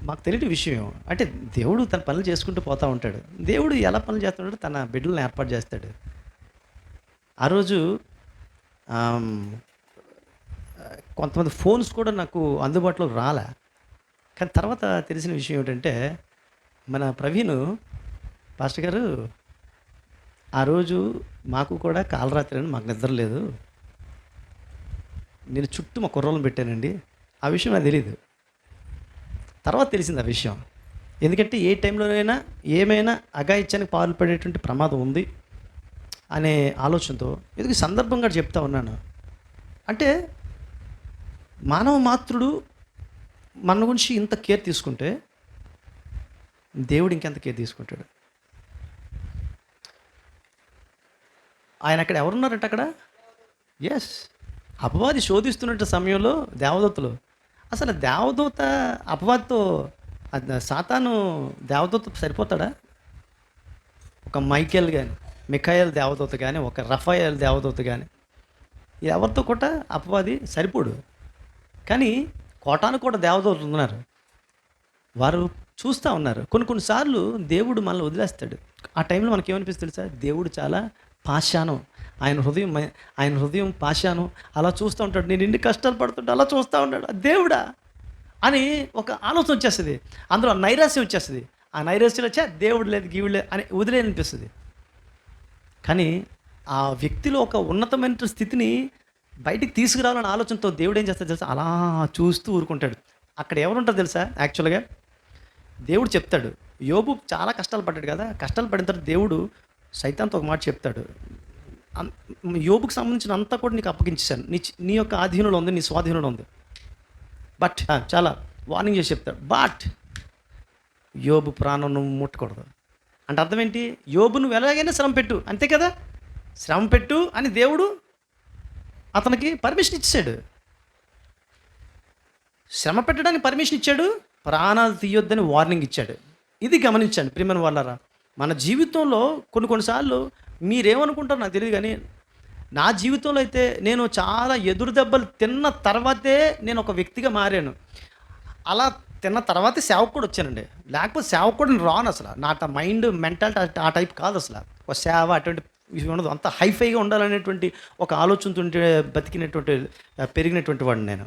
మాకు తెలియని విషయం అంటే, దేవుడు తన పనులు చేసుకుంటూ పోతూ ఉంటాడు. దేవుడు ఎలా పనులు చేస్తున్నాడో తన బిడ్డలను ఏర్పాటు చేస్తాడు. ఆ రోజు కొంతమంది ఫోన్స్ కూడా నాకు అందుబాటులో రాలే. కానీ తర్వాత తెలిసిన విషయం ఏమిటంటే, మన ప్రవీణ్ పాస్టర్ గారు ఆ రోజు మాకు కూడా కాలరాత్రి అని, మాకు నిద్ర లేదు, నేను చుట్టూ మా కుర్రోళ్ళని పెట్టానండి. ఆ విషయం నాకు తెలియదు, తర్వాత తెలిసింది ఆ విషయం. ఎందుకంటే ఏ టైంలోనైనా ఏమైనా అఘాయిత్యానికి పాల్పడేటువంటి ప్రమాదం ఉంది అనే ఆలోచనతో ఎందుకు సందర్భంగా చెప్తా ఉన్నాను. అంటే మానవ మాతృడు మన గురించి ఇంత కేర్ తీసుకుంటే దేవుడు ఇంకెంత కేర్ తీసుకుంటాడు. ఆయన అక్కడ ఎవరున్నారంట అక్కడ? ఎస్, అపవాది శోధిస్తున్నట్టు సమయంలో దేవదూతలు. అసలు దేవదూత అపవాదితో, సాతాను దేవదూత సరిపోతాడా? ఒక మైకేల్ కానీ, మిఖాయేల్ దేవదూత కానీ, ఒక రఫాయేల్ దేవదూత కానీ, ఎవరితో కూడా అపవాది సరిపోడు. కానీ కోటాను కూడా దేవదూతలు ఉన్నారు, వారు చూస్తూ ఉన్నారు. కొన్నిసార్లు దేవుడు మనల్ని వదిలేస్తాడు. ఆ టైంలో మనకి ఏమనిపిస్తుంది సార్? దేవుడు చాలా పాషాణం, ఆయన హృదయం పాషాణం. అలా చూస్తూ ఉంటాడు, నేను ఎన్ని కష్టాలు పడుతుంటే అలా చూస్తూ ఉంటాడు. దేవుడా అని ఒక ఆలోచన వచ్చేస్తుంది, అందులో నైరాశ్యం వచ్చేస్తుంది. ఆ నైరాశ్యంలో దేవుడు లేదు, గీవుడు లేదు అని వదిలేనిపిస్తుంది. కానీ ఆ వ్యక్తిలో ఒక ఉన్నతమైన స్థితిని బయటికి తీసుకురావాలనే ఆలోచనతో దేవుడు ఏం చేస్తాడు తెలుసా? అలా చూస్తూ ఊరుకుంటాడు. అక్కడ ఎవరుంటారు తెలుసా? యాక్చువల్గా దేవుడు చెప్తాడు, యోబు చాలా కష్టాలు పడ్డాడు కదా, కష్టాలు పడిన తర్వాత దేవుడు సైతాన్తో ఒక మాట చెప్తాడు, యోబుకి సంబంధించిన అంతా కూడా నీకు అప్పగించేశాను, నీ యొక్క ఆధీనంలో ఉంది, నీ స్వాధీనంలో ఉంది. బట్ చాలా వార్నింగ్ చేసి చెప్తాడు, బట్ యోబు ప్రాణం నువ్వు ముట్టకూడదు. అంటే అర్థం ఏంటి? యోబు నువ్వు ఎలాగైనా శ్రమ పెట్టు, అంతే కదా, శ్రమ పెట్టు అని దేవుడు అతనికి పర్మిషన్ ఇచ్చాడు. శ్రమ పెట్టడానికి పర్మిషన్ ఇచ్చాడు, ప్రాణాలు తీయొద్దని వార్నింగ్ ఇచ్చాడు. ఇది గమనించండి ప్రియమైన వాళ్ళారా. మన జీవితంలో కొన్నిసార్లు మీరేమనుకుంటారో నాకు తెలియదు, కానీ నా జీవితంలో అయితే నేను చాలా ఎదురు దెబ్బలు తిన్న తర్వాతే నేను ఒక వ్యక్తిగా మారాను. అలా తిన్న తర్వాతే సేవకుడు వచ్చానండి, లేకపోతే సేవకుడు నేను రాను. అసలు నా మైండ్ మెంటాలిటీ ఆ టైప్ కాదు. అసలు ఒక సేవ అటువంటి ఉండదు, అంత హైఫైగా ఉండాలనేటువంటి ఒక ఆలోచనతో బతికినటువంటి పెరిగినటువంటి వాడిని నేను.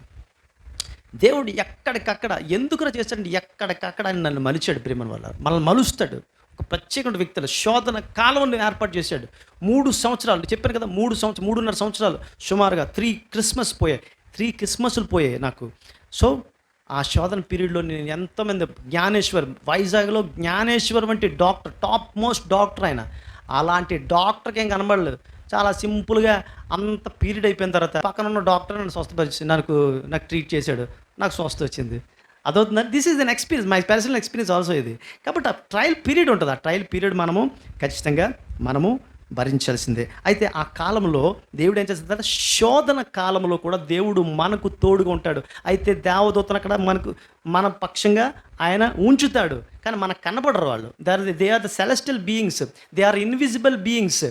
దేవుడు ఎక్కడికక్కడ ఎందుకురా చేస్తాడంటే ఎక్కడికక్కడ ఆయన నన్ను మలిచాడు. ప్రేమను వల్ల మనల్ని మలుస్తాడు. ఒక ప్రత్యేకమైన వ్యక్తులు శోధన కాలం ఏర్పాటు చేశాడు. 3 సంవత్సరాలు చెప్పాను కదా, 3.5 సంవత్సరాలు సుమారుగా 3 క్రిస్మస్లు పోయాయి నాకు. సో ఆ శోధన పీరియడ్లో నేను ఎంతోమంది జ్ఞానేశ్వర్, వైజాగ్లో జ్ఞానేశ్వర్ వంటి డాక్టర్, టాప్ మోస్ట్ డాక్టర్ ఆయన, అలాంటి డాక్టర్కి ఏం కనబడలేదు. చాలా సింపుల్గా అంత పీరియడ్ అయిపోయిన తర్వాత పక్కన ఉన్న డాక్టర్ నన్ను స్వస్థపరిచి నాకు ట్రీట్ చేశాడు, నాకు స్వస్థ వచ్చింది. అదవుతుంది. This is an experience, my personal experience also ఇది. కాబట్టి ఆ ట్రయల్ పీరియడ్ ఉంటుంది, ఆ ట్రయల్ పీరియడ్ ఖచ్చితంగా మనము భరించాల్సిందే. అయితే ఆ కాలంలో దేవుడు ఏం చేస్తాడంటే శోధన కాలంలో కూడా దేవుడు మనకు తోడుగా ఉంటాడు. అయితే దేవదూతను అక్కడ మన పక్షంగా ఆయన ఉంచుతాడు, కానీ మనకు కనబడరు వాళ్ళు. They are the celestial beings, they are invisible beings.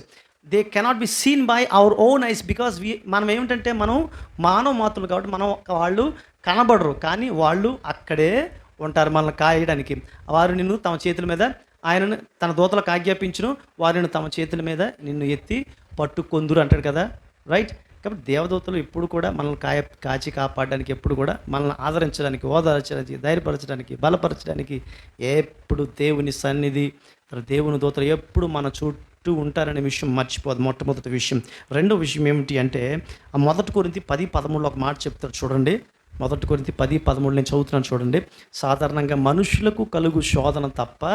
They cannot be seen by our own eyes because మనం ఏమిటంటే మనం మానవ మాత్రులు కాబట్టి మనం వాళ్ళు కనబడరు, కానీ వాళ్ళు అక్కడే ఉంటారు మనల్ని కాయడానికి. వారు నిన్ను తమ చేతుల మీద, ఆయనను తన దూతలకు ఆజ్ఞాపించును, వారిని తమ చేతుల మీద నిన్ను ఎత్తి పట్టుకొందురు అంటాడు కదా, రైట్. కాబట్టి దేవదూతలు ఎప్పుడు కూడా మనల్ని కాచి కాపాడడానికి, ఎప్పుడు కూడా మనల్ని ఆదరించడానికి, ఓదార్చడానికి, ధైర్యపరచడానికి, బలపరచడానికి ఎప్పుడు దేవుని సన్నిధి, దేవుని దూతలు ఎప్పుడు మన చుట్టూ ఉంటారనే విషయం మర్చిపోదు. మొట్టమొదటి విషయం. రెండో విషయం ఏమిటి అంటే, ఆ 1 కొరింథీ 10:13 ఒక మాట చెప్తారు చూడండి. 1 కొరింథీ 10:13 నేను చదువుతున్నాను చూడండి. సాధారణంగా మనుషులకు కలుగు శోధన తప్ప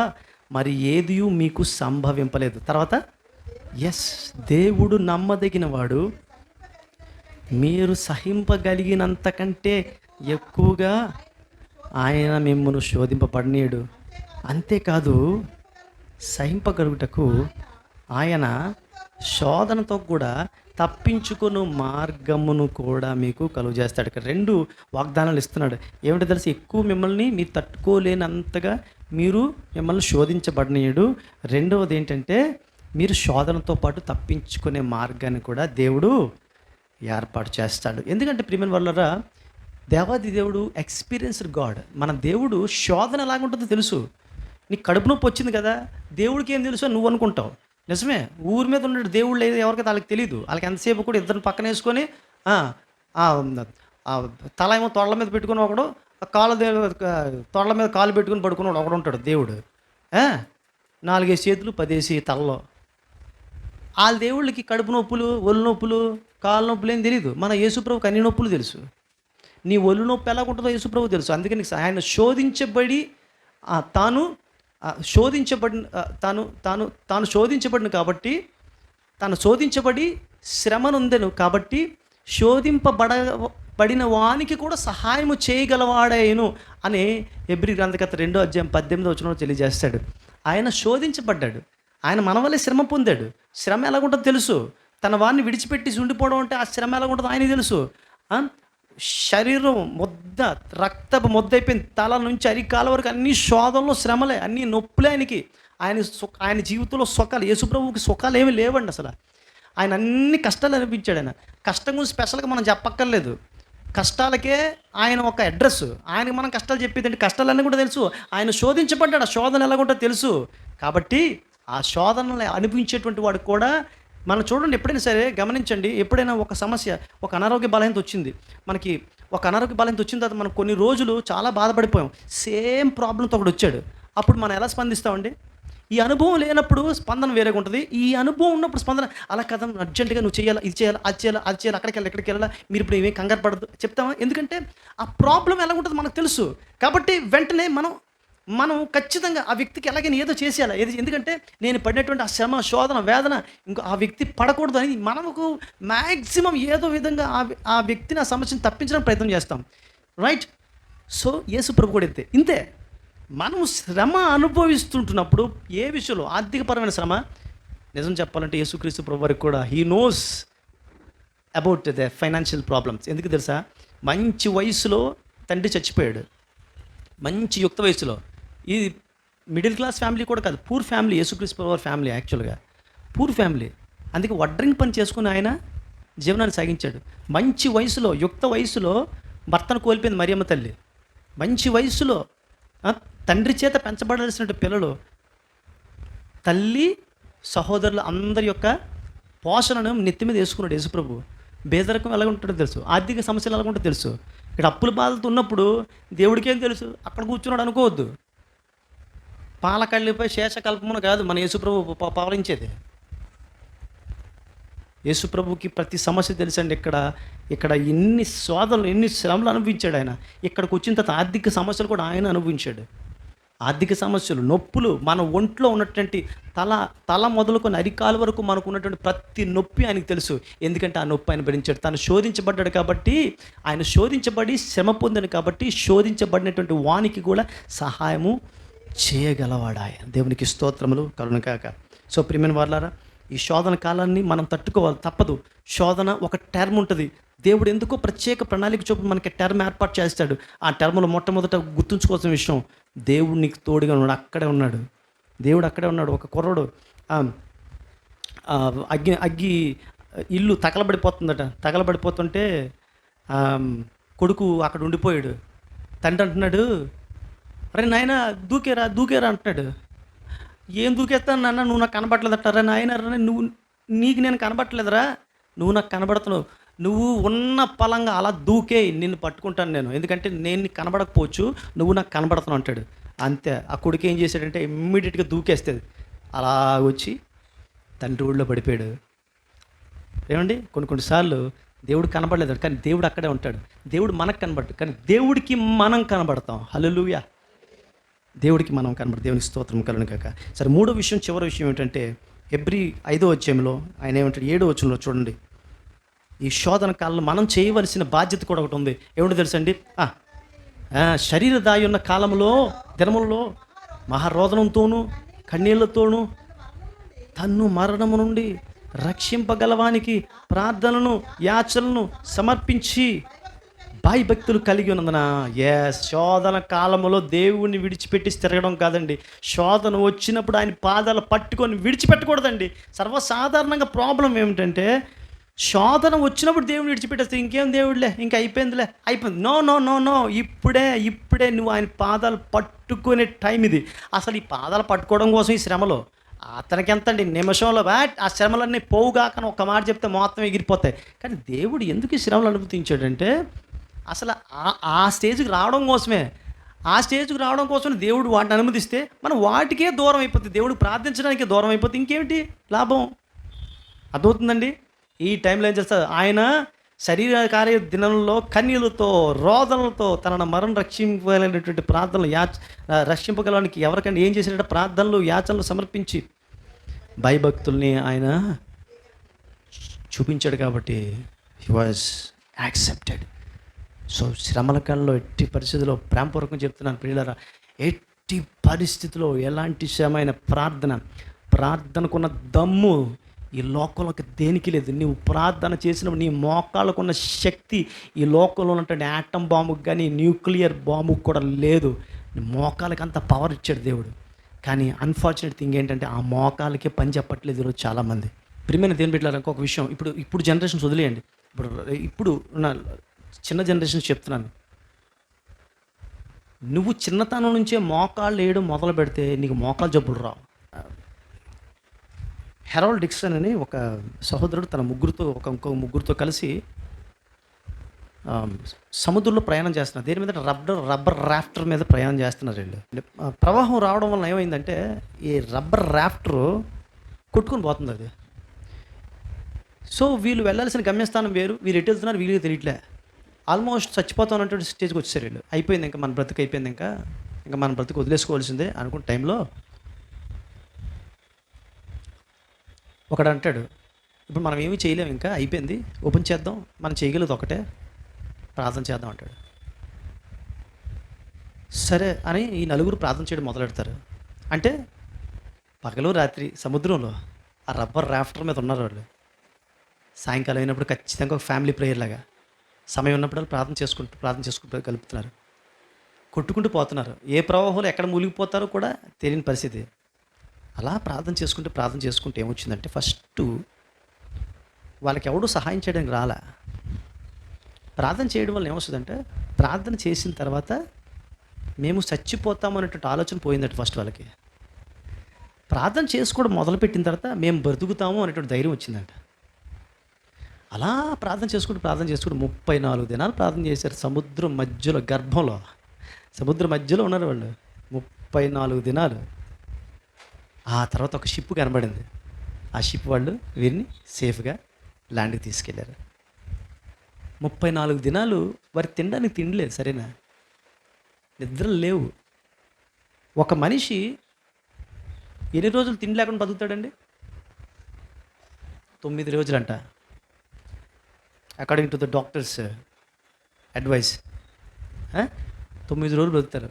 మరి ఏది మీకు సంభవింపలేదు. తర్వాత దేవుడు నమ్మదగిన వాడు, మీరు సహింపగలిగినంతకంటే ఎక్కువగా ఆయన మిమ్మల్ని శోధింపబడనీయుడు. అంతేకాదు, సహింపగలుగుటకు ఆయన శోధనతో కూడా తప్పించుకుని మార్గమును కూడా మీకు కలుగు చేస్తాడు. ఇక్కడ 2 వాగ్దానాలు ఇస్తున్నాడు. ఏమిటో తెలిసి, ఎక్కువ మిమ్మల్ని మీరు తట్టుకోలేనంతగా మిమ్మల్ని శోధించబడనీయుడు. రెండవది ఏంటంటే, మీరు శోధనతో పాటు తప్పించుకునే మార్గాన్ని కూడా దేవుడు ఏర్పాటు చేస్తాడు. ఎందుకంటే ప్రియమైన వాళ్ళరా, దేవాది దేవుడు ఎక్స్పీరియన్స్డ్ గాడ్. మన దేవుడు శోధన ఎలాగుంటుందో తెలుసు. నీకు కడుపు నొప్పి వచ్చింది కదా, దేవుడికి ఏం తెలుసు అని నువ్వు అనుకుంటావు. నిజమే, ఊరి మీద ఉన్న దేవుళ్ళు లేదు ఎవరికైతే వాళ్ళకి తెలియదు. వాళ్ళకి ఎంతసేపు కూడా ఇద్దరిని పక్కన వేసుకొని తల ఏమో తొళ్ళ మీద పెట్టుకుని ఒకడు, తొళ్ళ మీద కాలు పెట్టుకుని పడుకుని ఒకడు ఉంటాడు దేవుడు. 4 చేతులు 10 తలలో. వాళ్ళ దేవుళ్ళకి కడుపు నొప్పులు, ఒళ్ళు నొప్పులు, కాళ్ళ నొప్పులు ఏం తెలియదు. మన యేసుప్రభుకి అన్ని నొప్పులు తెలుసు. నీ ఒళ్ళు నొప్పి ఎలా ఉంటుందో యేసుప్రభు తెలుసు. అందుకని ఆయన శోధించబడి తాను శోధించబడిన కాబట్టి, తాను శోధించబడి శ్రమనుందెను కాబట్టి, శోధింపబడిన వానికి కూడా సహాయము చేయగలవాడాయను అని హెబ్రీ గ్రంథకర్త 2:18 తెలియజేస్తాడు. ఆయన శోధించబడ్డాడు, ఆయన మన వల్లే శ్రమ పొందాడు. శ్రమ ఎలాగుంటుందో తెలుసు. తన వారిని విడిచిపెట్టి ఉండిపోవడం అంటే ఆ శ్రమ ఎలాగుంటుందో ఆయనకి తెలుసు. శరీరం రక్తపు ముద్ద అయిపోయింది. తల నుంచి అరికాల వరకు అన్ని శోధనలో శ్రమలే, అన్ని నొప్పులే ఆయనకి. ఆయన జీవితంలో సుఖాలు, యేసుప్రభువుకి సుఖాలు ఏమీ లేవండి అసలు. ఆయన అన్ని కష్టాలు అనిపించాడు. ఆయన కష్టం గురించి స్పెషల్గా మనం చెప్పక్కర్లేదు. కష్టాలకే ఆయన ఒక అడ్రస్. ఆయనకి మనం కష్టాలు చెప్పేదంటే కష్టాలన్నీ కూడా తెలుసు. ఆయన శోధించబడ్డాడు, ఆ శోధన ఎలాగుంటుందో తెలుసు. కాబట్టి ఆ శోధనలు అనిపించేటువంటి వాడు కూడా, మనం చూడండి, ఎప్పుడైనా సరే గమనించండి, ఎప్పుడైనా ఒక సమస్య, ఒక అనారోగ్య బలహీనత వచ్చింది మనకి. ఒక అనారోగ్య బలహీనత వచ్చిన తర్వాత మనం కొన్ని రోజులు చాలా బాధపడిపోయాం. సేమ్ ప్రాబ్లంతో ఒకటి వచ్చాడు. అప్పుడు మనం ఎలా స్పందిస్తామండి? ఈ అనుభవం లేనప్పుడు స్పందన వేరేగా ఉంటుంది. ఈ అనుభవం ఉన్నప్పుడు స్పందన అలా కదా, అర్జెంటుగా నువ్వు చేయాలి, ఇది చేయాలి, అది చేయాలి, అది చేయాలి, అక్కడికి వెళ్ళాలి, ఎక్కడికి వెళ్ళాలి, మీరు ఇప్పుడు ఏమీ కంగారు పడద్దు చెప్తామా? ఎందుకంటే ఆ ప్రాబ్లం ఎలా ఉంటుందో మనకు తెలుసు. కాబట్టి వెంటనే మనం ఖచ్చితంగా ఆ వ్యక్తికి ఎలాగైనా ఏదో చేసేయాలి. ఎందుకంటే నేను పడినటువంటి ఆ శ్రమ, శోధన, వేదన ఇంకో ఆ వ్యక్తి పడకూడదు అని మనకు మ్యాక్సిమం ఏదో విధంగా ఆ వ్యక్తిని, ఆ సమస్యను తప్పించడానికి ప్రయత్నం చేస్తాం, రైట్? సో యేసుప్రభు కూడా ఇంతే. మనం శ్రమ అనుభవిస్తుంటున్నప్పుడు ఏ విషయంలో, ఆర్థికపరమైన శ్రమ, నిజం చెప్పాలంటే యేసుక్రీస్తు ప్రభు వారికి కూడా he knows about the financial problems. ఎందుకు తెలుసా? మంచి వయసులో తండ్రి చచ్చిపోయాడు, మంచి యుక్త వయసులో. ఈ మిడిల్ క్లాస్ ఫ్యామిలీ కూడా కాదు, పూర్ ఫ్యామిలీ. యేసుక్రీస్తు ప్రభు వారి ఫ్యామిలీ యాక్చువల్గా పూర్ ఫ్యామిలీ. అందుకే వడ్రింగ్ పని చేసుకుని ఆయన జీవనాన్ని సాగించాడు. మంచి వయసులో, యుక్త వయసులో భర్తను కోల్పోయింది మరియమ్మ తల్లి. మంచి వయసులో తండ్రి చేత పెంచబడాల్సిన పిల్లలు, తల్లి సహోదరులు అందరి యొక్క పోషణను నెత్తి మీద వేసుకున్నాడు యేసుప్రభు. పేదరికం ఎలాగ ఉంటుందో తెలుసు, ఆర్థిక సమస్యలు ఎలాగ ఉంటుందో తెలుసు. ఇక్కడ అప్పుల బాధలతో ఉన్నప్పుడు దేవుడికేం తెలుసు, అక్కడ కూర్చున్నాడు అనుకోవద్దు. పాలకళ్ళిపై శేషకల్పమును కాదు మన యేసుప్రభు పవరించేది. యేసుప్రభుకి ప్రతి సమస్య తెలుసండి. ఇక్కడ ఎన్ని శోధనలు, ఎన్ని శ్రమలు అనుభవించాడు ఆయన. ఇక్కడికి వచ్చిన తర్వాత ఆర్థిక సమస్యలు కూడా ఆయన అనుభవించాడు. ఆర్థిక సమస్యలు, నొప్పులు, మన ఒంట్లో ఉన్నటువంటి తల మొదలుకొని అరికాల వరకు మనకు ఉన్నటువంటి ప్రతి నొప్పి ఆయనకు తెలుసు. ఎందుకంటే ఆ నొప్పి ఆయన భరించాడు. తాను శోధించబడ్డాడు కాబట్టి, ఆయన శోధించబడి శ్రమ పొందాడు కాబట్టి, శోధించబడినటువంటి వానికి కూడా సహాయము చేయగలవాడు ఆయన. దేవునికి స్తోత్రములు కలుగునుగాక. సో ప్రియమైన వారలారా, ఈ శోధన కాలాన్ని మనం తట్టుకోవాలి, తప్పదు. శోధన ఒక టర్మ్ ఉంటుంది. దేవుడు ఎందుకో ప్రత్యేక ప్రణాళిక చొప్పున మనకి టర్మ్ ఏర్పాటు చేస్తాడు. ఆ టర్మ్లో మొట్టమొదట గుర్తుంచుకోవాల్సిన విషయం, దేవుడు నీకు తోడుగా ఉన్నాడు. అక్కడే ఉన్నాడు దేవుడు, అక్కడే ఉన్నాడు. ఒక కుర్రడు అగ్గి ఇల్లు తగలబడిపోతుందట. తగలబడిపోతుంటే ఆ, కొడుకు అక్కడ ఉండిపోయాడు. తండ్రి అంటున్నాడు, అరే నాయన దూకేరా అంటున్నాడు. ఏం దూకేస్తాను నాన్న, నువ్వు నాకు కనబడలేదట. రే నాయన, నీకు నేను కనబడలేదురా, నువ్వు నాకు కనబడుతున్నావు. నువ్వు ఉన్న పలంగా అలా దూకే, నిన్ను పట్టుకుంటాను నేను, ఎందుకంటే నేను నీకు కనబడకపోవచ్చు, నువ్వు నాకు కనబడుతున్నావు అంటాడు. అంతే. ఆ కొడుకు ఏం చేశాడంటే ఇమ్మీడియట్గా దూకేస్తుంది. అలా వచ్చి తండ్రి ఊళ్ళో పడిపోయాడు. ఏమండి, కొన్నిసార్లు దేవుడు కనబడలేదు, కానీ దేవుడు అక్కడే ఉంటాడు. దేవుడు మనకు కనబడ్డాడు, కానీ దేవుడికి మనం కనబడతాం. హల్లెలూయా. దేవుడికి మనం కనబడతాం. దేవునికి స్తోత్రం కలుగును గాక. సరే, మూడో విషయం, చివరి విషయం ఏంటంటే హెబ్రీ 5వ అధ్యాయంలో ఆయన ఏమంటాడు, 7వ వచనంలో చూడండి. ఈ శోధన కాలంలో మనం చేయవలసిన బాధ్యత కూడా ఒకటి ఉంది. ఏమిటో తెలుసండి, శరీరదాయి ఉన్న కాలంలో, దినములలో మహారోదనంతోనూ కన్నీళ్లతోనూ తన్ను మరణము నుండి రక్షింపగలవానికి ప్రార్థనలను యాచనలను సమర్పించి భయభక్తులు కలిగి ఉన్నందున. శోధన కాలంలో దేవుణ్ణి విడిచిపెట్టి తిరగడం కాదండి. శోధన వచ్చినప్పుడు ఆయన పాదాలు పట్టుకొని విడిచిపెట్టకూడదండి. సర్వసాధారణంగా ప్రాబ్లం ఏమిటంటే, శోధన వచ్చినప్పుడు దేవుని విడిచిపెట్టేస్తే ఇంకేం దేవుడిలే, ఇంకా అయిపోయింది. నో నో నో నో, ఇప్పుడే నువ్వు ఆయన పాదాలు పట్టుకునే టైం ఇది. అసలు ఈ పాదాలు పట్టుకోవడం కోసం ఈ శ్రమలో అతనికి ఎంత అండి, నిమిషంలో ఆ శ్రమలన్నీ పోవుగాకని ఒక్క మాట చెప్తే మొత్తం ఎగిరిపోతాయి. కానీ దేవుడు ఎందుకు ఈ శ్రమలు అనుమతించాడంటే, అసలు ఆ స్టేజ్కి రావడం కోసమే. ఆ స్టేజ్కి రావడం కోసమే దేవుడు వాటిని అనుమతిస్తే మనం వాటికే దూరం అయిపోతుంది, దేవుడు ప్రార్థించడానికే దూరం అయిపోతుంది. ఇంకేమిటి లాభం? అర్థమవుతుందండి? ఈ టైంలో ఏం చేస్తారు, ఆయన శరీర కార్య దినంలో కన్నీళ్ళతో రోదనలతో తనను మరణం రక్షింపగలిగినటువంటి ప్రార్థనలు రక్షింపగలడానికి ఎవరికైనా ఏం చేసినట్టు ప్రార్థనలు యాచనలు సమర్పించి భయభక్తుల్ని ఆయన చూపించాడు. కాబట్టి హీ వాజ్ యాక్సెప్టెడ్. సో శ్రమల కాలంలో ఎట్టి పరిస్థితుల్లో ప్రేమపూర్వకం చెప్తున్నాను ప్రియులారా, ఎట్టి పరిస్థితుల్లో ఎలాంటి శ్రమైన ప్రార్థనకున్న దమ్ము ఈ లోకంలోకి దేనికి లేదు. నీవు ప్రార్థన చేసినప్పుడు నీ మోకాళ్ళకున్న శక్తి ఈ లోకంలో ఉన్నటువంటి యాటమ్ బాంబుకి కానీ న్యూక్లియర్ బాంబుకి కూడా లేదు. నీ మోకాళ్ళకి అంత పవర్ ఇచ్చాడు దేవుడు. కానీ అన్ఫార్చునేట్ థింగ్ ఏంటంటే, ఆ మోకాళ్ళకే పని చెప్పట్లేదు ఈరోజు చాలామంది. ప్రియమైన దేవుని బిడ్డలారా, ఇంకొక విషయం, ఇప్పుడు జనరేషన్స్ వదిలేయండి. ఇప్పుడు నా చిన్న జనరేషన్స్ చెప్తున్నాను. నువ్వు చిన్నతనం నుంచే మోకాళ్ళు వేయడం మొదలు పెడితే నీకు మోకాలు జబ్బులు రావు. హెరాల్డ్ డిక్సన్ అని ఒక సహోదరుడు తన ఇంకో ముగ్గురితో కలిసి సముద్రంలో ప్రయాణం చేస్తున్నారు. దేని మీద? రబ్బర్ రాఫ్టర్ మీద ప్రయాణం చేస్తున్నారు వీళ్ళు. ప్రవాహం రావడం వల్ల ఏమైందంటే, ఈ రబ్బర్ రాఫ్టర్ కొట్టుకొని పోతుంది అది. సో వీళ్ళు వెళ్ళాల్సిన గమ్యస్థానం వేరు, వీళ్ళు ఎటు వెళ్తున్నారు వీళ్ళకి తెలియట్లే. ఆల్మోస్ట్ చచ్చిపోతాం అన్నటువంటి స్టేజ్కి వచ్చేసారు వీళ్ళు. అయిపోయింది, ఇంకా మన బ్రతుకు అయిపోయింది, ఇంకా మన బ్రతుకు వదిలేసుకోవాల్సిందే అనుకున్న టైంలో ఒకడు అంటాడు, ఇప్పుడు మనం ఏమీ చేయలేము, ఇంకా అయిపోయింది, ఓపెన్ చేద్దాం, మనం చేయగలదు ఒకటే, ప్రార్థన చేద్దాం అంటాడు. సరే అని ఈ నలుగురు ప్రార్థన చేయడం మొదలెడతారు. అంటే పగలు రాత్రి సముద్రంలో ఆ రబ్బర్ రాఫ్టర్ మీద ఉన్నారు వాళ్ళు. సాయంకాలం అయినప్పుడు ఖచ్చితంగా ఒక ఫ్యామిలీ ప్రేయర్ లాగా సమయం ఉన్నప్పుడు ప్రార్థన చేసుకుంటూ కలుపుతున్నారు. కొట్టుకుంటూ పోతున్నారు. ఏ ప్రవాహంలో ఎక్కడ మూలిగిపోతారో కూడా తెలియని పరిస్థితి. అలా ప్రార్థన చేసుకుంటే ఏమొచ్చిందంటే, ఫస్ట్ వాళ్ళకి ఎవడూ సహాయం చేయడానికి రాలా. ప్రార్థన చేయడం వల్ల ఏమొస్తుందంటే, ప్రార్థన చేసిన తర్వాత మేము చచ్చిపోతాము అనేటువంటి ఆలోచన పోయిందట ఫస్ట్ వాళ్ళకి. ప్రార్థన చేసుకోవడం మొదలుపెట్టిన తర్వాత మేము బ్రతుకుతాము అనేటువంటి ధైర్యం వచ్చిందంట. అలా ప్రార్థన చేసుకుంటూ 34 దినాలు ప్రార్థన చేశారు. సముద్రం మధ్యలో, గర్భంలో, సముద్రం మధ్యలో ఉన్నారు వాళ్ళు 34 దినాలు. ఆ తర్వాత ఒక షిప్ కనబడింది. ఆ షిప్ వాళ్ళు వీరిని సేఫ్గా ల్యాండ్కి తీసుకెళ్ళారు. 34 దినాలు వారి తినడానికి తిండి లేదు, సరేనా, నిద్రలు లేవు. ఒక మనిషి ఎన్ని రోజులు తిండి లేకుండా బతుకుతాడండి? 9 రోజులంట, according to the doctor's advice. 9 రోజులు బతుకుతారు.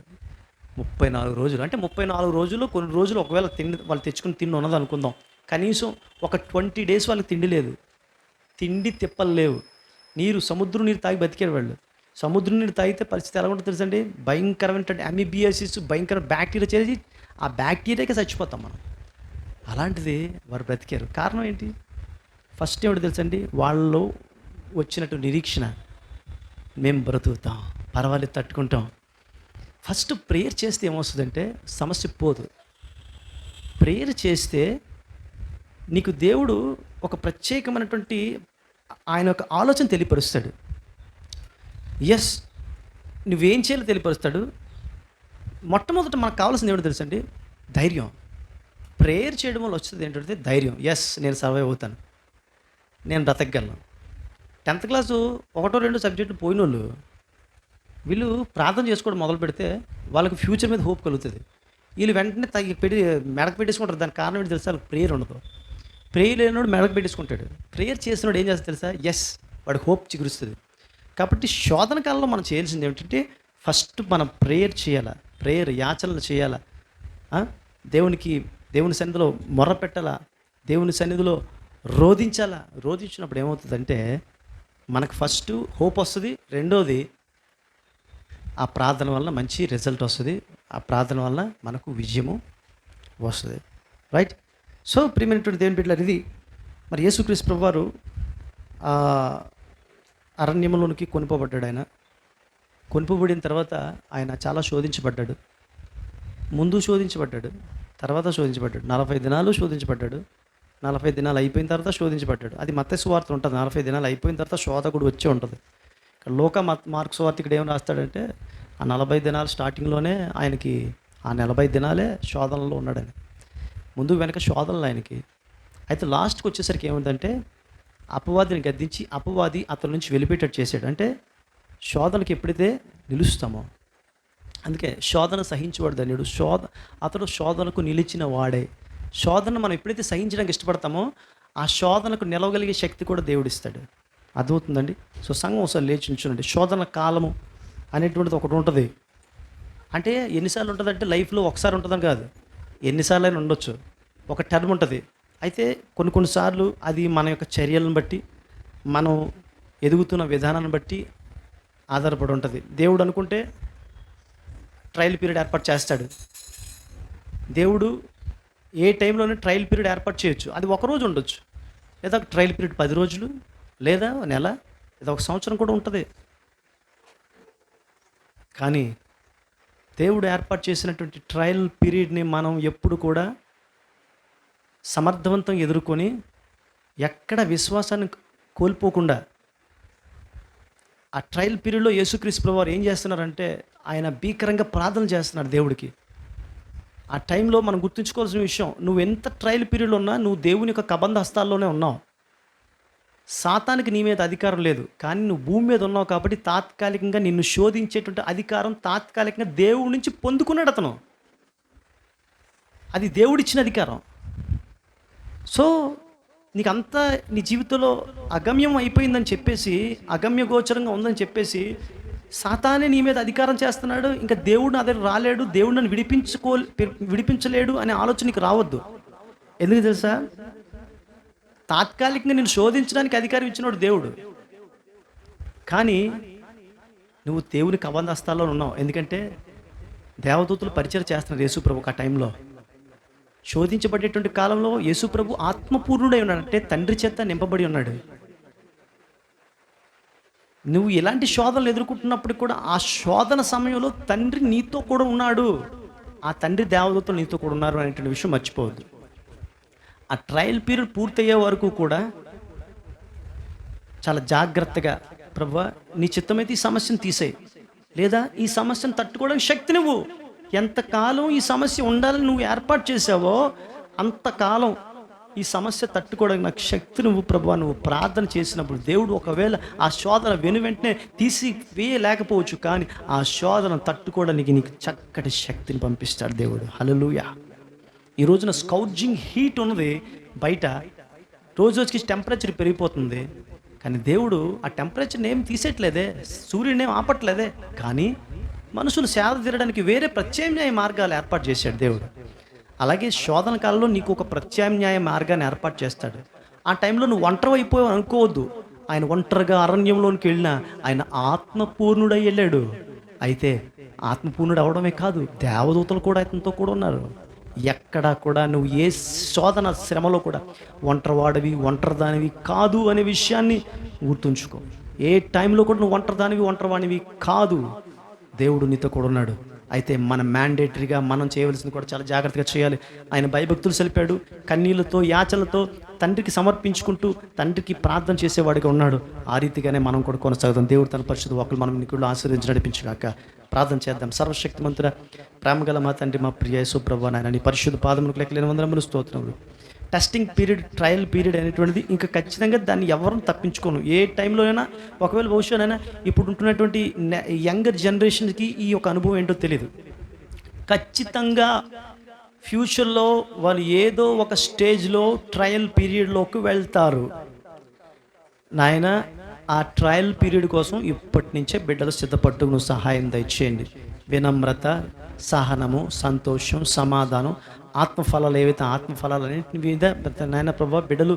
34 రోజులు అంటే 34 రోజులు, కొన్ని రోజులు ఒకవేళ వాళ్ళు తెచ్చుకుని తిండి ఉన్నది అనుకుందాం, కనీసం ఒక 20 days వాళ్ళకి తిండి లేదు, తిండి తిప్పలు లేవు. సముద్రం నీరు తాగి బతికారు వాళ్ళు. సముద్రం నీరు తాగితే పరిస్థితి ఎలా ఉంటుందో తెలుసండి, భయంకరమైనటువంటి అమీబియాసిస్, భయంకర బ్యాక్టీరియా చేసి ఆ బ్యాక్టీరియాకే చచ్చిపోతాం మనం. అలాంటిది వారు బ్రతికారు. కారణం ఏంటి? ఫస్ట్ ఏమిటి తెలుసండి, వాళ్ళు వచ్చినట్టు నిరీక్షణ, మేము బ్రతుకుతాం, పర్వాలేదు, తట్టుకుంటాం. ఫస్ట్ ప్రేయర్ చేస్తే ఏమొస్తుందంటే సమస్య పోదు. ప్రేయర్ చేస్తే నీకు దేవుడు ఒక ప్రత్యేకమైనటువంటి ఆయన ఒక ఆలోచన తెలియపరుస్తాడు. ఎస్, నువ్వేం చేయాలో తెలియపరుస్తాడు. మొట్టమొదట మనకు కావాల్సింది ఏమిటో తెలుసండి, ధైర్యం. ప్రేయర్ చేయడం వల్ల వచ్చేది ఏంటంటే ధైర్యం. ఎస్, నేను సర్వైవ్ అవుతాను, నేను బ్రతకగలను. 10th క్లాసు 1, 2 సబ్జెక్టులు పోయిన వాళ్ళు వీళ్ళు ప్రార్థన చేసుకోవడం మొదలు పెడితే వాళ్ళకి ఫ్యూచర్ మీద హోప్ కలుగుతుంది. వీళ్ళు వెంటనే మెడకు పెట్టేసుకుంటారు. దానికి కారణం ఏంటి తెలుసా? వాళ్ళకి ప్రేయర్ ఉండదు. ప్రేయర్ లేనివాడు మెడకు పెట్టేసుకుంటాడు. ప్రేయర్ చేసినవాడు ఏం చేస్తాడు తెలుసా? ఎస్, వాడి హోప్ చిగురుస్తుంది. కాబట్టి శోధన కాలంలో మనం చేయాల్సింది ఏమిటంటే ఫస్ట్ మనం ప్రేయర్ చేయాలా, ప్రేయర్ యాచనలు చేయాలా, దేవుని సన్నిధిలో మొర్ర పెట్టాలా, దేవుని సన్నిధిలో రోధించాలా. రోధించినప్పుడు ఏమవుతుందంటే మనకు ఫస్ట్ హోప్ వస్తుంది. రెండోది, ఆ ప్రార్థన వల్ల మంచి రిజల్ట్ వస్తుంది. ఆ ప్రార్థన వల్ల మనకు విజయము వస్తుంది. రైట్. సో ప్రియమైనటువంటి దేవుని బిడ్డలారా, ఇది మరి యేసుక్రీస్తు ప్రభువారు అరణ్యంలోనికి కొనుపబడ్డాడు. ఆయన కొనుపబడిన తర్వాత ఆయన చాలా శోధించబడ్డాడు. ముందు శోధించబడ్డాడు, తర్వాత శోధించబడ్డాడు. 40 దినాలు శోధించబడ్డాడు. 40 దినాలు అయిపోయిన తర్వాత శోధించబడ్డాడు. అది మత్తయి సువార్త ఉంటుంది. 40 దినాలు అయిపోయిన తర్వాత శోధకుడు వచ్చే ఉంటుంది. ఇక్కడ మార్కు సువార్త ఇక్కడ ఏం రాస్తాడంటే ఆ 40 దినాలు స్టార్టింగ్లోనే ఆయనకి ఆ 40 దినాలే శోధనలో ఉన్నాడని. ముందు వెనక శోధనలు ఆయనకి. అయితే లాస్ట్కి వచ్చేసరికి ఏముందంటే అపవాదిని గద్దించి అపవాది అతని నుంచి వెళ్ళిపోయేటట్టు చేశాడు. అంటే శోధనకి ఎప్పుడైతే నిలుస్తామో, అందుకే శోధన సహించేవాడు ధన్యుడు. అతడు శోధనకు నిలిచిన వాడే. శోధన మనం ఎప్పుడైతే సహించడానికి ఇష్టపడతామో ఆ శోధనకు నిలవగలిగే శక్తి కూడా దేవుడిస్తాడు. అర్థమవుతుందండి? సో సంఘం ఒకసారి లేచి నిల్చోండి. శోధన కాలము అనేటువంటిది ఒకటి ఉంటుంది. అంటే ఎన్నిసార్లు ఉంటుందంటే లైఫ్లో ఒకసారి ఉంటుందని కాదు, ఎన్నిసార్లు అయినా ఉండొచ్చు. ఒక టర్మ్ ఉంటుంది. అయితే కొన్నిసార్లు అది మన యొక్క చర్యలను బట్టి, మనం ఎదుగుతున్న విధానాన్ని బట్టి ఆధారపడి ఉంటుంది. దేవుడు అనుకుంటే ట్రయల్ పీరియడ్ ఏర్పాటు చేస్తాడు. దేవుడు ఏ టైంలోనే ట్రయల్ పీరియడ్ ఏర్పాటు చేయొచ్చు. అది ఒకరోజు ఉండొచ్చు, లేదా ఒక ట్రయల్ పీరియడ్ 10 రోజులు, లేదా నెల, లేదా 1 సంవత్సరం కూడా ఉంటుంది. కానీ దేవుడు ఏర్పాటు చేసినటువంటి ట్రయల్ పీరియడ్ని మనం ఎప్పుడు కూడా సమర్థవంతం ఎదుర్కొని ఎక్కడ విశ్వాసాన్ని కోల్పోకుండా ఆ ట్రయల్ పీరియడ్లో యేసుక్రీస్తు ప్రభువారు ఏం చేస్తున్నారంటే ఆయన భీకరంగా ప్రార్థన చేస్తున్నారు దేవుడికి. ఆ టైంలో మనం గుర్తుంచుకోవాల్సిన విషయం, నువ్వు ఎంత ట్రయల్ పీరియడ్లో ఉన్నా నువ్వు దేవుని యొక్క కబంధ హస్తాల్లోనే ఉన్నావు. సాతానికి నీ మీద అధికారం లేదు, కానీ నువ్వు భూమి మీద ఉన్నావు కాబట్టి తాత్కాలికంగా నిన్ను శోధించేటువంటి అధికారం తాత్కాలికంగా దేవుడి నుంచి పొందుకున్నాడు అతను. అది దేవుడిచ్చిన అధికారం. సో నీకు అంతా నీ జీవితంలో అగమ్యం అయిపోయిందని చెప్పేసి, అగమ్య గోచరంగా ఉందని చెప్పేసి సాతానే నీ మీద అధికారం చేస్తున్నాడు, ఇంకా దేవుడు నా దగ్గర రాలేడు, దేవుడు నన్ను విడిపించలేడు అనే ఆలోచన నీకు రావద్దు. ఎందుకు తెలుసా? తాత్కాలికంగా నేను శోధించడానికి అధికారం ఇచ్చినోడు దేవుడు. కానీ నువ్వు దేవుని కబంధ హస్తాల్లో ఉన్నావు. ఎందుకంటే దేవదూతలు పరిచయం చేస్తున్నారు యేసుప్రభుకు. ఆ టైంలో శోధించబడేటువంటి కాలంలో యేసుప్రభు ఆత్మపూర్ణుడై ఉన్నాడు, అంటే తండ్రి చేత నింపబడి ఉన్నాడు. నువ్వు ఎలాంటి శోధనలు ఎదుర్కొంటున్నప్పుడు కూడా ఆ శోధన సమయంలో తండ్రి నీతో కూడా ఉన్నాడు. ఆ తండ్రి దేవదూతలు నీతో కూడా ఉన్నారు అనేటువంటి విషయం మర్చిపోవద్దు. ఆ ట్రయల్ పీరియడ్ పూర్తయ్యే వరకు కూడా చాలా జాగ్రత్తగా, ప్రభువా నీ చిత్తమైతే ఈ సమస్యను తీసేయి, లేదా ఈ సమస్యను తట్టుకోవడానికి శక్తి నువ్వు ఎంతకాలం ఈ సమస్య ఉండాలని నువ్వు ఏర్పాటు చేసావో అంతకాలం ఈ సమస్య తట్టుకోవడానికి నాకు శక్తి నువ్వు ప్రభువా. నువ్వు ప్రార్థన చేసినప్పుడు దేవుడు ఒకవేళ ఆ శోధన వెంటనే తీసి వేయలేకపోవచ్చు, కానీ ఆ శోధన తట్టుకోవడానికి నీకు చక్కటి శక్తిని పంపిస్తాడు దేవుడు. హల్లెలూయా. ఈ రోజున స్కౌర్జింగ్ హీట్ ఉన్నది బయట, రోజుకి టెంపరేచర్ పెరిగిపోతుంది, కానీ దేవుడు ఆ టెంపరేచర్ని ఏం తీసేయట్లేదే, సూర్యుని ఏం ఆపట్లేదే, కానీ మనుషులు సేద తీరడానికి వేరే ప్రత్యామ్నాయ మార్గాలు ఏర్పాటు చేశాడు దేవుడు. అలాగే శోధన కాలంలో నీకు ఒక ప్రత్యామ్నాయ మార్గాన్ని ఏర్పాటు చేస్తాడు. ఆ టైంలో నువ్వు ఒంటరి అయిపోయావు అనుకోవద్దు. ఆయన ఒంటరిగా అరణ్యంలోనికి వెళ్ళినా ఆయన ఆత్మపూర్ణుడై వెళ్ళాడు. అయితే ఆత్మపూర్ణుడు అవడమే కాదు, దేవదూతలు కూడా అతనితో కూడా ఉన్నారు. ఎక్కడా కూడా నువ్వు ఏ శోధన శ్రమలో కూడా ఒంటరివాడివి ఒంటరిదానివి కాదు అనే విషయాన్ని గుర్తుంచుకో. ఏ టైంలో కూడా నువ్వు ఒంటరిదానివి ఒంటరివాడివి కాదు. దేవుడు నీతో కూడా ఉన్నాడు. అయితే మనం మ్యాండేటరీగా మనం చేయవలసింది కూడా చాలా జాగ్రత్తగా చేయాలి. ఆయన భయభక్తులు సలిపాడు, కన్నీళ్లతో యాచనలతో తండ్రికి సమర్పించుకుంటూ తండ్రికి ప్రార్థన చేసేవాడిగా ఉన్నాడు. ఆ రీతిగానే మనం కూడా కొనసాగుతాం. దేవుడు తన పరిశుద్ధ వాక్కులు మనం నీకు ఆశీర్వదించి నడిపించగాక. ప్రార్థన చేద్దాం. సర్వశక్తిమంతుడ, ప్రేమగల మా తండ్రి, మా ప్రియ యేసు ప్రభువా నాయన, నీ పరిశుద్ధ పాదములకు లెక్కలేని వందనములు, స్తోత్రములు. టెస్టింగ్ పీరియడ్, ట్రయల్ పీరియడ్ అనేటువంటిది ఇంకా ఖచ్చితంగా దాన్ని ఎవరు తప్పించుకోను. ఏ టైంలో అయినా, ఒకవేళ భవిష్యత్తు ఇప్పుడు ఉంటున్నటువంటి యంగర్ జనరేషన్కి ఈ యొక్క అనుభవం ఏంటో తెలియదు. ఖచ్చితంగా ఫ్యూచర్లో వాళ్ళు ఏదో ఒక స్టేజ్లో ట్రయల్ పీరియడ్లోకి వెళ్తారు. నాయన, ఆ ట్రయల్ పీరియడ్ కోసం ఇప్పటి నుంచే బిడ్డలు సిద్ధపట్టుకు నువ్వు సహాయం దయచేయండి. వినమ్రత, సహనము, సంతోషం, సమాధానం, ఆత్మఫలాలు ఏవైతే ఆత్మఫలాలు అన్నింటి మీద నాయన ప్రభా బిడ్డలు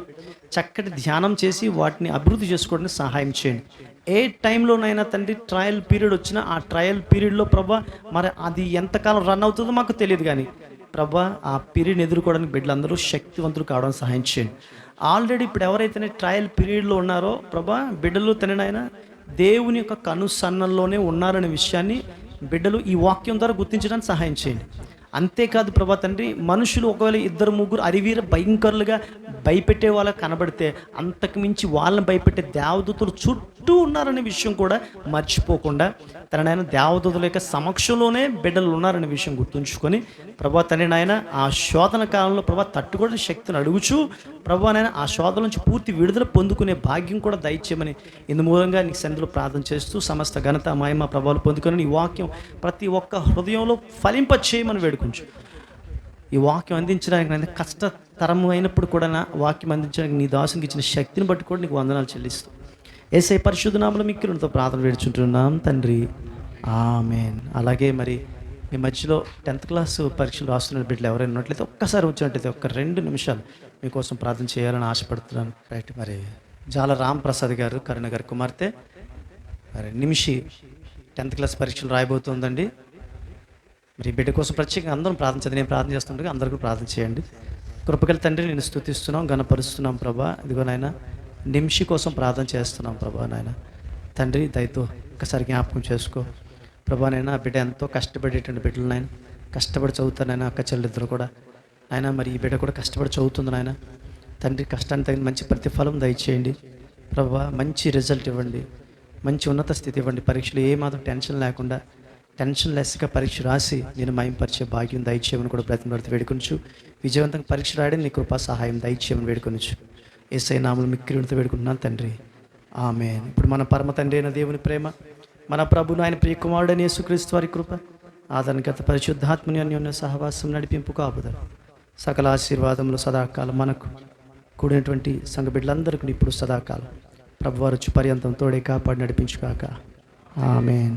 చక్కటి ధ్యానం చేసి వాటిని అభివృద్ధి చేసుకోవడానికి సహాయం చేయండి. ఏ టైంలోనైనా తండ్రి ట్రయల్ పీరియడ్ వచ్చినా ఆ ట్రయల్ పీరియడ్లో ప్రభా మరి అది ఎంతకాలం రన్ అవుతుందో మాకు తెలియదు, కానీ ప్రభా ఆ పీరియడ్ని ఎదుర్కోవడానికి బిడ్డలందరూ శక్తివంతులు కావడానికి సహాయం చేయండి. ఆల్రెడీ ఇప్పుడు ఎవరైతే ట్రయల్ పీరియడ్లో ఉన్నారో ప్రభా బిడ్డలు తననైనా దేవుని యొక్క కనుసన్నల్లోనే ఉన్నారనే విషయాన్ని బిడ్డలు ఈ వాక్యం ద్వారా గుర్తించడానికి సహాయం చేయండి. అంతేకాదు ప్రభా తండ్రి, మనుషులు ఒకవేళ 2-3 అరివీర భయంకరులుగా భయపెట్టే వాళ్ళకి కనబడితే అంతకు మించి వాళ్ళని భయపెట్టే దేవదూతలు చుట్టూ ఉన్నారనే విషయం కూడా మర్చిపోకుండా తననైనా దేవదూతల యొక్క సమక్షంలోనే బిడ్డలు ఉన్నారనే విషయం గుర్తుంచుకొని ప్రభా తండ్రి నాయన ఆ శోధన కాలంలో ప్రభా తట్టుకోవడం శక్తిని అడుగుచూ ప్రభా నాయన ఆ శోధన నుంచి పూర్తి విడుదల పొందుకునే భాగ్యం కూడా దయచేయమని ఇందు మూలంగా నీకు సన్నిధిలో ప్రార్థన చేస్తూ సమస్త ఘనత మహిమ ప్రభావాలు పొందుకొని నీ వాక్యం ప్రతి ఒక్క హృదయంలో ఫలింప చేయమని వేడుకుంటూ ఈ వాక్యం అందించడానికి నేను కష్టతరము అయినప్పుడు కూడా నా వాక్యం అందించడానికి నీ దాసునికి ఇచ్చిన శక్తిని బట్టి కూడా నీకు వందనాలు చెల్లిస్తూ యేసయ్య పరిశుద్ధ నామములో మిక్కిలితో ప్రార్థన వేడుచుంటున్నాం తండ్రి, ఆమేన్. అలాగే మరి మీ మధ్యలో 10th క్లాస్ పరీక్షలు రాస్తున్న బిడ్డలు ఎవరైనా ఉన్నట్లయితే ఒక్కసారి వచ్చినట్లయితే 2 నిమిషాలు మీకోసం ప్రార్థన చేయాలని ఆశపడుతున్నాను. రైట్. మరి జాల రాంప్రసాద్ గారు, కరుణ గారి కుమార్తె మరి నిమిషి 10th క్లాస్ పరీక్షలు రాయబోతుందండి. మరి బిడ్డ కోసం ప్రత్యేకంగా అందరం ప్రార్థన చేద్దాం. నేను ప్రార్థన చేస్తుండగా అందరికీ ప్రార్థన చేయండి. కృపగల తండ్రి, నేను స్తుతిస్తున్నాం, ఘనపరుస్తున్నాం ప్రభా. ఇదిగో నాయన నిమిషి కోసం ప్రార్థన చేస్తున్నాం ప్రభా. నాయన తండ్రి దయతో ఒక్కసారి జ్ఞాపకం చేసుకో ప్రభా. నాయన బిడ్డ ఎంతో కష్టపడేటువంటి బిడ్డలు నాయన, కష్టపడి చదువుతారు నాయన, అక్క చెల్లిద్దరు కూడా నాయన. మరి ఈ బిడ్డ కూడా కష్టపడి చదువుతుంది నాయన. తండ్రి కష్టానికి తగిన మంచి ప్రతిఫలం దయచేయండి ప్రభా. మంచి రిజల్ట్ ఇవ్వండి, మంచి ఉన్నత స్థితి ఇవ్వండి. పరీక్షలు ఏమాత్రం టెన్షన్ లేకుండా టెన్షన్ లెస్గా పరీక్ష రాసి నేను మయంపరిచే భాగ్యం దయచేయమని కూడా ప్రతిమడుతూ వేడుకొనచ్చు. విజయవంతంగా పరీక్ష రాయడం నీ కృపా సహాయం దయచేయమని వేడుకొనచ్చు. యేసయ్య నామములో మిక్కిలితో వేడుకుంటున్నాను తండ్రి, ఆమేన్. ఇప్పుడు మన పరమ తండ్రి అయిన దేవుని ప్రేమ, మన ప్రభువును ఆయన ప్రియ కుమారుడైన యేసుక్రీస్తు వారి కృప, ఆదరణగత పరిశుద్ధాత్మని అన్యోన్య సహవాసం, నడిపింపు, కాపుదల, సకల ఆశీర్వాదములు సదాకాలం మనకు కూడినటువంటి సంఘ బిడ్డలందరికీ ఇప్పుడు సదాకాలం ప్రభువారు పర్యంతం తోడే కాపాడి నడిపించుగాక. ఆమేన్.